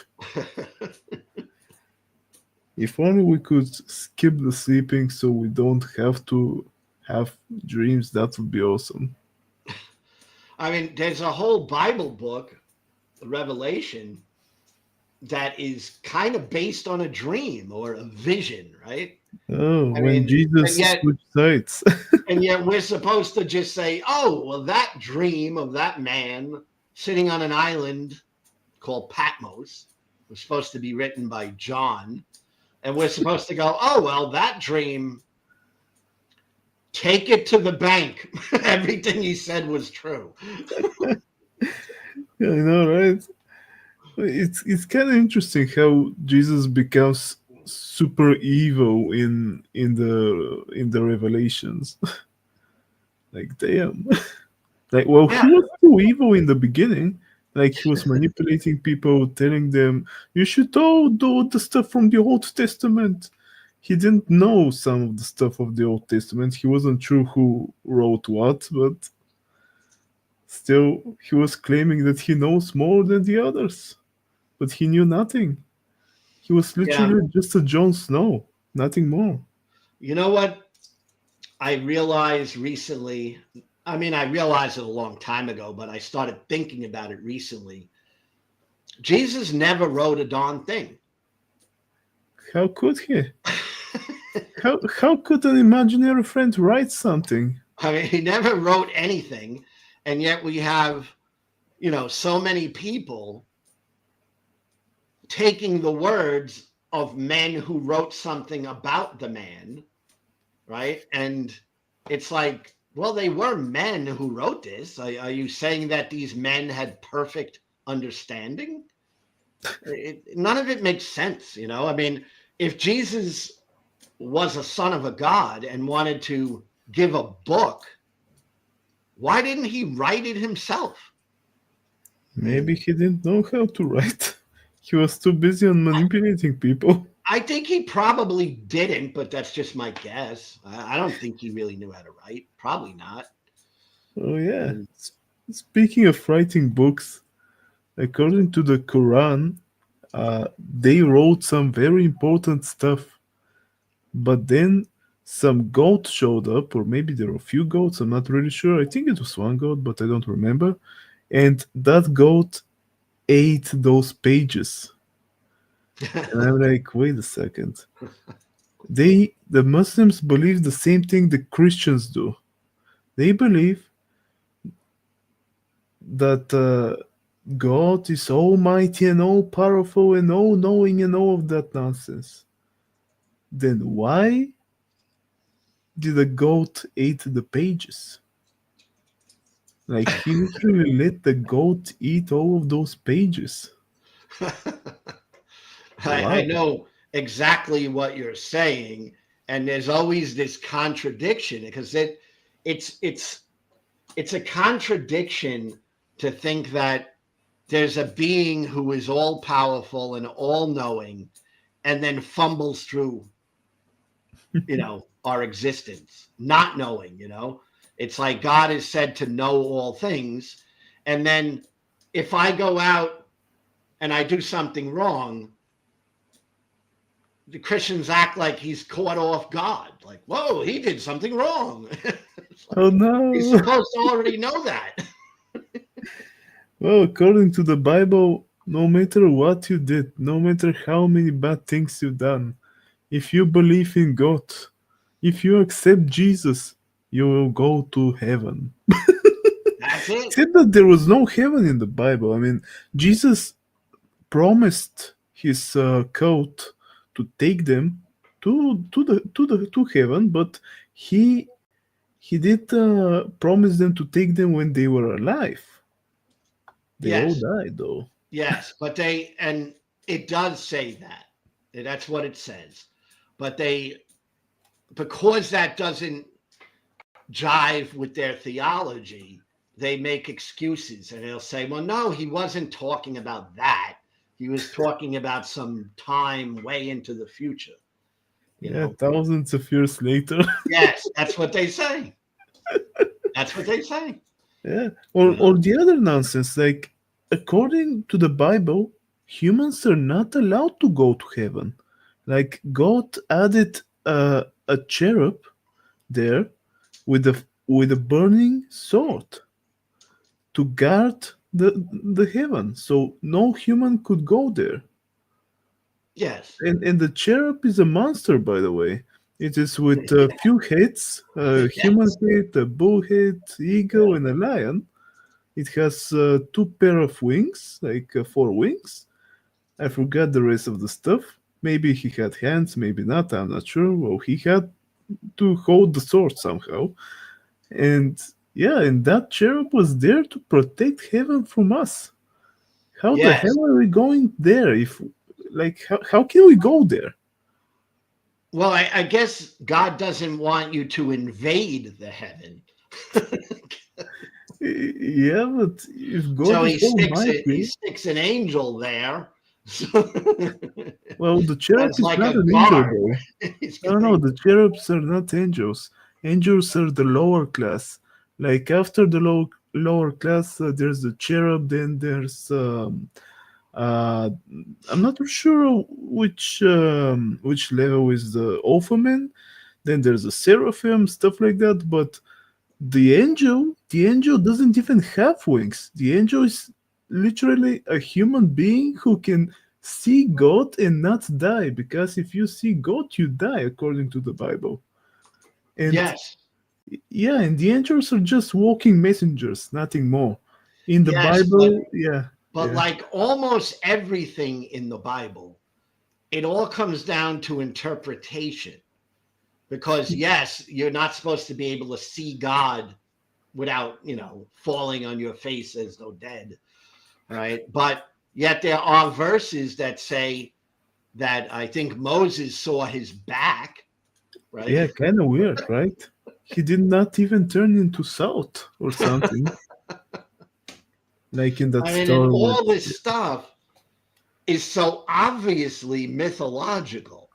If only we could skip the sleeping so we don't have to have dreams, that would be awesome. I mean, there's a whole Bible book, Revelation, that is kind of based on a dream or a vision, right? Oh, I when mean, Jesus and yet- switched sides. And yet we're supposed to just say, oh, well, that dream of that man sitting on an island called Patmos was supposed to be written by John. And we're supposed to go, oh, well, that dream, take it to the bank. Everything he said was true. Yeah, I know, right? It's kind of interesting how Jesus becomes super evil in the Revelations. Like damn, like well, Yeah. he was too evil in the beginning, Like he was manipulating people, telling them, you should all do the stuff from the Old Testament. He didn't know some of the stuff of the Old Testament. He wasn't sure who wrote what, but still, he was claiming that he knows more than the others. But he knew nothing. He was Yeah. literally just a Jon Snow, nothing more. You know what I realized recently? I mean, I realized it a long time ago, but I started thinking about it recently. Jesus never wrote a darn thing. How could he? How could an imaginary friend write something? I mean, he never wrote anything, and yet we have, so many people taking the words of men who wrote something about the man, right? And it's like, well, they were men who wrote this. Are you saying that these men had perfect understanding? None of it makes sense, I mean, if Jesus was a son of a God and wanted to give a book, why didn't he write it himself? Maybe he didn't know how to write. He was too busy on manipulating people. I think he probably didn't, but that's just my guess. I don't think he really knew how to write. Probably not. Oh, yeah. Speaking of writing books, according to the Quran, they wrote some very important stuff. But then some goat showed up, or maybe there were a few goats, I'm not really sure. I think it was one goat, but I don't remember. And that goat ate those pages. And I'm like, wait a second. The Muslims believe the same thing the Christians do. They believe that God is almighty and all powerful and all knowing and all of that nonsense. Then why did the goat eat the pages? Like he literally let the goat eat all of those pages. I know exactly what you're saying, and there's always this contradiction because it's a contradiction to think that there's a being who is all powerful and all knowing, and then fumbles through, our existence, not knowing. It's like God is said to know all things, and then if I go out and I do something wrong, the Christians act like he's caught off guard. Like, whoa, he did something wrong. Oh no. He's supposed to already know that. Well, according to the Bible, no matter what you did, no matter how many bad things you've done, if you believe in God, if you accept Jesus, you will go to heaven. That's it. Said that there was no heaven in the Bible. I mean, Jesus promised his coat to take them to heaven, but he did promise them to take them when they were alive. They all died, though. Yes, but and it does say that. That's what it says. But because that doesn't jive with their theology, they make excuses and they'll say, well, no, he wasn't talking about that. He was talking about some time way into the future. Thousands of years later. Yes, that's what they say. That's what they say. Yeah. Or the other nonsense, like, according to the Bible, humans are not allowed to go to heaven. Like, God added a cherub there with a burning sword to guard the heaven, so no human could go there. Yes. And the cherub is a monster, by the way. It is with a few heads, a human head, a bull head, eagle, and a lion. It has 2 pair of wings, like 4 wings. I forgot the rest of the stuff. Maybe he had hands, maybe not, I'm not sure. Well, he had to hold the sword somehow. And and that cherub was there to protect heaven from us. How the hell are we going there? How can we go there? Well, I guess God doesn't want you to invade the heaven. Yeah, but if God So is he almighty, sticks an angel there. well, the cherub As is like not a an angel, guard. though. He's No, no, gonna- the cherubs are not angels. Angels are the lower class. Like after the lower class, there's the cherub. Then there's uh, I'm not sure which level is the Ophaman. Then there's a seraphim, stuff like that. But the angel doesn't even have wings. The angel is literally a human being who can see God and not die. Because if you see God, you die, according to the Bible. And Yes, yeah, and the angels are just walking messengers, nothing more. In the yes, but Bible, yeah, but yeah, like almost everything in the Bible, it all comes down to interpretation. Because yes, you're not supposed to be able to see God without, falling on your face as though dead, right? But yet there are verses that say that I think Moses saw his back, right? yeah, kind of weird, right? He did not even turn into salt or something, like in that I mean, and story with. all this stuff is so obviously mythological,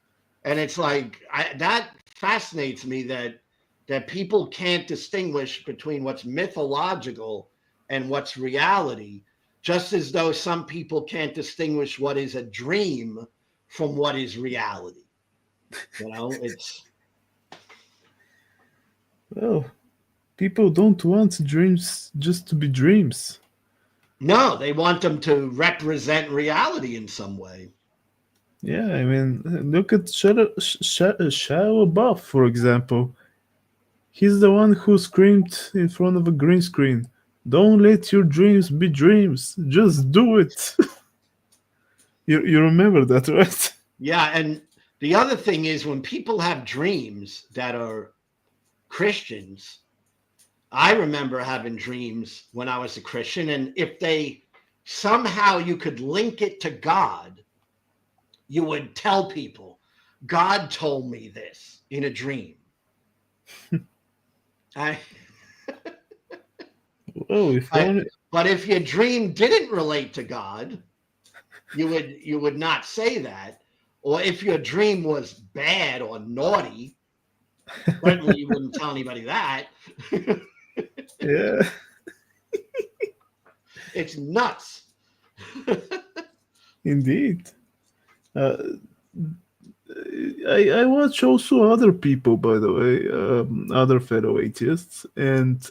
and it's like that fascinates me that people can't distinguish between what's mythological and what's reality, just as though some people can't distinguish what is a dream from what is reality. It's Well, people don't want dreams just to be dreams. no, they want them to represent reality in some way. Yeah, I mean, look at Shia LaBeouf, for example. He's the one who screamed in front of a green screen, "Don't let your dreams be dreams. Just do it." You remember that, right? Yeah, and the other thing is when people have dreams that are Christians, I remember having dreams when I was a Christian, and if they somehow you could link it to God, you would tell people, God told me this in a dream. I, Oh, if I, only. but if your dream didn't relate to God, you would not say that. Or if your dream was bad or naughty, certainly you wouldn't tell anybody that. Yeah, It's nuts. indeed. Uh, I watch also other people, by the way, other fellow atheists, and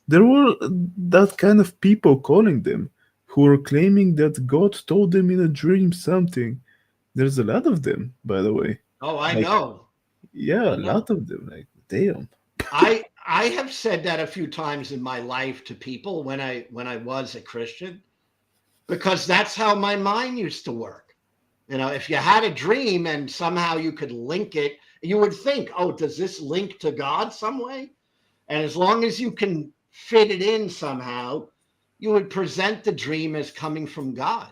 there were that kind of people calling them who were claiming that God told them in a dream something. There's a lot of them, by the way. Oh, I Like, know. yeah, I a know. lot of them. Like, damn. I have said that a few times in my life to people when I was a Christian, because that's how my mind used to work. If you had a dream and somehow you could link it, you would think, oh, does this link to God some way? And as long as you can fit it in somehow, you would present the dream as coming from God.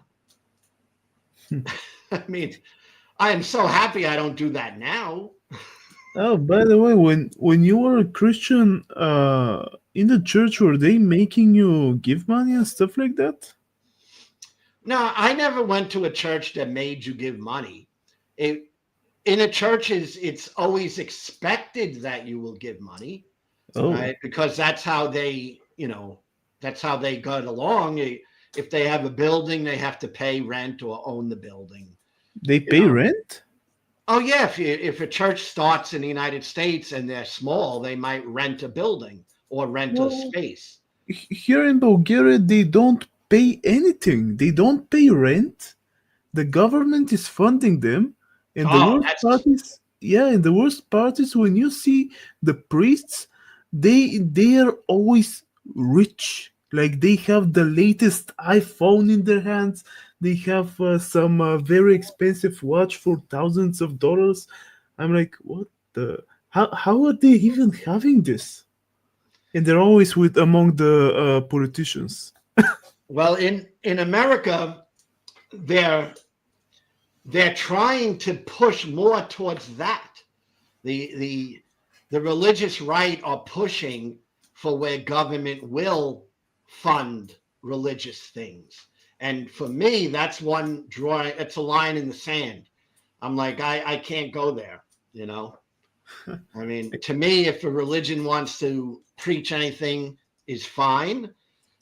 I mean, I am so happy I don't do that now. Oh, by the way, when you were a Christian, in the church, were they making you give money and stuff like that? No, I never went to a church that made you give money. It, in a church, it's always expected that you will give money, Oh, right? Because that's how they got along. If they have a building, they have to pay rent or own the building. they You pay know. rent? Oh yeah, if a church starts in the United States and they're small, they might rent a building or rent a Well, space. here in Bulgaria, they don't pay anything. They don't pay rent. The government is funding them, and the Oh, worst part that's is, yeah, and the worst part is when you see the priests, they are always rich. Like they have the latest iPhone in their hands. They have some very expensive watch for thousands of dollars. I'm like, what the? How are they even having this? And they're always with among the politicians. well in America, they're they're trying to push more towards that. The the the religious right are pushing for where government will fund religious things. And for me, that's one drawing, it's a line in the sand. I'm like, I can't go there, you know? I mean, to me, if a religion wants to preach anything, is fine.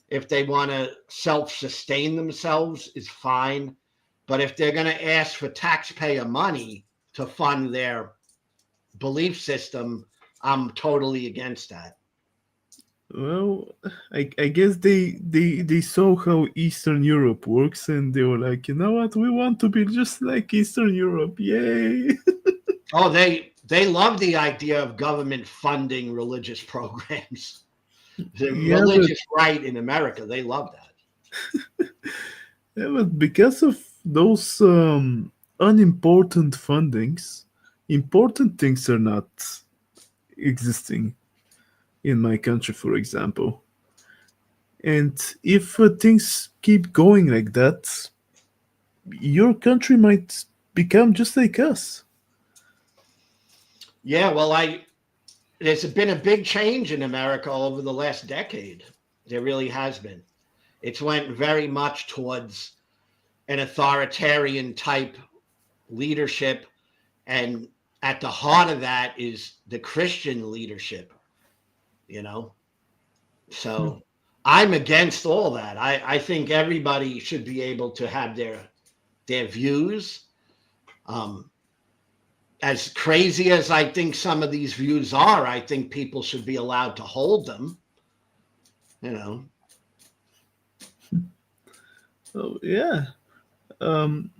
If they want to self-sustain themselves, is fine. But if they're going to ask for taxpayer money to fund their belief system, I'm totally against that. Well, I guess they saw how Eastern Europe works, and they were like, you know what, we want to be just like Eastern Europe, yay! Oh, they love the idea of government funding religious programs. The Yeah, religious right in America, they love that. yeah, but because of those unimportant fundings, important things are not existing in my country, for example. And if things keep going like that, your country might become just like us. Yeah, well, there's been a big change in America over the last decade. There really has been. It's went very much towards an authoritarian type leadership, and at the heart of that is the Christian leadership, you know. So I'm against all that. I think everybody should be able to have their views. As crazy as I think some of these views are, I think people should be allowed to hold them, you know. Oh yeah. Um,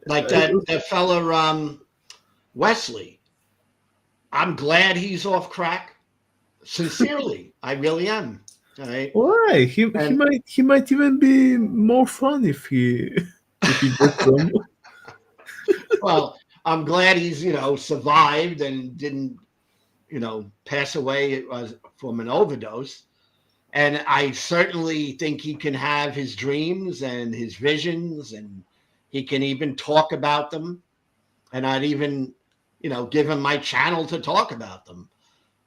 Like that fella Wesley. I'm glad he's off crack. Sincerely, I really am. All right. why And he might even be more fun if he if he gets some. well, I'm glad he's, survived and didn't, pass away from an overdose. And I certainly think he can have his dreams and his visions, and he can even talk about them. And I'd even, give him my channel to talk about them.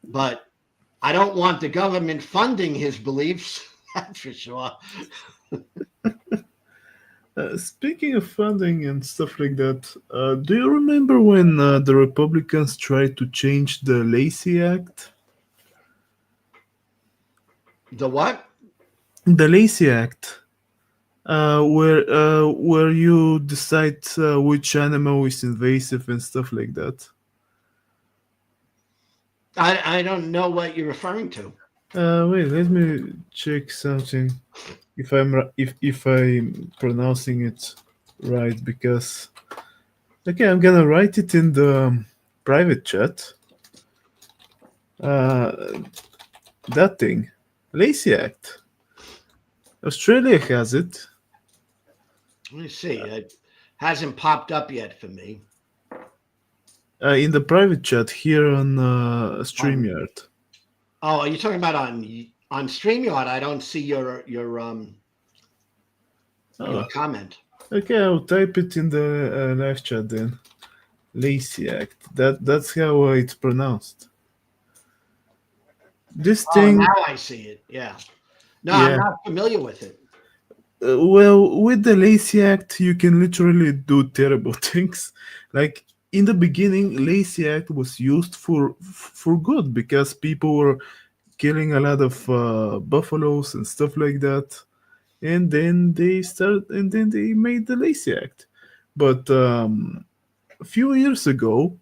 But I don't want the government funding his beliefs. That's for sure. Speaking of funding and stuff like that, do you remember when the Republicans tried to change the Lacey Act? The what? The Lacey Act, where you decide which animal is invasive and stuff like that. I don't know what you're referring to. Wait, let me check something. If I'm pronouncing it right, because okay, I'm gonna write it in the private chat. That thing, Lacey Act. Australia has it. Let me see. It hasn't popped up yet for me. In the private chat here on StreamYard. Oh, are you talking about on StreamYard? I don't see your Oh, comment. okay, I'll type it in the live chat then. Lacey Act. That's how it's pronounced. This Oh, thing. now I see it. Yeah. No, Yeah. I'm not familiar with it. Well, with the Lacey Act, you can literally do terrible things. Like in the beginning, Lacey Act was used for good because people were killing a lot of buffaloes and stuff like that. And then they made the Lacey Act. But a few years ago,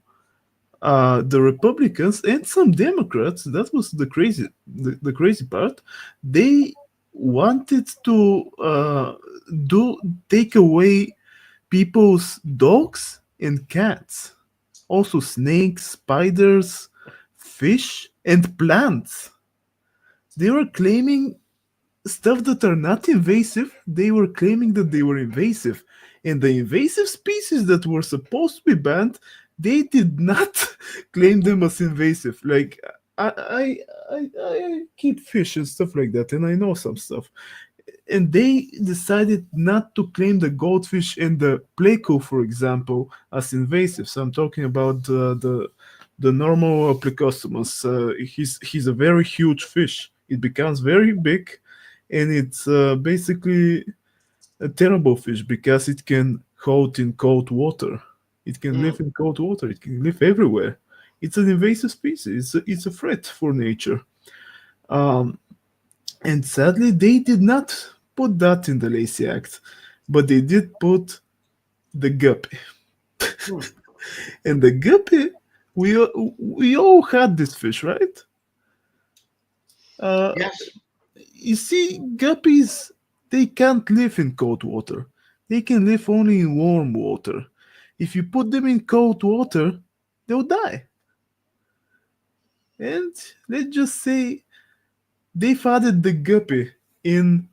the Republicans and some Democrats, that was the crazy part, they wanted to take away people's dogs and cats, also snakes, spiders, fish, and plants. They were claiming stuff that are not invasive. They were claiming that they were invasive, and the invasive species that were supposed to be banned, they did not claim them as invasive. Like I keep fish and stuff like that, and I know some stuff. And they decided not to claim the goldfish and the pleco, for example, as invasive. So I'm talking about the normal Plecostomus. He's a very huge fish. It becomes very big, and it's basically a terrible fish because it can hold in cold water. It can live in cold water. It can live everywhere. It's an invasive species. It's a threat for nature. Um, and sadly, they did not put that in the Lacey Act, but they did put the guppy. And the guppy, we all had this fish, right? Yes. You see, guppies, they can't live in cold water. They can live only in warm water. If you put them in cold water, they'll die. And let's just say they've added the guppy in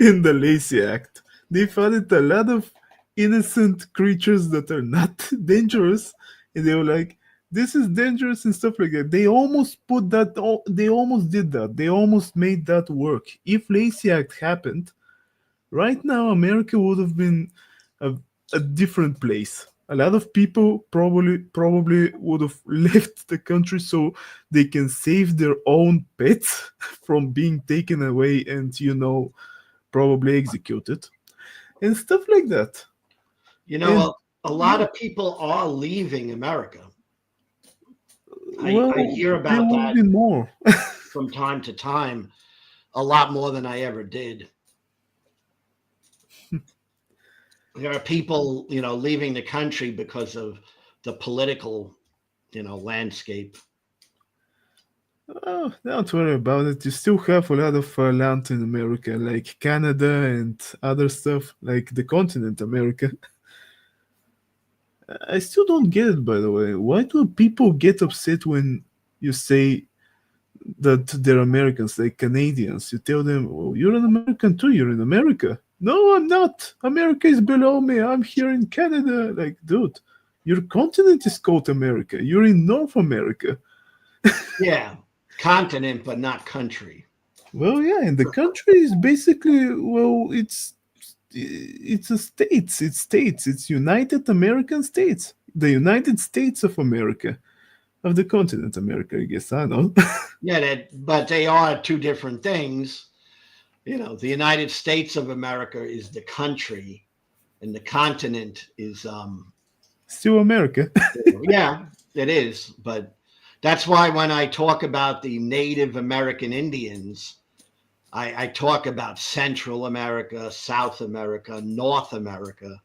in the Lacey Act. They've added a lot of innocent creatures that are not dangerous, and they were like, "This is dangerous" and stuff like that. They almost put that. They almost did that. They almost made that work. If Lacey Act happened, right now America would have been a, a different place. A lot of people probably would have left the country so they can save their own pets from being taken away and probably executed and stuff like that. You And know, a lot of people are leaving America. well, I hear there about will that be more. from time to time, a lot more than I ever did. There are people, leaving the country because of the political, landscape. Oh, don't worry about it. You still have a lot of land in America, like Canada and other stuff, like the continent America. I still don't get it, by the way. Why do people get upset when you say that they're Americans, like Canadians? You tell them, "Oh, you're an American too. You're in America." No, I'm not. America is below me. I'm here in Canada. Like, dude, your continent is called America. You're in North America. Yeah, continent, but not country. Well, yeah, and the country is basically, well, it's a states. It's states. It's United American States. The United States of America, of the continent America, I guess. I don't know. Yeah, but they are two different things. The United States of America is the country, and the continent is, Still America. yeah, it is. But that's why when I talk about the Native American Indians, I talk about Central America, South America, North America,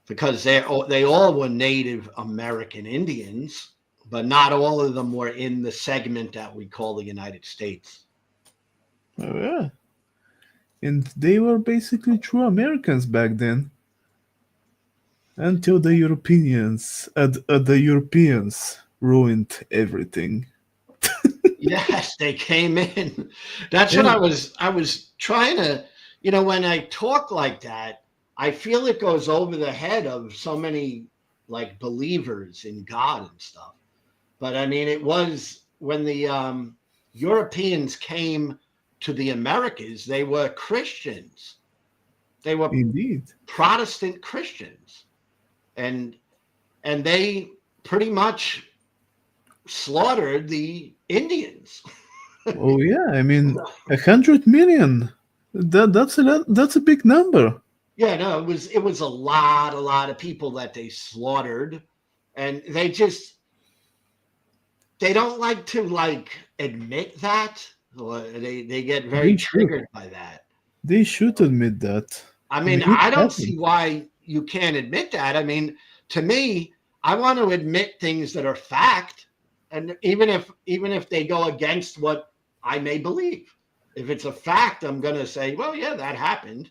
because they all were Native American Indians, but not all of them were in the segment that we call the United States. Oh, yeah. And they were basically true Americans back then. Until the Europeans ruined everything. Yes, they came in. That's what Yeah. I was trying to, when I talk like that, I feel it goes over the head of so many like believers in God and stuff. But I mean, it was when the Europeans came to the Americas, they were Christians. They were Indeed. Protestant Christians. And they pretty much slaughtered the Indians. Oh yeah, I mean 100 million. That's a lot. That's a big number. Yeah, no, it was a lot of people that they slaughtered, and they don't like to admit that, or they get very They should. triggered by that. They should admit that. I mean, It I don't happened. see why you can't admit that. I mean, to me, I want to admit things that are fact, and even if they go against what I may believe. If it's a fact, I'm going to say, well, yeah, that happened.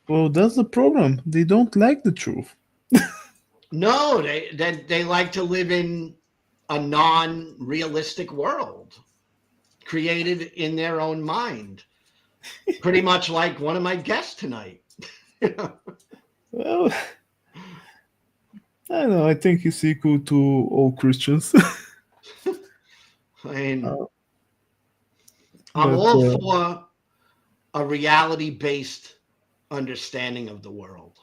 Well, that's the problem. They don't like the truth. No, they like to live in a non-realistic world created in their own mind. Pretty much like one of my guests tonight. Well, I don't know. I think he's equal to all Christians. I mean, Uh, I'm but, all for a reality-based understanding of the world.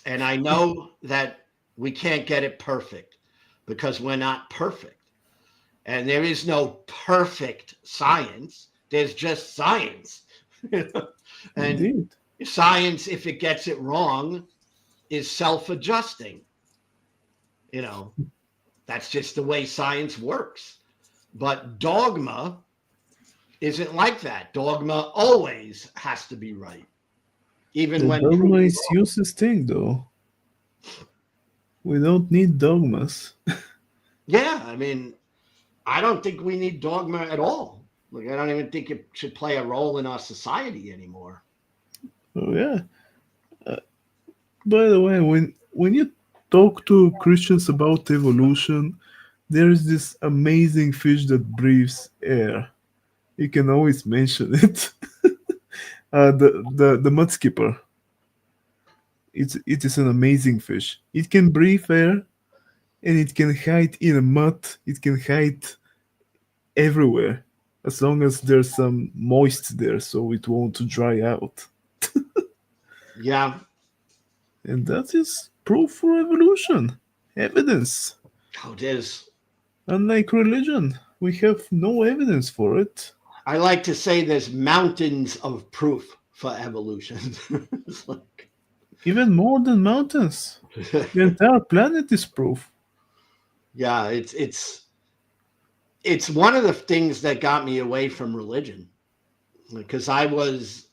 And I know that we can't get it perfect, because we're not perfect. And there is no perfect science. There's just science. And Indeed. science, if it gets it wrong, is self-adjusting. That's just the way science works. But dogma isn't like that. Dogma always has to be right. Even The when dogma proven is wrong. useless thing, though. We don't need dogmas. Yeah, I mean, I don't think we need dogma at all. Like, I don't even think it should play a role in our society anymore. Oh yeah. By the way, when you talk to Christians about evolution, there is this amazing fish that breathes air. You can always mention it. The mud skipper. It is an amazing fish. It can breathe air, and it can hide in a mud. It can hide everywhere, as long as there's some moist there, so it won't dry out. Yeah. And that is proof for evolution, evidence. Oh, it is. Unlike religion, we have no evidence for it. I like to say there's mountains of proof for evolution. It's like, Even more than mountains. The entire planet is proof. yeah, it's one of the things that got me away from religion, because I was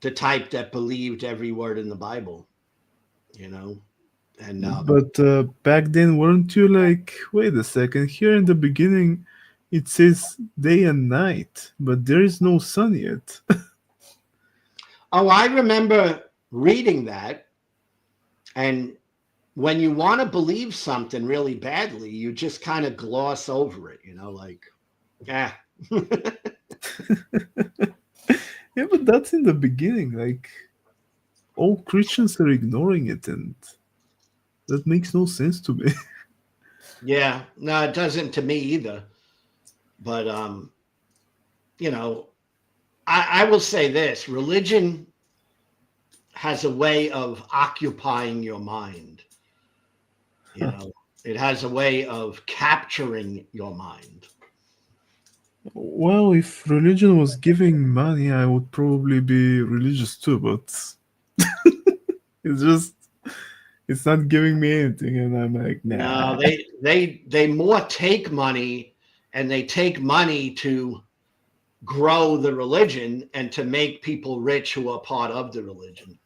the type that believed every word in the Bible, and But back then, weren't you like, wait a second, here in the beginning it says day and night, but there is no sun yet. oh, I remember reading that, and when you want to believe something really badly, you just kind of gloss over it, like, yeah. Yeah, but that's in the beginning. Like, all Christians are ignoring it, and that makes no sense to me. Yeah, no, it doesn't to me either. But I will say this: religion has a way of occupying your mind. It has a way of capturing your mind. Well, if religion was giving money, I would probably be religious too, but it's not giving me anything, and I'm like, nah. No, they more take money, and they take money to grow the religion and to make people rich who are part of the religion.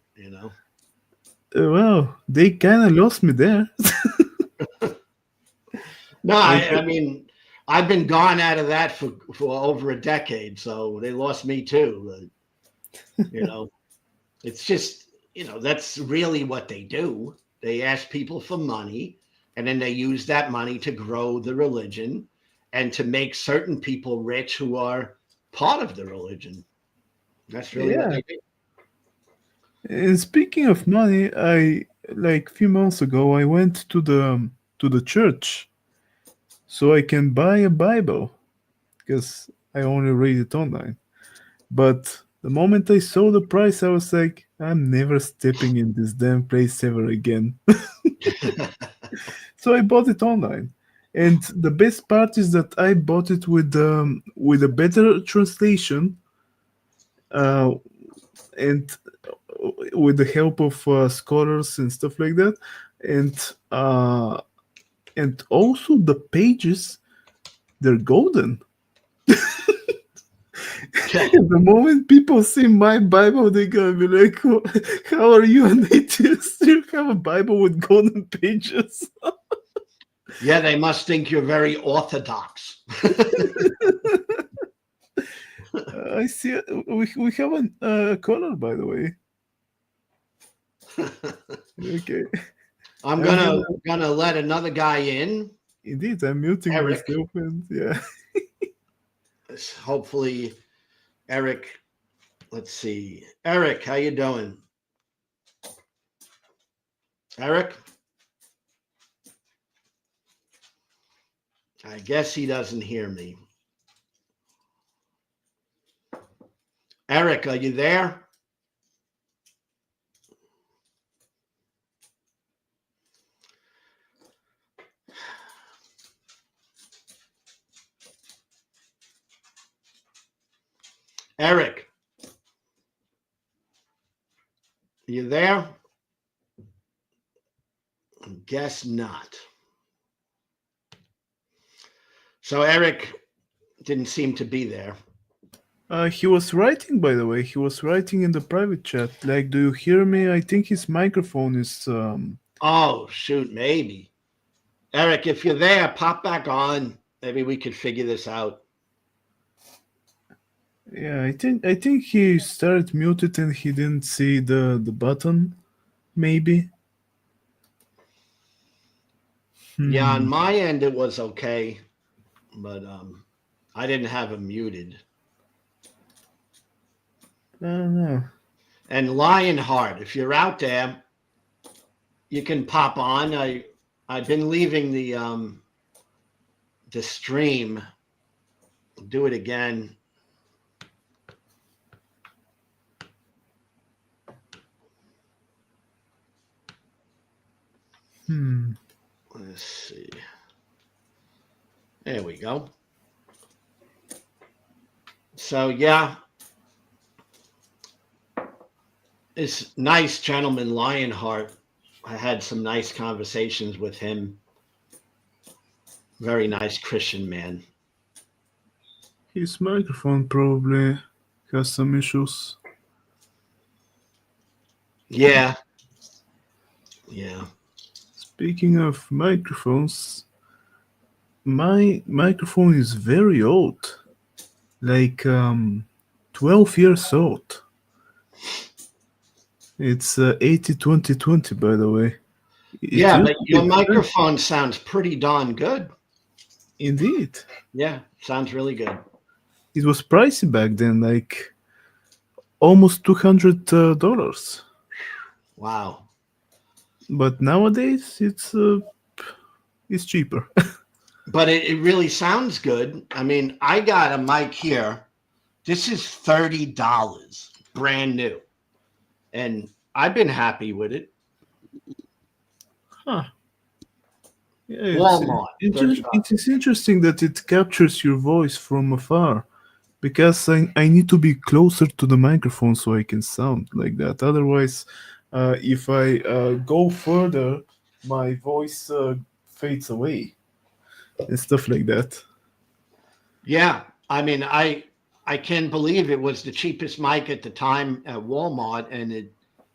Well, they kind of lost me there. No, Like, I mean, I've been gone out of that for over a decade, so they lost me too. It's just, that's really what they do. They ask people for money, and then they use that money to grow the religion and to make certain people rich who are part of the religion. That's really what yeah. they do. And speaking of money, I like a few months ago I went to the church so I can buy a Bible because I only read it online. But the moment I saw the price, I was like, I'm never stepping in this damn place ever again. So I bought it online. And the best part is that I bought it with a better translation, uh, and with the help of scholars and stuff like that, and uh, and also the pages, they're golden. The moment people see my Bible, they're gonna be like, "How are you an atheist? You have a Bible with golden pages?" Yeah, they must think you're very orthodox. I see. We have a color, by the way. Okay. I'm I'm gonna let another guy in. Indeed, I'm muting Eric. myself, and yeah. Hopefully, Eric. Let's see, Eric, how you doing? Eric? I guess he doesn't hear me. Eric, are you there? Eric, you there? Guess not. So Eric didn't seem to be there. He was writing, by the way. He was writing in the private chat. Like, do you hear me? I think his microphone is. Oh, shoot, maybe. Eric, if you're there, pop back on. Maybe we could figure this out. Yeah, I think he started muted and he didn't see the button. Maybe. Yeah, on my end it was okay, but I didn't have him muted. I don't know. And Lionheart, if you're out there, you can pop on. I've been leaving the stream. I'll do it again. Let's see. There we go. So yeah, this nice gentleman Lionheart, I had some nice conversations with him. Very nice Christian man. His microphone probably has some issues. Yeah. Yeah. Speaking of microphones, my microphone is very old. Like 12 years old. It's 80-20-20, by the way. Yeah, but your microphone sounds pretty darn good. Indeed. Yeah, sounds really good. It was pricey back then, like almost $200. Wow. But nowadays it's cheaper. But it really sounds good. I mean, I got a mic here. This is $30, brand new. And I've been happy with it. Huh. Yeah, Walmart. It is interesting that it captures your voice from afar, because I need to be closer to the microphone so I can sound like that. Otherwise, if I go further, my voice fades away and stuff like that. Yeah, I mean, I can't believe it was the cheapest mic at the time at Walmart, and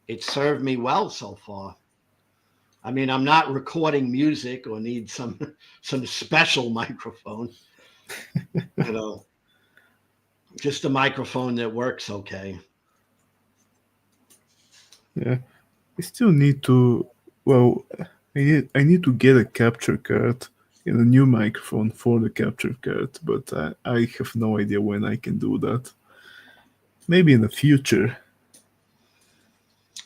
it served me well so far. I mean, I'm not recording music or need some special microphone. You know, just a microphone that works okay. Yeah, I still need to. Well, I need to get a capture card and a new microphone for the capture card, but I have no idea when I can do that. Maybe in the future.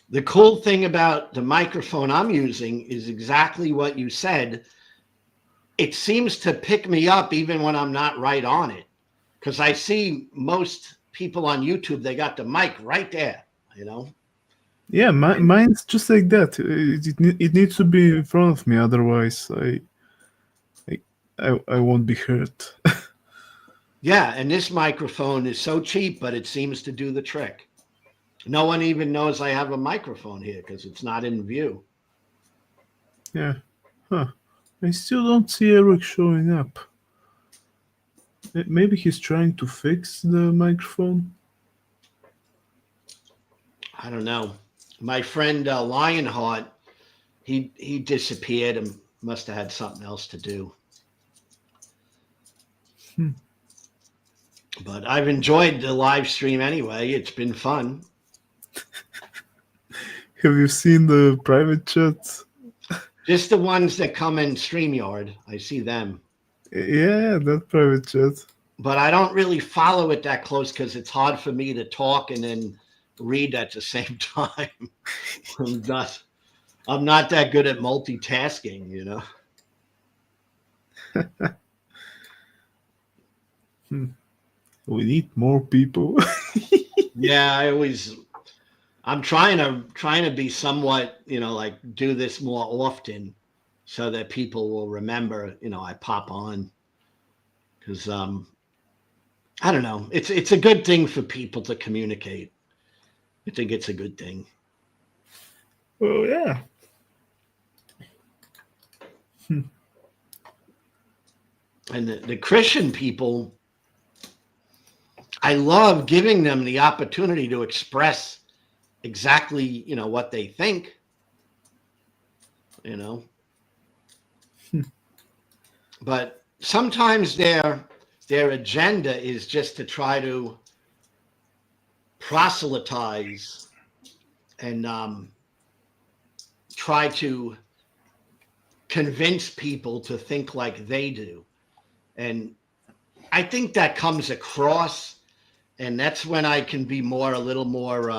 The cool thing about the microphone I'm using is exactly what you said. It seems to pick me up even when I'm not right on it. Because I see most people on YouTube, they got the mic right there, you know? Yeah, mine's just like that. It needs to be in front of me, otherwise I won't be hurt. Yeah, and this microphone is so cheap, but it seems to do the trick. No one even knows I have a microphone here because it's not in view. Yeah. Huh. I still don't see Eric showing up. Maybe he's trying to fix the microphone. I don't know. My friend Lionheart, he disappeared and must have had something else to do. But I've enjoyed the live stream anyway. It's been fun. Have you seen the private chats? Just the ones that come in StreamYard. I see them. Yeah, that private chat. But I don't really follow it that close because it's hard for me to talk and then read at the same time. I'm not that good at multitasking, you know. We need more people. Yeah, I'm trying to be somewhat, you know, like do this more often so that people will remember, you know, I pop on because I don't know. It's a good thing for people to communicate. I think it's a good thing. Oh yeah. And the Christian people, I love giving them the opportunity to express exactly, what they think, but sometimes their agenda is just to try to proselytize and try to convince people to think like they do. And I think that comes across, and that's when I can be a little more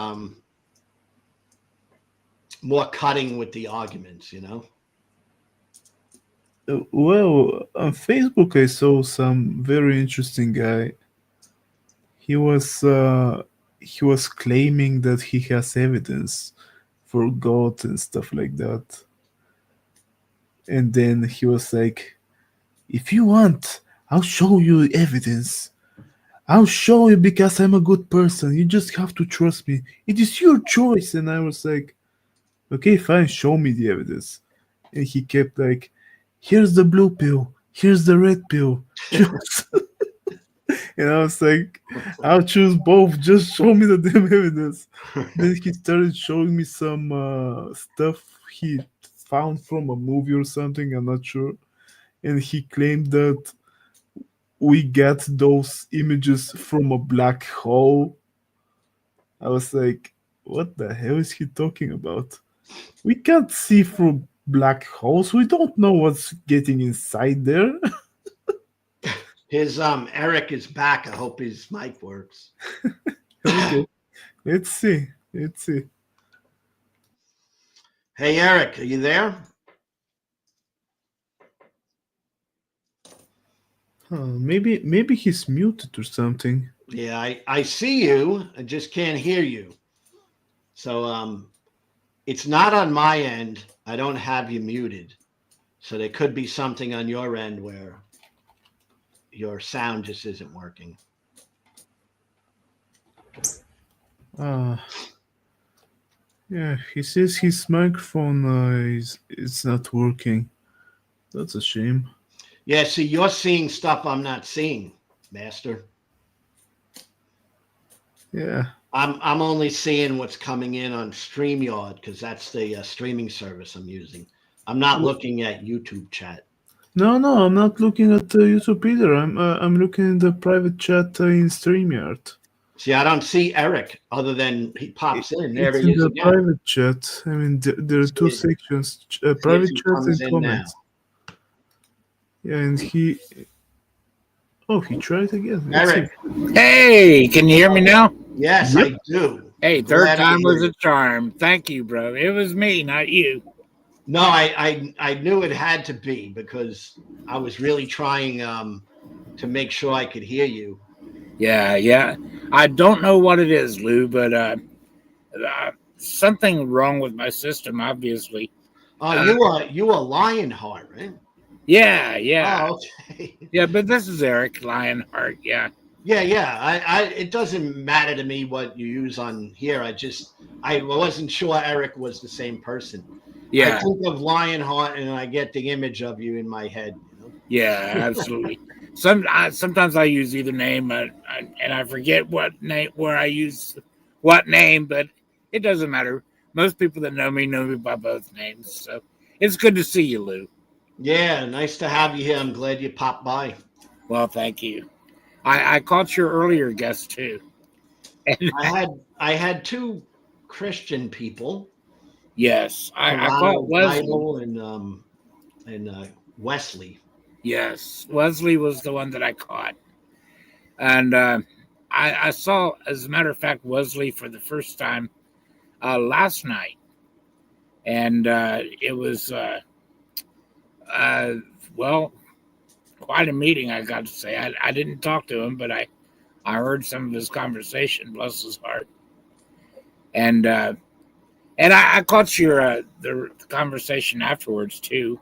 cutting with the arguments, Well, on Facebook, I saw some very interesting guy. He was claiming that he has evidence for God and stuff like that. And then he was like, "If you want, I'll show you evidence. I'll show you because I'm a good person. You just have to trust me. It is your choice." And I was like, "Okay, fine, show me the evidence." And he kept like, "Here's the blue pill. Here's the red pill. Choose." And I was like, "I'll choose both. Just show me the damn evidence." Then he started showing me some stuff he found from a movie or something. I'm not sure. And he claimed that we get those images from a black hole. I was like, what the hell is he talking about? We can't see through black holes. We don't know what's getting inside there. His Eric is back. I hope his mic works. Okay, let's see. Let's see. Hey Eric, are you there? Maybe he's muted or something. Yeah, I see you. I just can't hear you. So it's not on my end. I don't have you muted. So there could be something on your end where your sound just isn't working. Yeah, he says his microphone is not working. That's a shame. Yeah, see, you're seeing stuff I'm not seeing, Master. Yeah. I'm only seeing what's coming in on StreamYard because that's the streaming service I'm using. I'm not looking at YouTube chat. No, I'm not looking at YouTube either. I'm looking at the private chat in StreamYard. See, I don't see Eric other than he pops in. There It's he in is the again. private chat. I mean, there are two sections: private chat and comments. Yeah, and he. Oh, he tried again. Let's Eric. see. Hey, can you hear me now? Yes, Yep. I do. Hey, Glad third to time hear was you. a charm. Thank you, bro. It was me, not you. No, I knew it had to be because I was really trying to make sure I could hear you. Yeah. I don't know what it is, Lou, but something wrong with my system, obviously. Oh, you are Lionheart, right? Yeah. Oh, okay. Yeah, but this is Eric Lionheart. Yeah. Yeah. It doesn't matter to me what you use on here. I wasn't sure Eric was the same person. Yeah. I think of Lionheart and I get the image of you in my head. Yeah, absolutely. Sometimes I use either name, and I forget what name where I use what name, but it doesn't matter. Most people that know me by both names, so it's good to see you, Lou. Yeah, nice to have you here. I'm glad you popped by. Well, thank you. I caught your earlier guest too. And I had two Christian people. yes, I Toronto caught Wesley. Bible and Wesley. Yes, Wesley was the one that I caught, and I saw, as a matter of fact, Wesley for the first time last night, and it was well, quite a meeting. I got to say, I didn't talk to him, but I heard some of his conversation. Bless his heart, and I caught your the conversation afterwards too,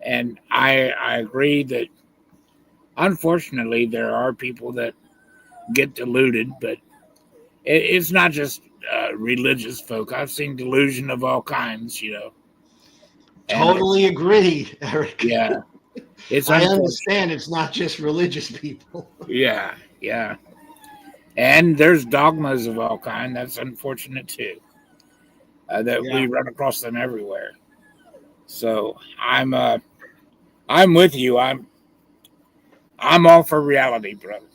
and I agree that unfortunately there are people that get deluded, but it's not just religious folk. I've seen delusion of all kinds, you know. And Totally agree, Eric. yeah, it's I unfortunate. understand it's not just religious people. Yeah, yeah. And there's dogmas of all kind. That's unfortunate too. That Yeah. we run across them everywhere. So I'm with you. I'm all for reality, brother.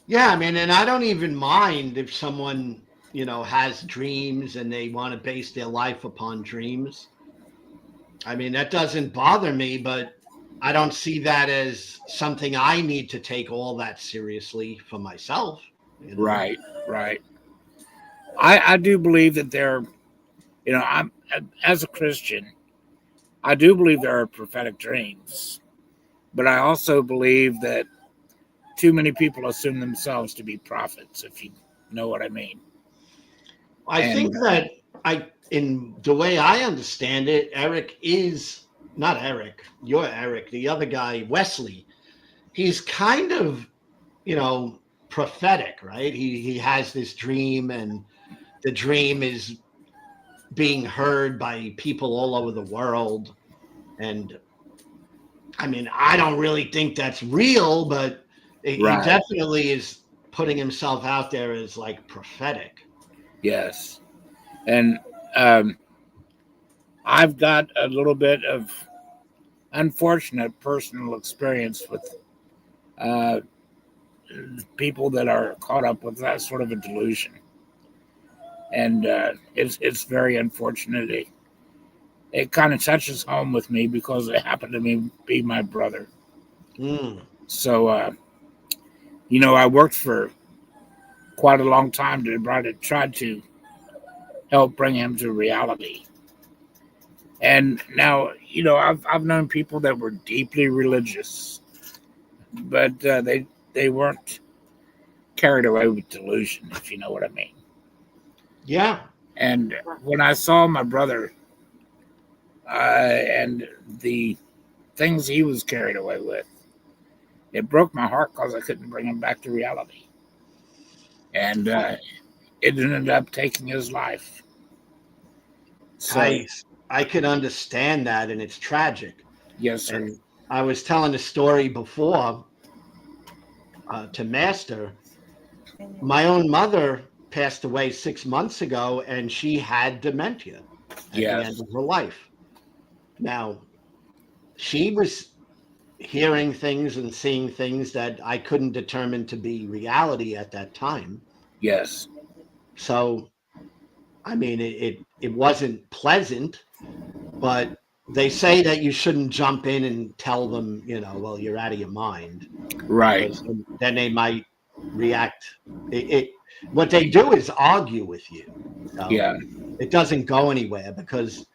Yeah, I mean, and I don't even mind if someone, has dreams and they want to base their life upon dreams. I mean, that doesn't bother me, but I don't see that as something I need to take all that seriously for myself. Right, right. I do believe that there, I'm as a Christian, I do believe there are prophetic dreams, but I also believe that too many people assume themselves to be prophets, if you know what I mean. I think that in the way I understand it, Eric is not Eric, you're Eric, the other guy, Wesley. He's kind of, prophetic, right? He has this dream, and the dream is being heard by people all over the world. And I mean, I don't really think that's real, but he definitely is putting himself out there as like prophetic. Yes. And I've got a little bit of unfortunate personal experience with people that are caught up with that sort of a delusion. And it's very unfortunate. It kind of touches home with me because it happened to be my brother. So, I worked for quite a long time to try to help bring him to reality. And now, I've known people that were deeply religious, but they weren't carried away with delusion, if you know what I mean. Yeah. And when I saw my brother and the things he was carried away with, it broke my heart because I couldn't bring him back to reality. And it ended up taking his life. So I could understand that, and it's tragic. Yes, sir. And I was telling a story before to Master. My own mother passed away 6 months ago, and she had dementia at the end of her life. Now, she was hearing things and seeing things that I couldn't determine to be reality at that time. Yes. So, I mean, it wasn't pleasant, but they say that you shouldn't jump in and tell them, well, you're out of your mind. Right. Then they might react. What they do is argue with you. So it doesn't go anywhere because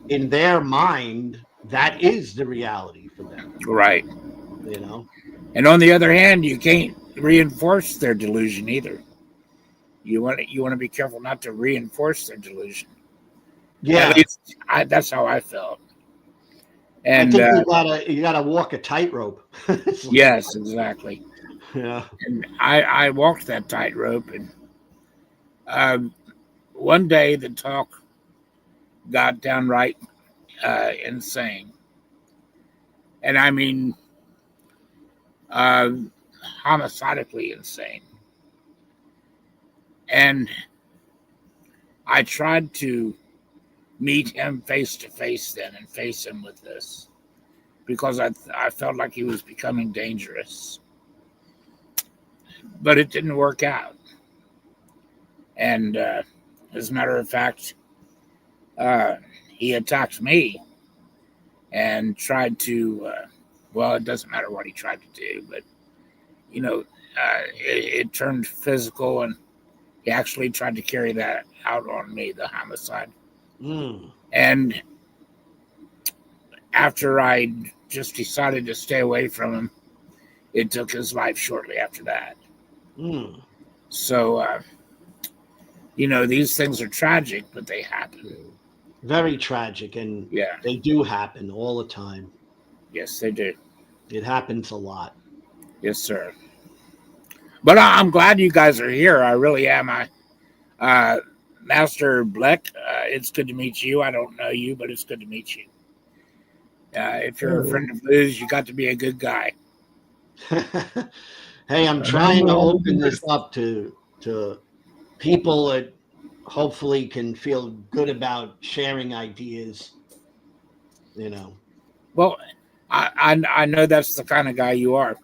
in their mind, that is the reality for them. Right. And on the other hand, you can't reinforce their delusion either. You want to be careful not to reinforce their delusion. Yeah. At least that's how I felt. And I think you gotta walk a tightrope. Yes, exactly. Yeah. And I walked that tightrope, and one day the talk got downright insane. And I mean, homicidically insane. And I tried to meet him face to face then and face him with this because I felt like he was becoming dangerous. But it didn't work out. And as a matter of fact, he attacked me and tried to, well, it doesn't matter what he tried to do, but, it turned physical, and he actually tried to carry that out on me, the homicide. And after I just decided to stay away from him, it took his life shortly after that. So, these things are tragic, but they happen. Very tragic, and they do happen all the time. Yes, they do. It happens a lot. Yes, sir. But I'm glad you guys are here. I really am. Master Bleck, it's good to meet you. I don't know you, but it's good to meet you. If you're a friend of Liz, you got to be a good guy. Hey, I'm trying to open this up to people that hopefully can feel good about sharing ideas. You know. Well, I know that's the kind of guy you are.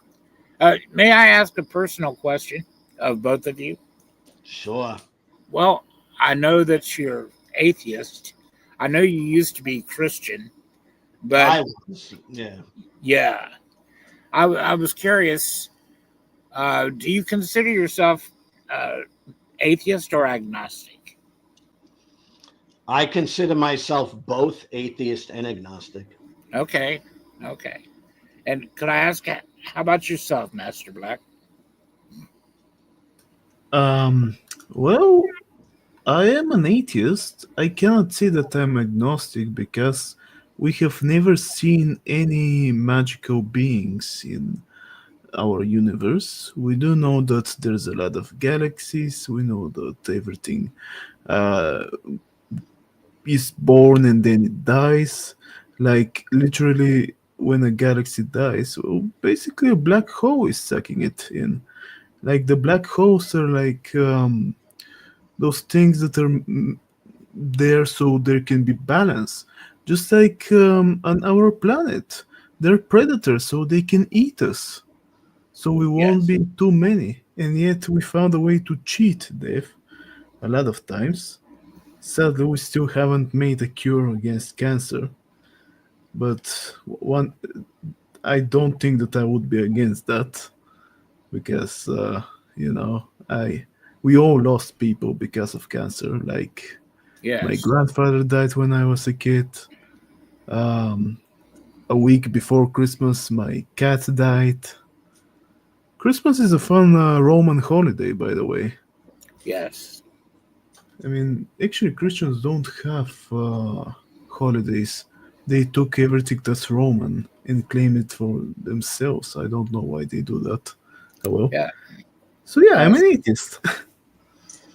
May I ask a personal question of both of you? Sure. Well, I know that you're atheist. I know you used to be Christian, but yeah. I was curious. Do you consider yourself atheist or agnostic? I consider myself both atheist and agnostic. Okay. And could I ask, how about yourself, Master Black? Well, I am an atheist. I cannot say that I'm agnostic because we have never seen any magical beings in our universe. We do know that there's a lot of galaxies. We know that everything uh, is born and then it dies. Like literally, when a galaxy dies, well, basically a black hole is sucking it in. Like the black holes are like those things that are there so there can be balance. Just like on our planet, they're predators so they can eat us. So we won't be too many. And yet we found a way to cheat death a lot of times. Sadly, we still haven't made a cure against cancer. But I don't think that I would be against that because we all lost people because of cancer. Like my grandfather died when I was a kid. A week before Christmas, my cat died. Christmas is a fun Roman holiday, by the way. Yes. I mean, actually, Christians don't have holidays. They took everything that's Roman and claim it for themselves. I don't know why they do that. Oh well. Yeah. So yeah, I'm an atheist.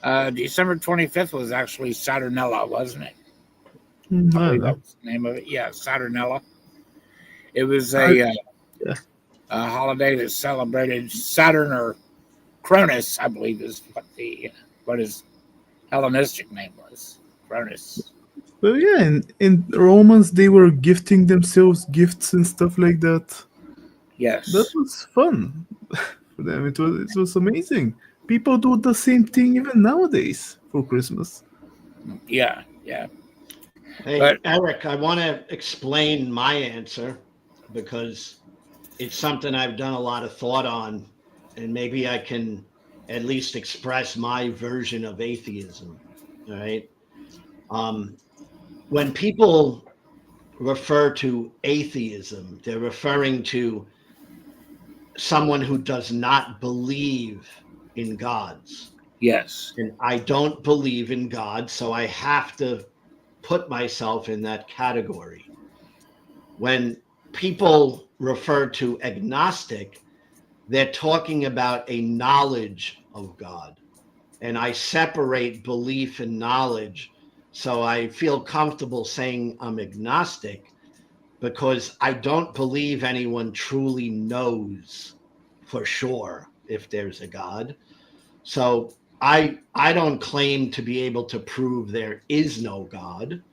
December 25th was actually Saturnella, wasn't it? I I don't believe know. that's the name of it. Yeah, Saturnella. It was a holiday that celebrated Saturn, or Cronus, I believe is what his Hellenistic name was. Cronus. Well, yeah, in Romans they were gifting themselves gifts and stuff like that. Yes. That was fun for them. It was amazing. People do the same thing even nowadays for Christmas. Yeah. Hey, Eric, I want to explain my answer because it's something I've done a lot of thought on, and maybe I can at least express my version of atheism. All right. When people refer to atheism, they're referring to someone who does not believe in gods. Yes. And I don't believe in God, so I have to put myself in that category. When people refer to agnostic, they're talking about a knowledge of God. And I separate belief and knowledge. So I feel comfortable saying I'm agnostic because I don't believe anyone truly knows for sure if there's a God. So I don't claim to be able to prove there is no God.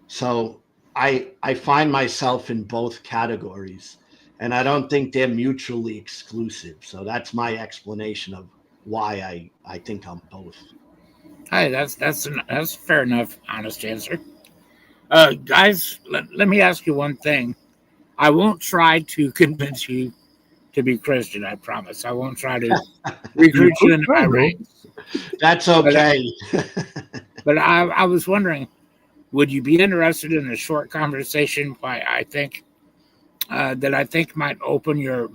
So I find myself in both categories, and I don't think they're mutually exclusive. So that's my explanation of why I think I'm both. Hey, that's a fair enough, honest answer. Guys, let me ask you one thing. I won't try to convince you to be Christian. I promise. I won't try to recruit you into my ranks. That's okay. But I was wondering, would you be interested in a short conversation? I think might open your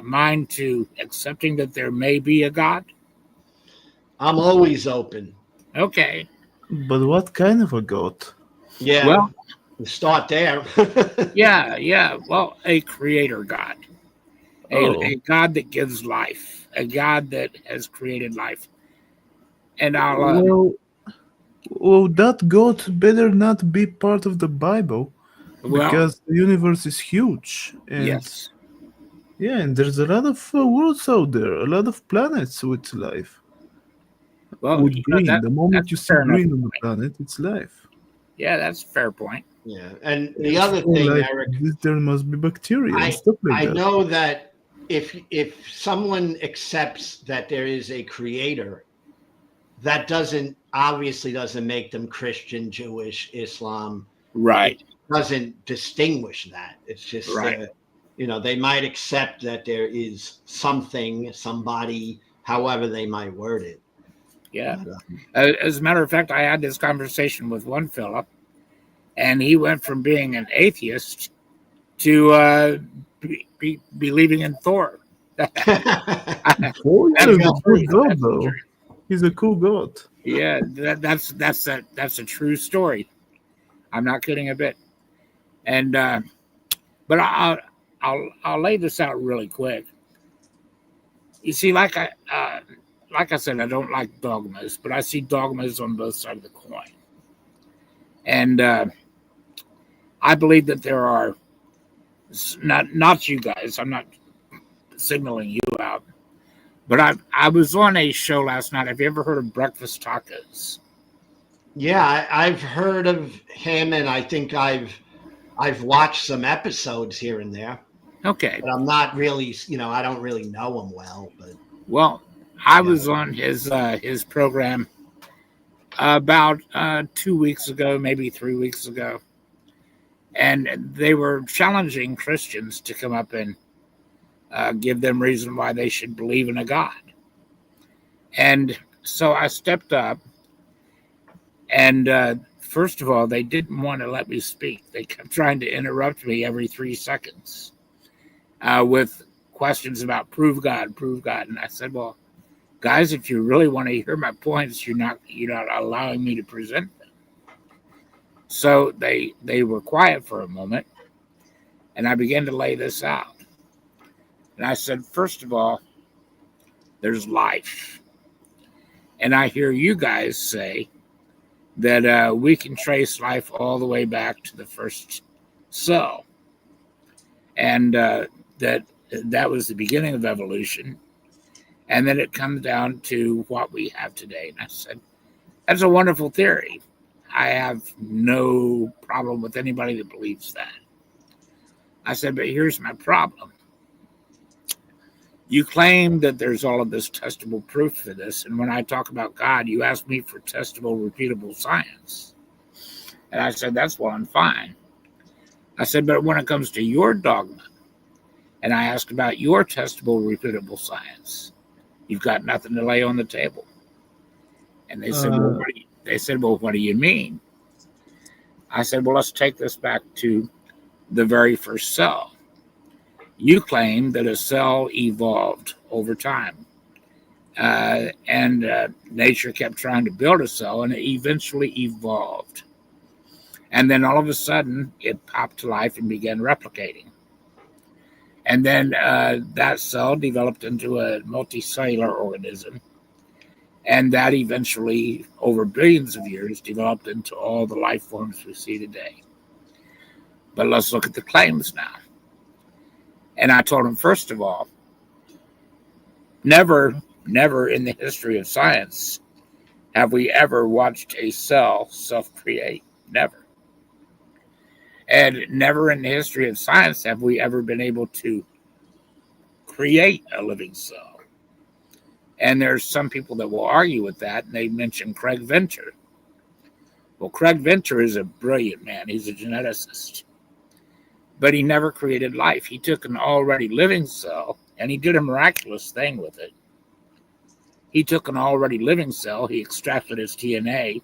mind to accepting that there may be a God. I'm always open. Okay. But what kind of a god? Yeah. Well, we'll start there. yeah. Well, a creator God. A God that gives life. a God that has created life. And I'll Well, that God better not be part of the Bible because the universe is huge, and yes. yeah, and there's a lot of worlds out there, a lot of planets with life. Well, With green, the moment that's you a see fair enough green on the point. planet, it's life. Yeah, that's a fair point. Yeah. And the And other for thing, life, Eric, there must be bacteria and I stuff like I that. know that if someone accepts that there is a creator, that obviously doesn't make them Christian, Jewish, Islam. Right. It doesn't distinguish that. It's just Right. they might accept that there is something, somebody, however they might word it. Yeah. But, As a matter of fact, I had this conversation with one fella, and he went from being an atheist to believing in Thor. Oh, he's That's a the good truth. god, That's the though. truth. He's a cool god. Yeah, that's a true story. I'm not kidding a bit. And but I'll lay this out really quick. You see, like I said, I don't like dogmas, but I see dogmas on both sides of the coin. And I believe that there are not you guys. I'm not signaling you out, but I was on a show last night. Have you ever heard of Breakfast Tacos? yeah, I've heard of him, and I think I've watched some episodes here and there. Okay. But I'm not really, I don't really know him well. But Well, I was on his program about 2 weeks ago, maybe 3 weeks ago, and they were challenging Christians to come up and give them reason why they should believe in a God. And so I stepped up, and first of all, they didn't want to let me speak. They kept trying to interrupt me every 3 seconds with questions about prove God. And I said, well, guys, if you really want to hear my points, you're not allowing me to present them. So they were quiet for a moment, and I began to lay this out. And I said, first of all, there's life. And I hear you guys say that we can trace life all the way back to the first cell. And that was the beginning of evolution. And then it comes down to what we have today. And I said, that's a wonderful theory. I have no problem with anybody that believes that. I said, but here's my problem. You claim that there's all of this testable proof for this. And when I talk about God, you ask me for testable, repeatable science. And I said, that's well and fine. I said, but when it comes to your dogma, and I asked about your testable, repeatable science, you've got nothing to lay on the table. And they said, well, what do you mean? I said, well, let's take this back to the very first cell. You claim that a cell evolved over time. And nature kept trying to build a cell, and it eventually evolved. And then all of a sudden, it popped to life and began replicating. And then that cell developed into a multicellular organism. And that eventually, over billions of years, developed into all the life forms we see today. But let's look at the claims now. And I told him, first of all, never in the history of science have we ever watched a cell self-create. Never. And never in the history of science have we ever been able to create a living cell. And there's some people that will argue with that, and they mention Craig Venter. Well, Craig Venter is a brilliant man. He's a geneticist. But he never created life. He took an already living cell, and he did a miraculous thing with it. He took an already living cell, he extracted its DNA,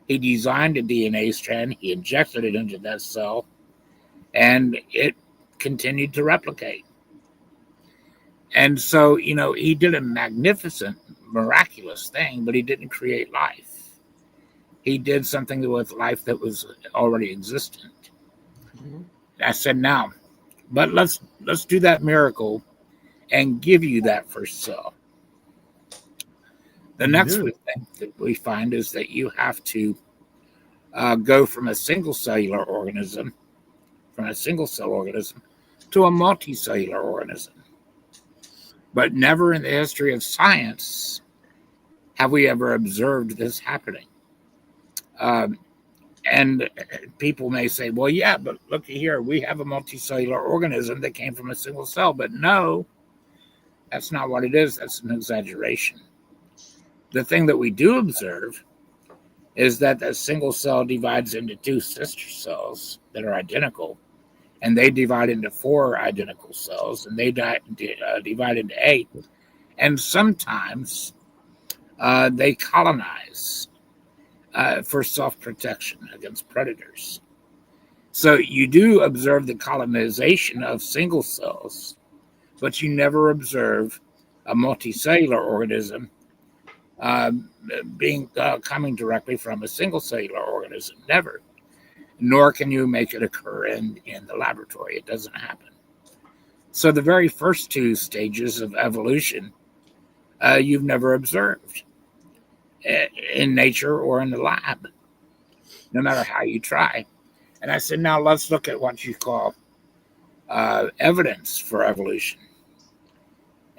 he designed a DNA strand, he injected it into that cell, and it continued to replicate. And so, he did a magnificent, miraculous thing, but he didn't create life. He did something with life that was already existent. Mm-hmm. I said, now, but let's do that miracle and give you that first cell. The next Yeah. thing that we find is that you have to go from a single cellular organism, to a multicellular organism. But never in the history of science have we ever observed this happening. And people may say, well, yeah, but look here, we have a multicellular organism that came from a single cell. But no, that's not what it is. That's an exaggeration. The thing that we do observe is that a single cell divides into two sister cells that are identical, and they divide into 4 identical cells, and they divide into 8. And sometimes they colonize for self-protection against predators. So you do observe the colonization of single cells, but you never observe a multicellular organism coming directly from a single cellular organism. Never. Nor can you make it occur in the laboratory. It doesn't happen. So the very first 2 stages of evolution you've never observed in nature or in the lab, no matter how you try. And I said, now let's look at what you call evidence for evolution.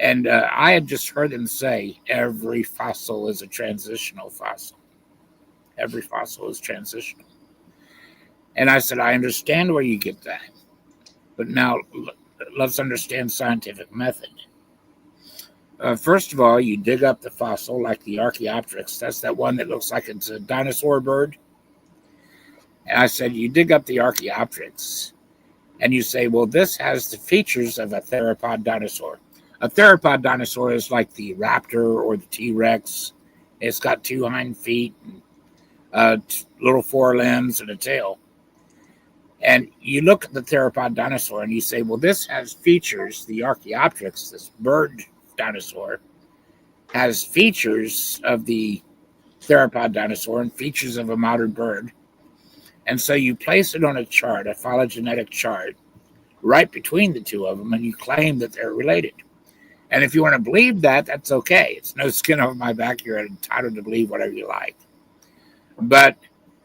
And I had just heard them say every fossil is a transitional fossil. Every fossil is transitional. And I said, I understand where you get that. But now let's understand scientific method. First of all, you dig up the fossil like the Archaeopteryx. That's that one that looks like it's a dinosaur bird. And I said, you dig up the Archaeopteryx and you say, well, this has the features of a theropod dinosaur. A theropod dinosaur is like the raptor or the T-Rex. It's got 2 hind feet, and little 4 limbs, and a tail. And you look at the theropod dinosaur and you say, well, this has features, the Archaeopteryx, this bird dinosaur, has features of the theropod dinosaur and features of a modern bird. And so you place it on a chart, a phylogenetic chart, right between the 2 of them, and you claim that they're related. And if you want to believe that, that's okay. It's no skin off my back. You're entitled to believe whatever you like. But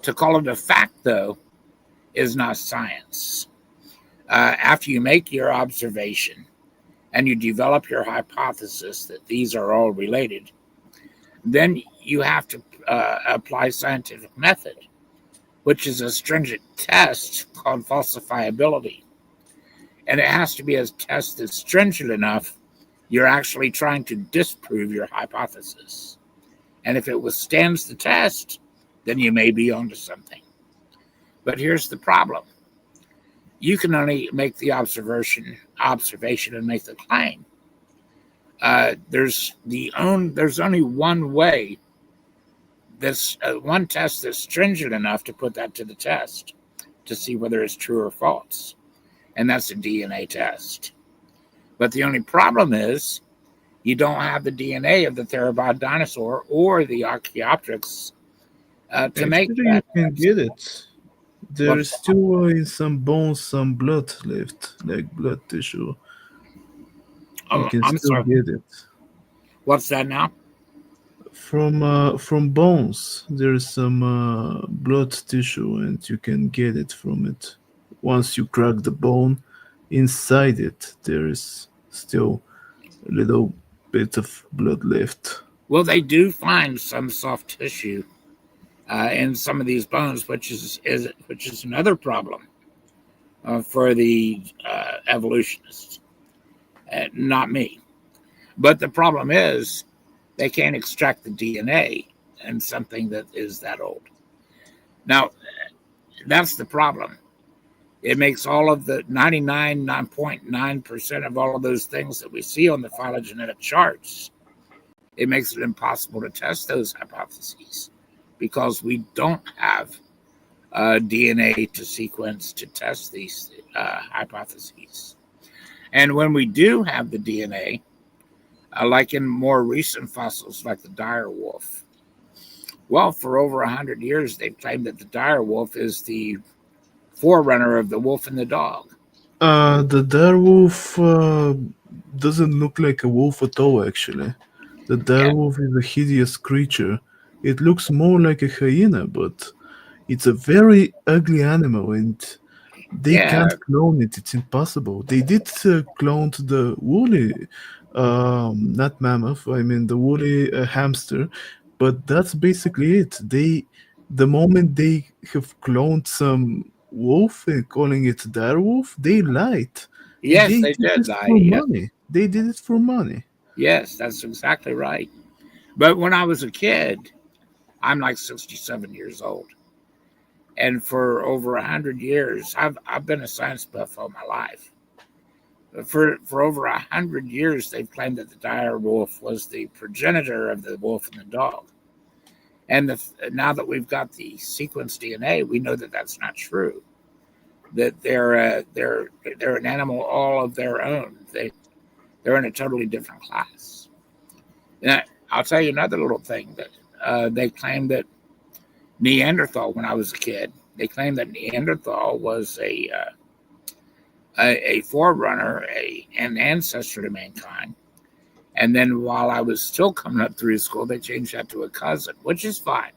to call it a fact, though, is not science. After you make your observation and you develop your hypothesis that these are all related, then you have to apply scientific method, which is a stringent test called falsifiability. And it has to be a test that's stringent enough you're actually trying to disprove your hypothesis. And if it withstands the test, then you may be onto something. But here's the problem. You can only make the observation and make the claim. There's only one way, this one test that's stringent enough to put that to the test to see whether it's true or false. And that's a DNA test. But the only problem is you don't have the DNA of the theropod dinosaur or the Archaeopteryx to make that. You can get it. There is still in some bones some blood left, like blood tissue. You can still get it. What's that now? From bones, there is some blood tissue, and you can get it from it. Once you crack the bone, inside it there is still a little bit of blood left. Well, they do find some soft tissue in some of these bones, which is another problem for the evolutionists, not me. But the problem is they can't extract the DNA in something that is that old. Now, that's the problem. It makes all of the 99.9% of all of those things that we see on the phylogenetic charts, it makes it impossible to test those hypotheses because we don't have DNA to sequence to test these hypotheses. And when we do have the DNA, like in more recent fossils like the dire wolf, well, for over 100 years, they've claimed that the dire wolf is the forerunner of the wolf and the dog. The dire wolf doesn't look like a wolf at all, actually. The direwolf is a hideous creature. It looks more like a hyena, but it's a very ugly animal, and they Yeah. can't clone it. It's impossible. They did clone the woolly, not mammoth. I mean the woolly hamster, but that's basically it. The moment they have cloned some wolf and calling it direwolf, they lied. Yes, They they did did this lie. for Yes. money. They did it for money. Yes, that's exactly right. But when I was a kid, I'm like 67 years old. And for over 100 years, I've been a science buff all my life. But for over 100 years, they've claimed that the dire wolf was the progenitor of the wolf and the dog. And now that we've got the sequenced DNA, we know that that's not true. That they're an animal all of their own. They're in a totally different class. And I'll tell you another little thing that they claim that Neanderthal, when I was a kid, they claimed that Neanderthal was a forerunner, an ancestor to mankind. And then while I was still coming up through school, they changed that to a cousin, which is fine.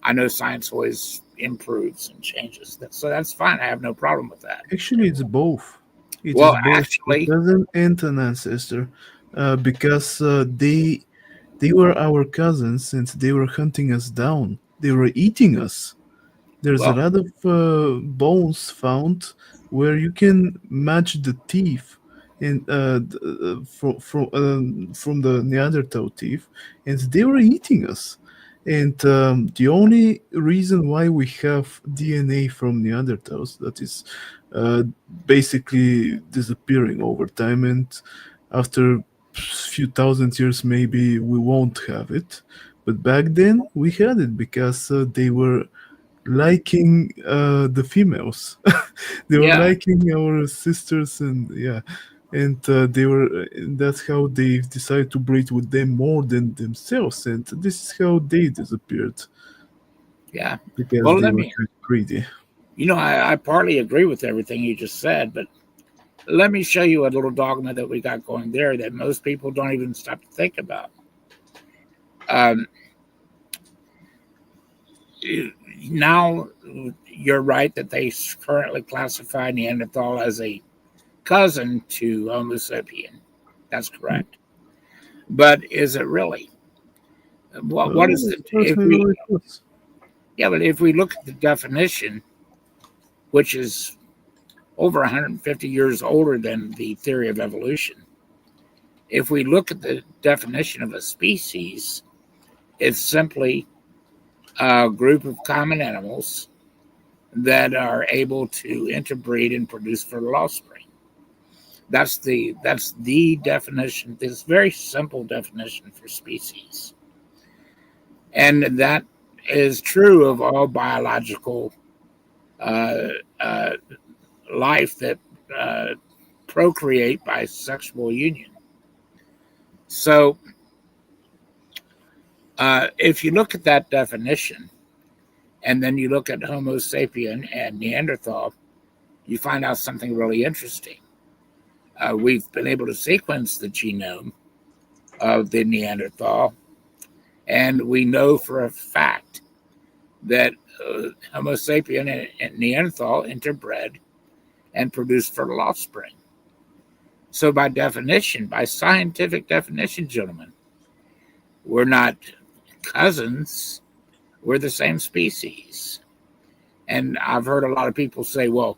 I know science always improves and changes, so that's fine. I have no problem with that. Actually, it's both. It Well, is both actually, a cousin and an ancestor, because they were our cousins and they were hunting us down. They were eating us. There's a well, lot of bones found where you can match the teeth and from the Neanderthal teeth, and they were eating us. And the only reason why we have DNA from Neanderthals that is uh, basically disappearing over time, and after few thousand years maybe we won't have it. But back then we had it because they were liking the females. They were yeah, liking our sisters, and yeah, and they were. That's how they decided to breed with them more than themselves, and this is how they disappeared yeah. because Well, they were quite greedy. I partly agree with everything you just said, but let me show you a little dogma that we got going there that most people don't even stop to think about. Um, Now, you're right that they currently classify Neanderthal as a cousin to Homo sapien. That's correct. But is it really? What is As it? far as I know, it was. Yeah, but if we look at the definition, which is over 150 years older than the theory of evolution, if we look at the definition of a species, it's simply a group of common animals that are able to interbreed and produce fertile offspring. That's the definition. This very simple definition for species, and that is true of all biological uh, uh, life that procreate by sexual union. So, if you look at that definition, and then you look at Homo sapien and Neanderthal, you find out something really interesting. We've been able to sequence the genome of the Neanderthal, and we know for a fact that Homo sapien and Neanderthal interbred and produced fertile offspring. So, by definition, by scientific definition, gentlemen, we're not cousins, we're the same species. And I've heard a lot of people say, well,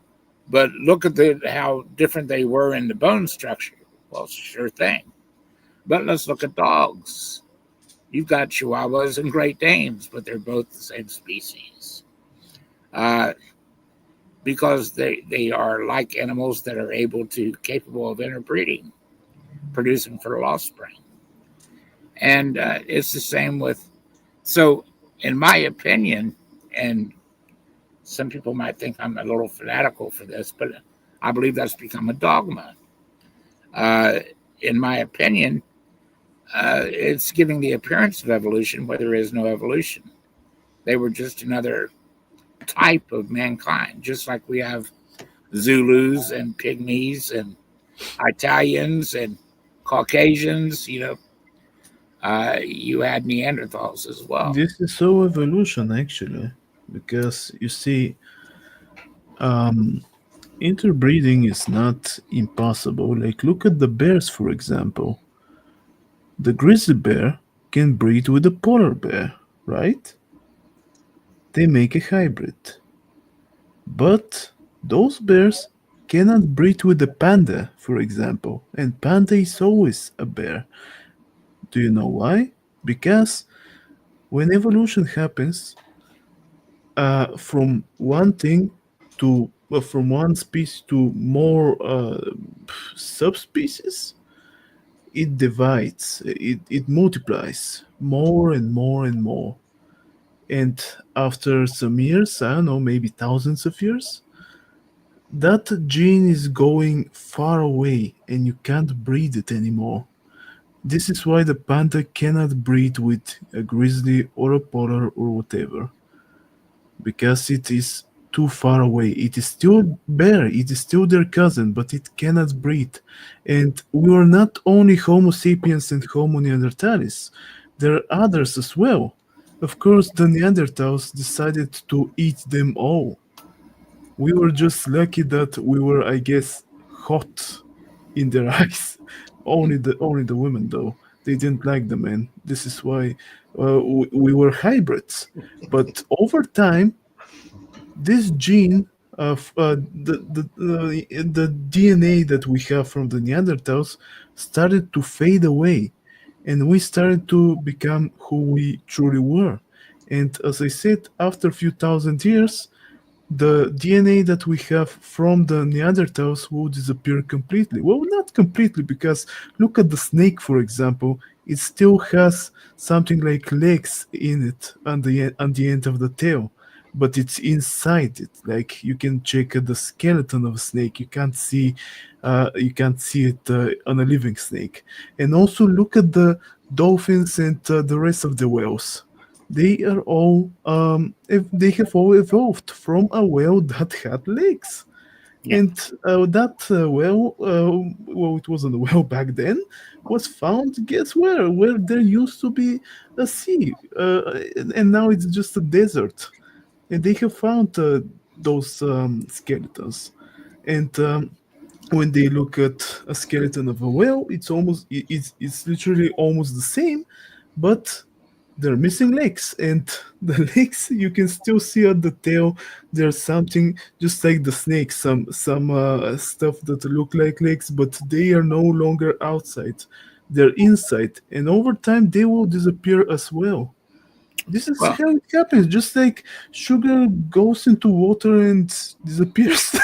but look at how different they were in the bone structure. Well, sure thing. But let's look at dogs. You've got Chihuahuas and Great Danes, but they're both the same species. Because they are like animals that are capable of interbreeding, producing fertile offspring. And it's the same with, so in my opinion, and some people might think I'm a little fanatical for this, but I believe that's become a dogma. In my opinion, it's giving the appearance of evolution where there is no evolution. They were just another type of mankind, just like we have Zulus and Pygmies and Italians and Caucasians, you had Neanderthals as well. This is so evolution actually, because you see, um, interbreeding is not impossible. Like look at the bears, for example. The grizzly bear can breed with a polar bear, right? They make a hybrid. But those bears cannot breed with a panda, for example, and panda is always a bear. Do you know why? Because when evolution happens, from one thing to from one species to more subspecies, it divides, it multiplies more and more and more. And after some years, I don't know, maybe thousands of years, that gene is going far away and you can't breed it anymore. This is why the panda cannot breed with a grizzly or a polar or whatever, because it is too far away. It is still bear, it is still their cousin, but it cannot breed. And we are not only Homo sapiens and Homo neanderthalis, there are others as well. Of course, the Neanderthals decided to eat them all. We were just lucky that we were, I guess, hot in their eyes. Only the women though. They didn't like the men. This is why we were hybrids. But over time, this gene of the DNA that we have from the Neanderthals started to fade away, and we started to become who we truly were. And as I said, after a few thousand years, the DNA that we have from the Neanderthals will disappear completely. Well, not completely, because look at the snake, for example. It still has something like legs in it on the end of the tail, but it's inside it. Like you can check the skeleton of a snake. You can't see it on a living snake. And also look at the dolphins and the rest of the whales. They are all they have all evolved from a whale that had legs. Yeah. And that whale, well, it wasn't a whale back then, was found, guess where there used to be a sea, and now it's just a desert. And they have found those skeletons. And when they look at a skeleton of a whale, it's literally almost the same, but they're missing legs, and the legs you can still see at the tail. There's something just like the snake, some stuff that look like legs, but they are no longer outside. They're inside, and over time they will disappear as well. This is Well, how it happens. Just like sugar goes into water and disappears.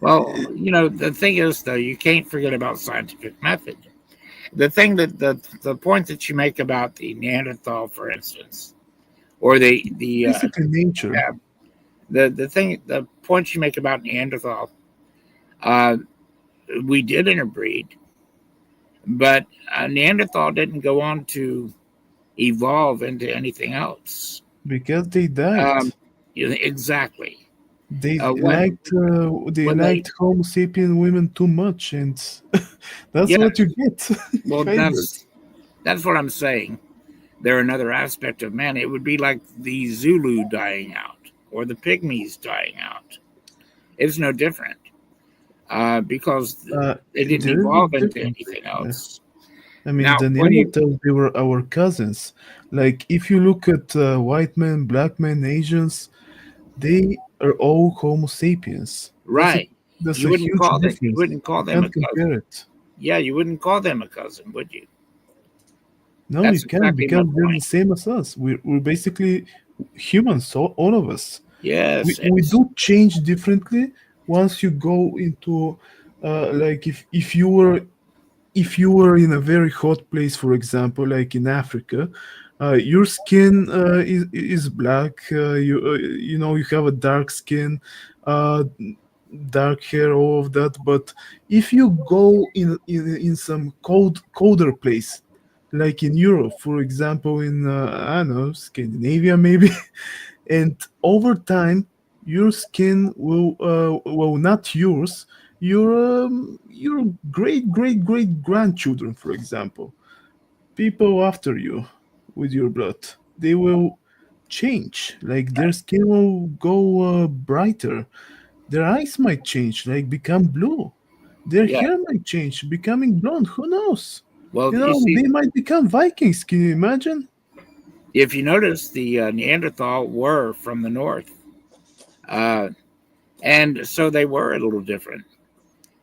well, the thing is, though, you can't forget about scientific method. The thing that the point that you make about the Neanderthal, for instance, or Basically, nature. yeah, the point you make about Neanderthal, we did interbreed, but Neanderthal didn't go on to evolve into anything else. Because they died. Exactly. They When they when they liked Homo sapien women too much, and that's yeah, what you get. well, Hybrids. that's what I'm saying. They're another aspect of man. It would be like the Zulu dying out or the Pygmies dying out. It's no different because they didn't There is a evolve into difference. anything Yeah. else. I mean, Now, the when you Neanderthals, they were our cousins. Like, if you look at white men, black men, Asians, they are all Homo sapiens. right, That's a huge you difference. wouldn't call You them a can't compare cousin. it. Yeah, you wouldn't call them a cousin, would you? No, you That's can't, exactly my because they're the point. same as us. We're basically humans, so all of us. We, Yes, we do change differently once you go into like if you were in a very hot place, for example, like in Africa, your skin is black. You have a dark skin, uh, dark hair, all of that. But if you go in some colder place, like in Europe, for example, in I don't know, Scandinavia maybe, and over time your skin will well, not yours, your great grandchildren, for example, people after you with your blood, they will change. Like their skin will go brighter. Their eyes might change, like become blue. Their Yeah. hair might change, becoming blonde. Who knows? Well, You you know, see, they might become Vikings. Can you imagine? if you notice, the Neanderthal were from the north, and so they were a little different.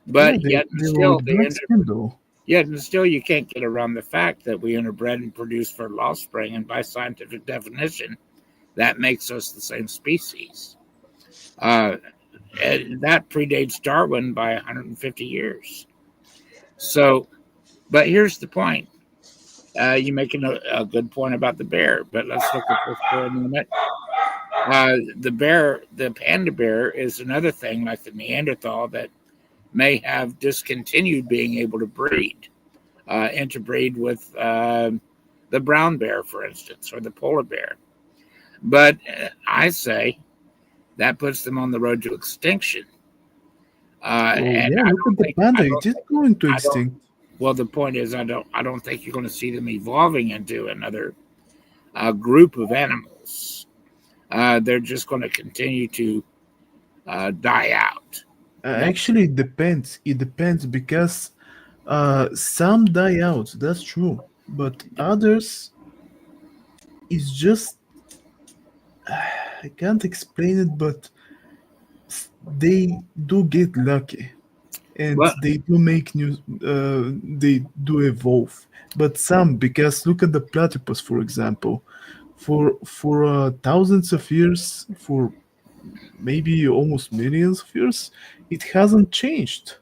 Yeah, But they, yet and they were still, with black skin though. yet and still, you can't get around the fact that we interbred and produced fertile offspring, and by scientific definition, that makes us the same species. And that predates Darwin by 150 years. So, but here's the point. You're making a good point about the bear, but let's look at this for a minute. The bear, the panda bear, is another thing like the Neanderthal that may have discontinued being able to breed, interbreed with the brown bear, for instance, or the polar bear. But I say that puts them on the road to extinction. Oh And yeah, I look don't at the think panda. It is going to I don't. extinct. Well, the point is, I don't think you're going to see them evolving into another group of animals. They're just going to continue to die out. Actually, it depends. It depends because some die out. That's true, but others is just I can't explain it, but they do get lucky and Well, they do make new. They do evolve, but some because look at the platypus, for example, for thousands of years, for maybe almost millions of years, it hasn't changed.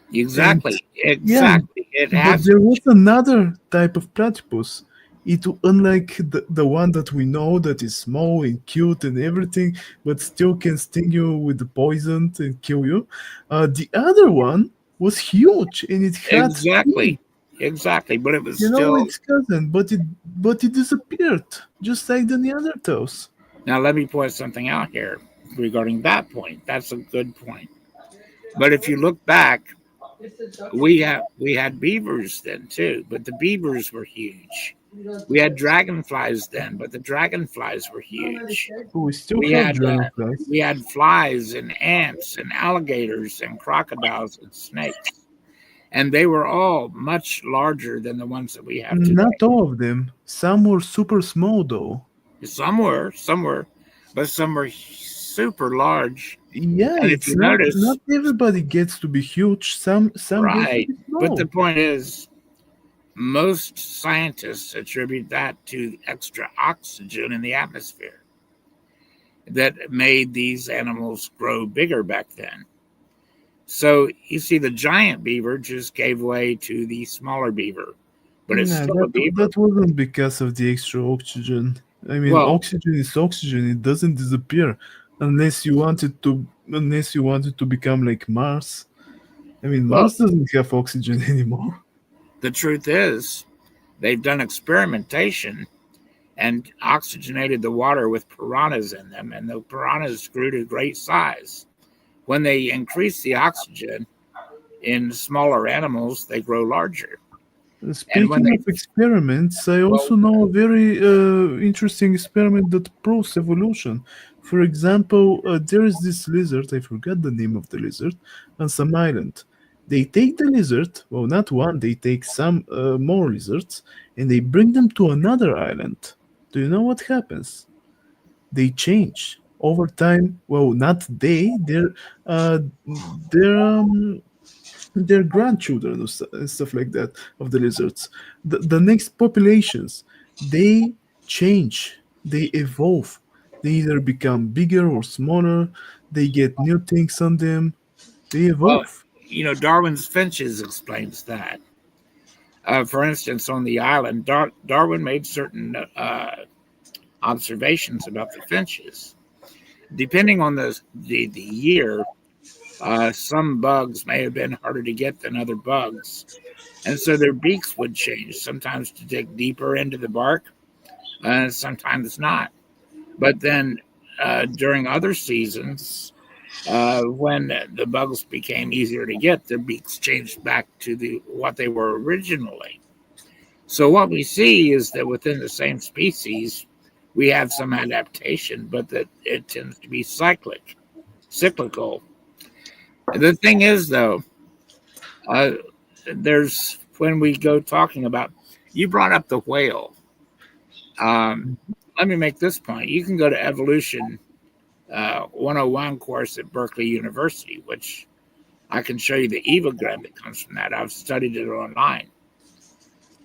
And exactly, yeah, exactly. It but has. there was another type of platypus. It unlike the one that we know that is small and cute and everything, but still can sting you with the poison and kill you. The other one was huge and it had teeth. Exactly, exactly. But it was You know still. its cousin, but it disappeared, just like the Neanderthals. Now, let me point something out here regarding that point. That's a good point. But if you look back, we had beavers then too, but the beavers were huge. We had dragonflies then, but the dragonflies were huge. We still We have had dragonflies. we had flies and ants and alligators and crocodiles and snakes, and they were all much larger than the ones that we have today. Not all of them. Some were super small though. Some were, but some were super large. Yeah, And if it's you not notice, everybody gets to be huge. Some get to right? be But the small. point is, most scientists attribute that to extra oxygen in the atmosphere that made these animals grow bigger back then. So you see, the giant beaver just gave way to the smaller beaver, but it's Nah, still a beaver. that wasn't because of the extra oxygen. I mean, Well, oxygen is oxygen. It doesn't disappear unless you want it to become like Mars. I mean, well, Mars doesn't have oxygen anymore. the truth is, they've done experimentation and oxygenated the water with piranhas in them, and the piranhas grew to great size. When they increase the oxygen in smaller animals, they grow larger. And when Speaking they, of experiments, I well, also know a very interesting experiment that proves evolution. For example, there is this lizard, I forgot the name of the lizard, on some island. They take the lizard, well, not one, they take some more lizards, and they bring them to another island. Do you know what happens? They change over time. Well, not they, their their grandchildren and stuff like that of the lizards. The next populations, they change, they evolve. They either become bigger or smaller. They get new things on them. They well, evolve. Darwin's finches explains that. For instance, on the island, Darwin made certain observations about the finches. Depending on the year, some bugs may have been harder to get than other bugs, and so their beaks would change. Sometimes to dig deeper into the bark, sometimes not. But then during other seasons, when the bugs became easier to get, their beaks changed back to what they were originally. So what we see is that within the same species, we have some adaptation, but that it tends to be cyclical. The thing is, though, there's when we go talking about, you brought up the whale. Let me make this point. You can go to evolution 101 course at Berkeley University, which I can show you the evogram that comes from that. I've studied it online.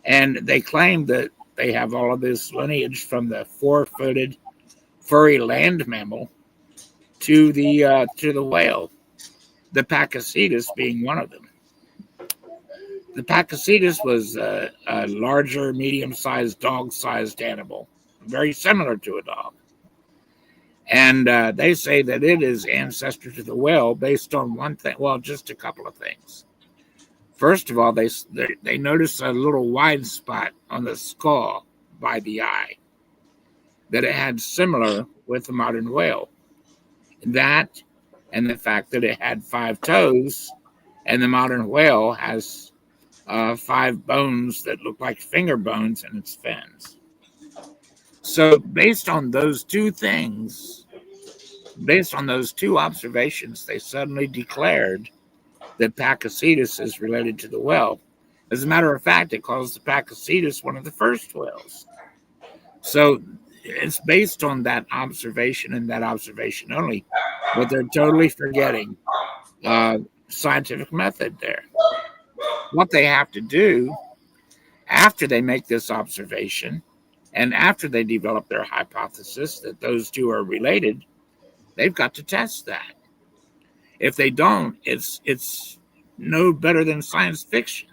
And they claim that they have all of this lineage from the four-footed furry land mammal to the whale, the Pakicetus being one of them. The Pakicetus was a larger, medium-sized, dog-sized animal, very similar to a dog. And they say that it is ancestor to the whale based on one thing, well, just a couple of things. First of all, they notice a little wide spot on the skull by the eye that it had similar with the modern whale. That and the fact that it had 5 toes, and the modern whale has 5 bones that look like finger bones in its fins. So based on those two things, based on those two observations, they suddenly declared that Pakicetus is related to the whale. As a matter of fact, it calls the Pakicetus one of the first whales. So it's based on that observation and that observation only, but they're totally forgetting scientific method there. What they have to do after they make this observation and after they develop their hypothesis that those two are related, they've got to test that. If they don't, it's no better than science fiction.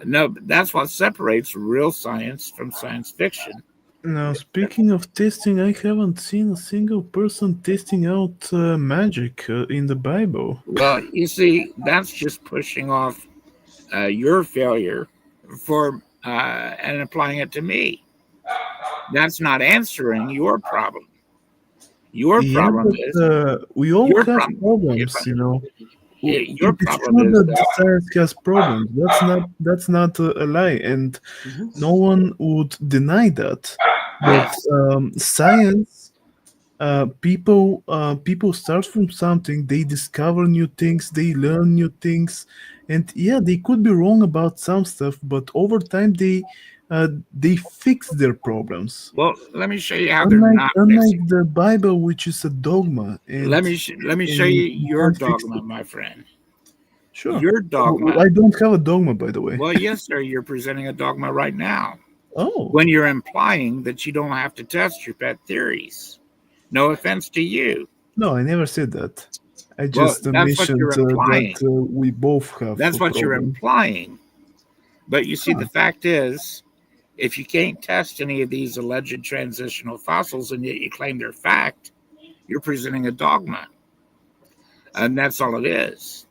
No, that's what separates real science from science fiction. Now, speaking of testing, I haven't seen a single person testing out magic in the Bible. Well, you see, that's just pushing off your failure for and applying it to me. That's not answering your problem. Your problem is we all your have problem- problems, you know. your It's problem true is that that science has problems. That's not a lie, and no one would deny that. But science, people start from something. They discover new things. They learn new things, and yeah, they could be wrong about some stuff, but over time they fix their problems. well, let me show you how they're not Unlike fixing. the Bible, which is a dogma, and Let me show and you you your can't fix dogma, it. my friend. Sure. Your dogma. I don't have a dogma, by the way. Well, yes, sir. You're presenting a dogma right now Oh, when you're implying that you don't have to test your pet theories. No offense to you. no, I never said that. I just that's what mentioned you're implying. that we both have That's a what you're problem. implying. But you see, Huh. the fact is, if you can't test any of these alleged transitional fossils and yet you claim they're fact, you're presenting a dogma. And that's all it is.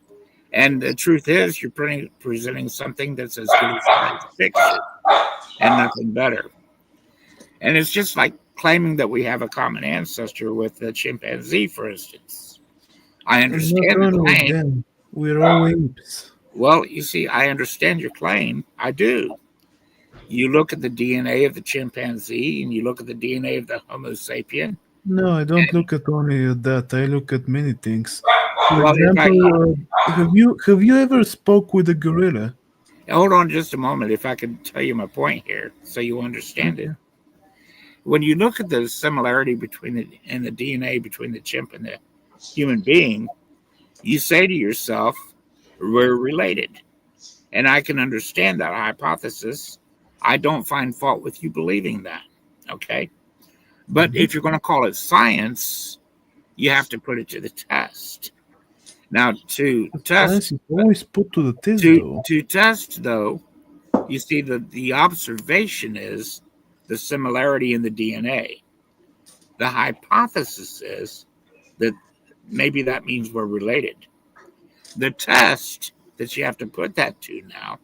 And the truth is, you're presenting something that's as good as science fiction and nothing better. And it's just like claiming that we have a common ancestor with the chimpanzee, for instance. I And not understand the only claim. them, we're all apes. Well, you see, I understand your claim. I do. You look at the DNA of the chimpanzee and you look at the DNA of the Homo sapien. No, I don't look at only at that. I look at many things. For Well, if I- example, have you ever spoke with a gorilla? Hold on just a moment, if I can tell you my point here so you understand it. When you look at the similarity between the DNA between the chimp and the human being, you say to yourself, we're related. And I can understand that hypothesis. I don't find fault with you believing that. Okay. But if you're going to call it science, you have to put it to the test. Now, to test, Science is always put to the test, though. to test, though, you see the observation is the similarity in the DNA. The hypothesis is that maybe that means we're related. The test that you have to put that to now,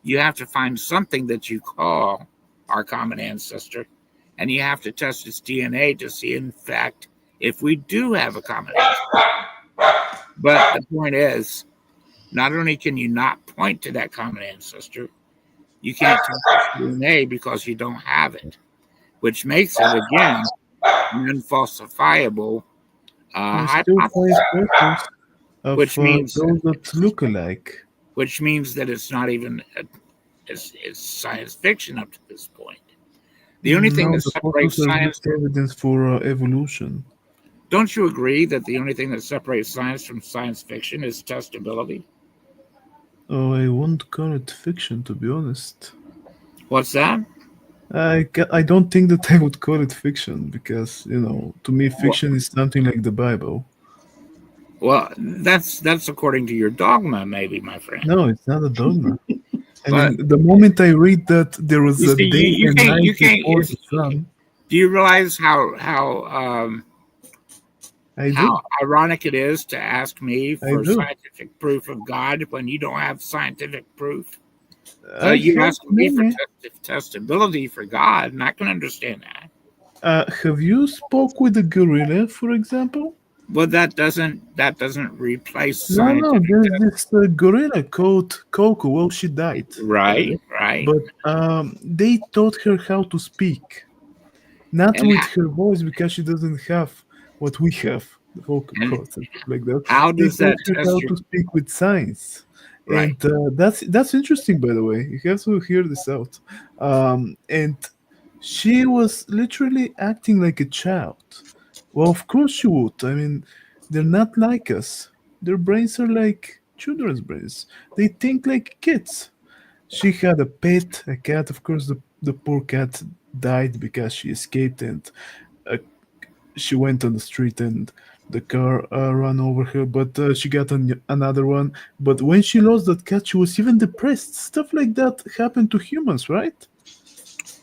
you have to find something that you call our common ancestor, and you have to test its DNA to see, in fact, if we do have a common ancestor. But the point is, not only can you not point to that common ancestor, You can't test the DNA because you don't have it, which makes it again an unfalsifiable There's still hypothesis, 5% of which means those that look alike. that it's not even it's science fiction up to this point. The only thing No, that the separates photos are science just evidence for evolution. don't you agree that the only thing that separates science from science fiction is testability? Oh, I won't call it fiction, to be honest. What's that? I don't think that I would call it fiction because, to me, Well, fiction is something like the Bible. well, that's according to your dogma, maybe, my friend. No, it's not a dogma. I But mean, the moment I read that there was you a see, day you and can't night before the sun, do you realize how I how do. ironic it is to ask me I for do. scientific proof of God when you don't have scientific proof? I You have ask me for many. testability for God, and I can understand that. Have you spoke with a gorilla, for example? But that doesn't replace No, scientific there's test. this gorilla called Coco. Well, she died, Right, right. but they taught her how to speak, not And with her voice because she doesn't have what we have, the vocal and cords and stuff like that. how They does taught that her test how your to speak with signs, right? and that's interesting, by the way. You have to hear this out. And she was literally acting like a child. Well, of course she would. I mean, they're not like us. Their brains are like children's brains. They think like kids. She had a pet, a cat. Of course, the poor cat died because she escaped and uh, she went on the street and the car ran over her. But she got another one. But when she lost that cat, she was even depressed. Stuff like that happened to humans, right?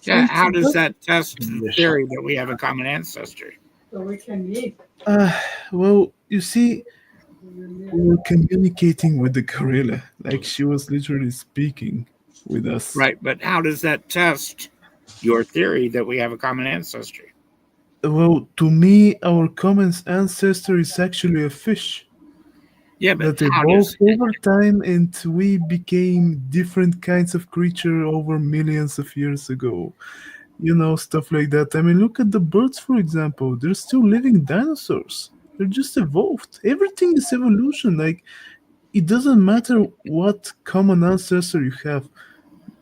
Yeah. And How does that, that test the theory that we have a common ancestor? So we can meet. well, you see, we were communicating with the gorilla, like she was literally speaking with us. Right, but how does that test your theory that we have a common ancestor? Well, to me, our common ancestor is actually a fish Yeah, but that how evolved does over time, and we became different kinds of creature over millions of years ago. Stuff like that. I mean, look at the birds, for example. They're still living dinosaurs. They're just evolved. Everything is evolution. Like, it doesn't matter what common ancestor you have.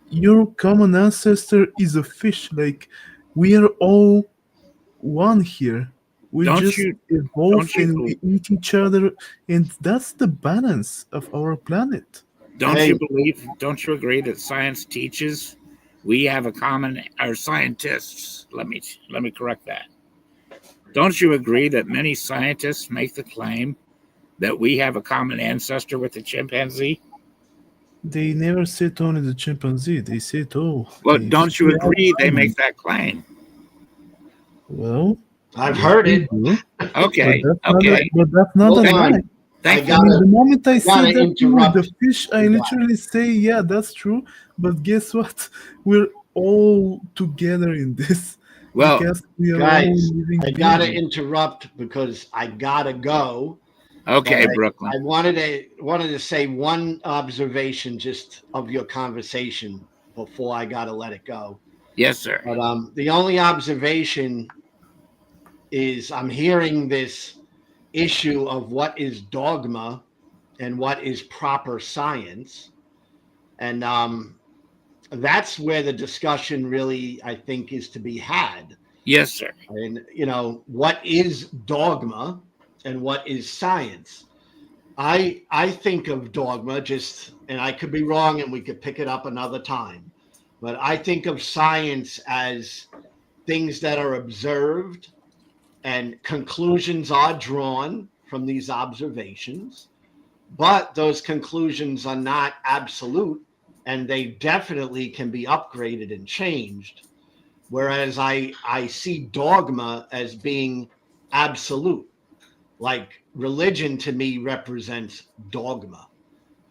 Your common ancestor is a fish. Like, we are all one here. We don't just you evolve don't and you we eat each other, and that's the balance of our planet. don't you believe? Don't you agree that science teaches we have a common? Or scientists? Let me correct that. Don't you agree that many scientists make the claim that we have a common ancestor with the chimpanzee? They never said only the chimpanzee. They said, oh, Well, the don't you three agree they albino. make that claim? Well, I've yes, heard they it. do, Okay, but that's not Hold a on. lie. Thank I you. mean, the moment I gotta say that with interrupt the fish, I you guys. literally say, yeah, that's true. But guess what? We're all together in this Well, because we are all Guys, living I gotta beings. interrupt because I gotta go. okay, But Brooklyn. I wanted to say one observation just of your conversation before I gotta let it go. Yes, sir. But the only observation is I'm hearing this issue of what is dogma and what is proper science, and that's where the discussion really, I think, is to be had. Yes, sir. And what is dogma and what is science? I think of dogma just, and I could be wrong, and we could pick it up another time, but I think of science as things that are observed and conclusions are drawn from these observations, but those conclusions are not absolute, and they definitely can be upgraded and changed. Whereas I see dogma as being absolute. Like religion to me represents dogma.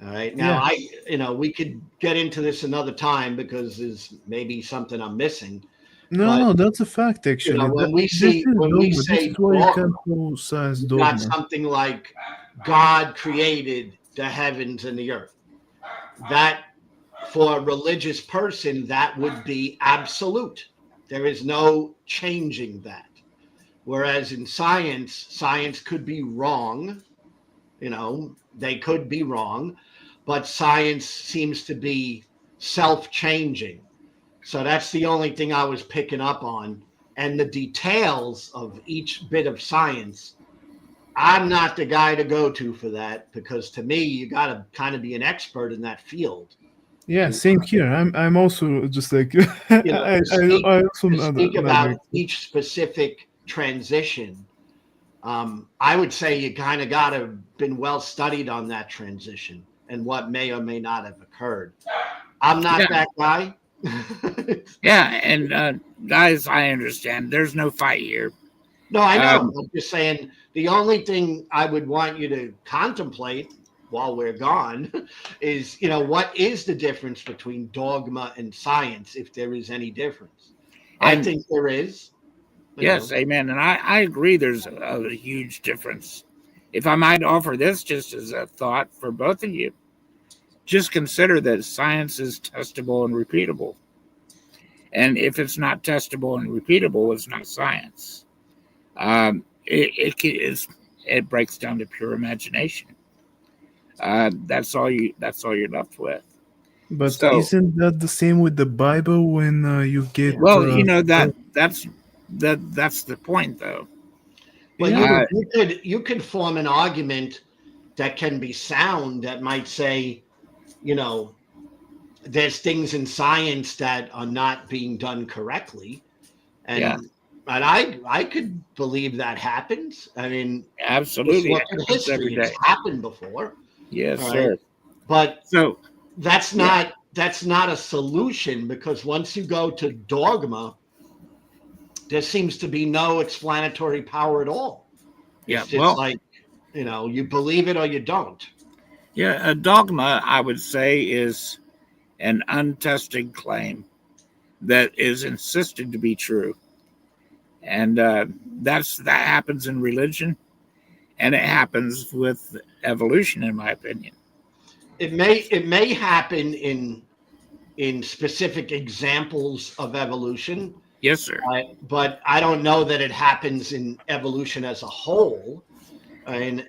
All right. Now Yeah. we could get into this another time because there's maybe something I'm missing. No, But no, that's a fact, actually. when we This is dogma. This say is why you dogma, can't call science you got dogma. something like God created the heavens and the earth. That for a religious person, that would be absolute. There is no changing that. Whereas in science could be wrong. They could be wrong, but science seems to be self-changing. So that's the only thing I was picking up on. And the details of each bit of science, I'm not the guy to go to for that, because to me, you got to kind of be an expert in that field. Yeah, same here. I'm also just like To I speak, also to not, speak not about like- each specific transition. I would say you kind of got to been well studied on that transition and what may or may not have occurred. I'm not Yeah. that guy. Yeah, and guys, I understand. There's no fight here. No, I know. I'm just saying the only thing I would want you to contemplate while we're gone is, what is the difference between dogma and science, if there is any difference? I think there is. Yes, amen. And I agree there's a huge difference. If I might offer this just as a thought for both of you, just consider that science is testable and repeatable. And if it's not testable and repeatable, it's not science. It breaks down to pure imagination. That's all you're left with. But So- isn't that the same with the Bible when you get? Well, that's the point, though. Well, Yeah. you could form an argument that can be sound that might say, there's things in science that are not being done correctly, and I could believe that happens. I mean, Absolutely, look it at happens every history; it's day. happened before. Yes, All sir. right. But So that's not a solution, because once you go to dogma, there seems to be no explanatory power at all. yeah, It's just well, like, you believe it or you don't. yeah, a dogma, I would say, is an untested claim that is insisted to be true, and that happens in religion, and it happens with evolution, in my opinion. It may happen in specific examples of evolution, Yes, sir. but I don't know that it happens in evolution as a whole. And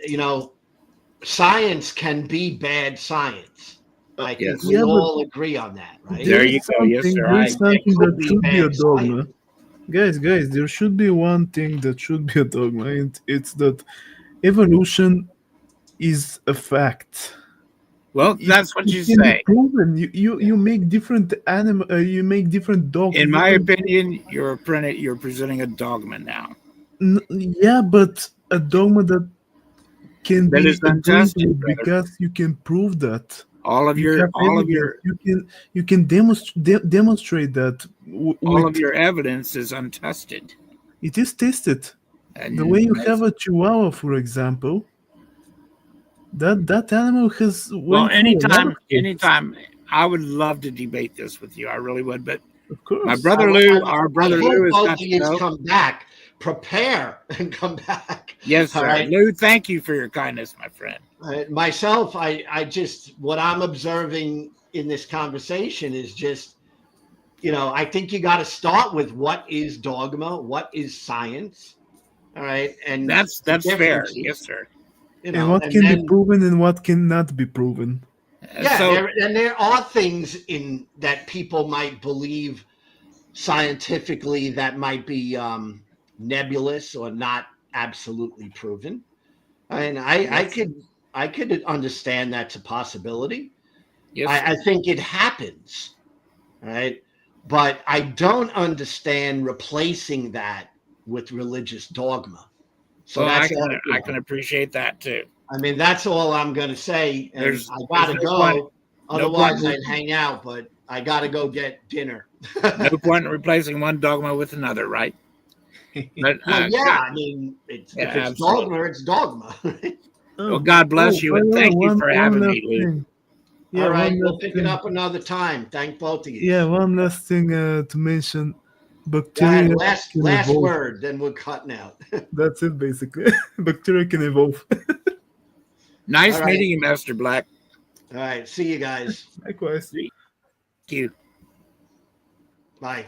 science can be bad science. I think Yes. we Yeah, but all agree on that, right? There you go. Yes, sir. There's something It could that be should be a bad dogma. science. Guys, there should be one thing that should be a dogma, and it's that evolution is a fact. Well, that's what you It can say. be proven. You make different you make different dogs. In my different- opinion, you're presenting a dogma now. Yeah, but a dogma that can That be is untested, agreed with, brother. because you can prove that. All of You your have evidence. You can demonstrate that. all of your evidence is untested. It is tested. And The way you that's- have a Chihuahua, for example, that animal has well, went through a lot of things. anytime, I would love to debate this with you. I really would. But Of course. my brother Lou, our brother I hope Lou, is both got of to you go. come back, prepare and come back. Yes, All sir. right. Lou, thank you for your kindness, my friend. Myself, I just, what I'm observing in this conversation is just, I think you got to start with what is dogma, what is science, all right, and That's the fair. differences, Yes, sir. And what and can then- be proven and what cannot be proven. Yeah, So, there are things in that people might believe scientifically that might be nebulous or not absolutely proven. And I could understand that's a possibility. yes, I think it happens, right? But I don't understand replacing that with religious dogma. So well, that's I can appreciate that too. I mean, that's all I'm going to say. And There's- I got to there's no go. point- Otherwise, point- I'd hang out, but I got to go get dinner. No point in replacing one dogma with another, right? But, Well, yeah, I mean, if it's absolutely. dogma, it's dogma. Well, God bless you, and thank you for having me, Lou. All right, one we'll last pick thing. it up another time. Thank both of you. Yeah, one last thing to mention. Go Bacteria ahead, last can last evolve. word, then we're cutting out. That's it, basically. Bacteria can evolve. Nice All right. meeting you, Master Black. All right, see you guys. Likewise. you. Bye.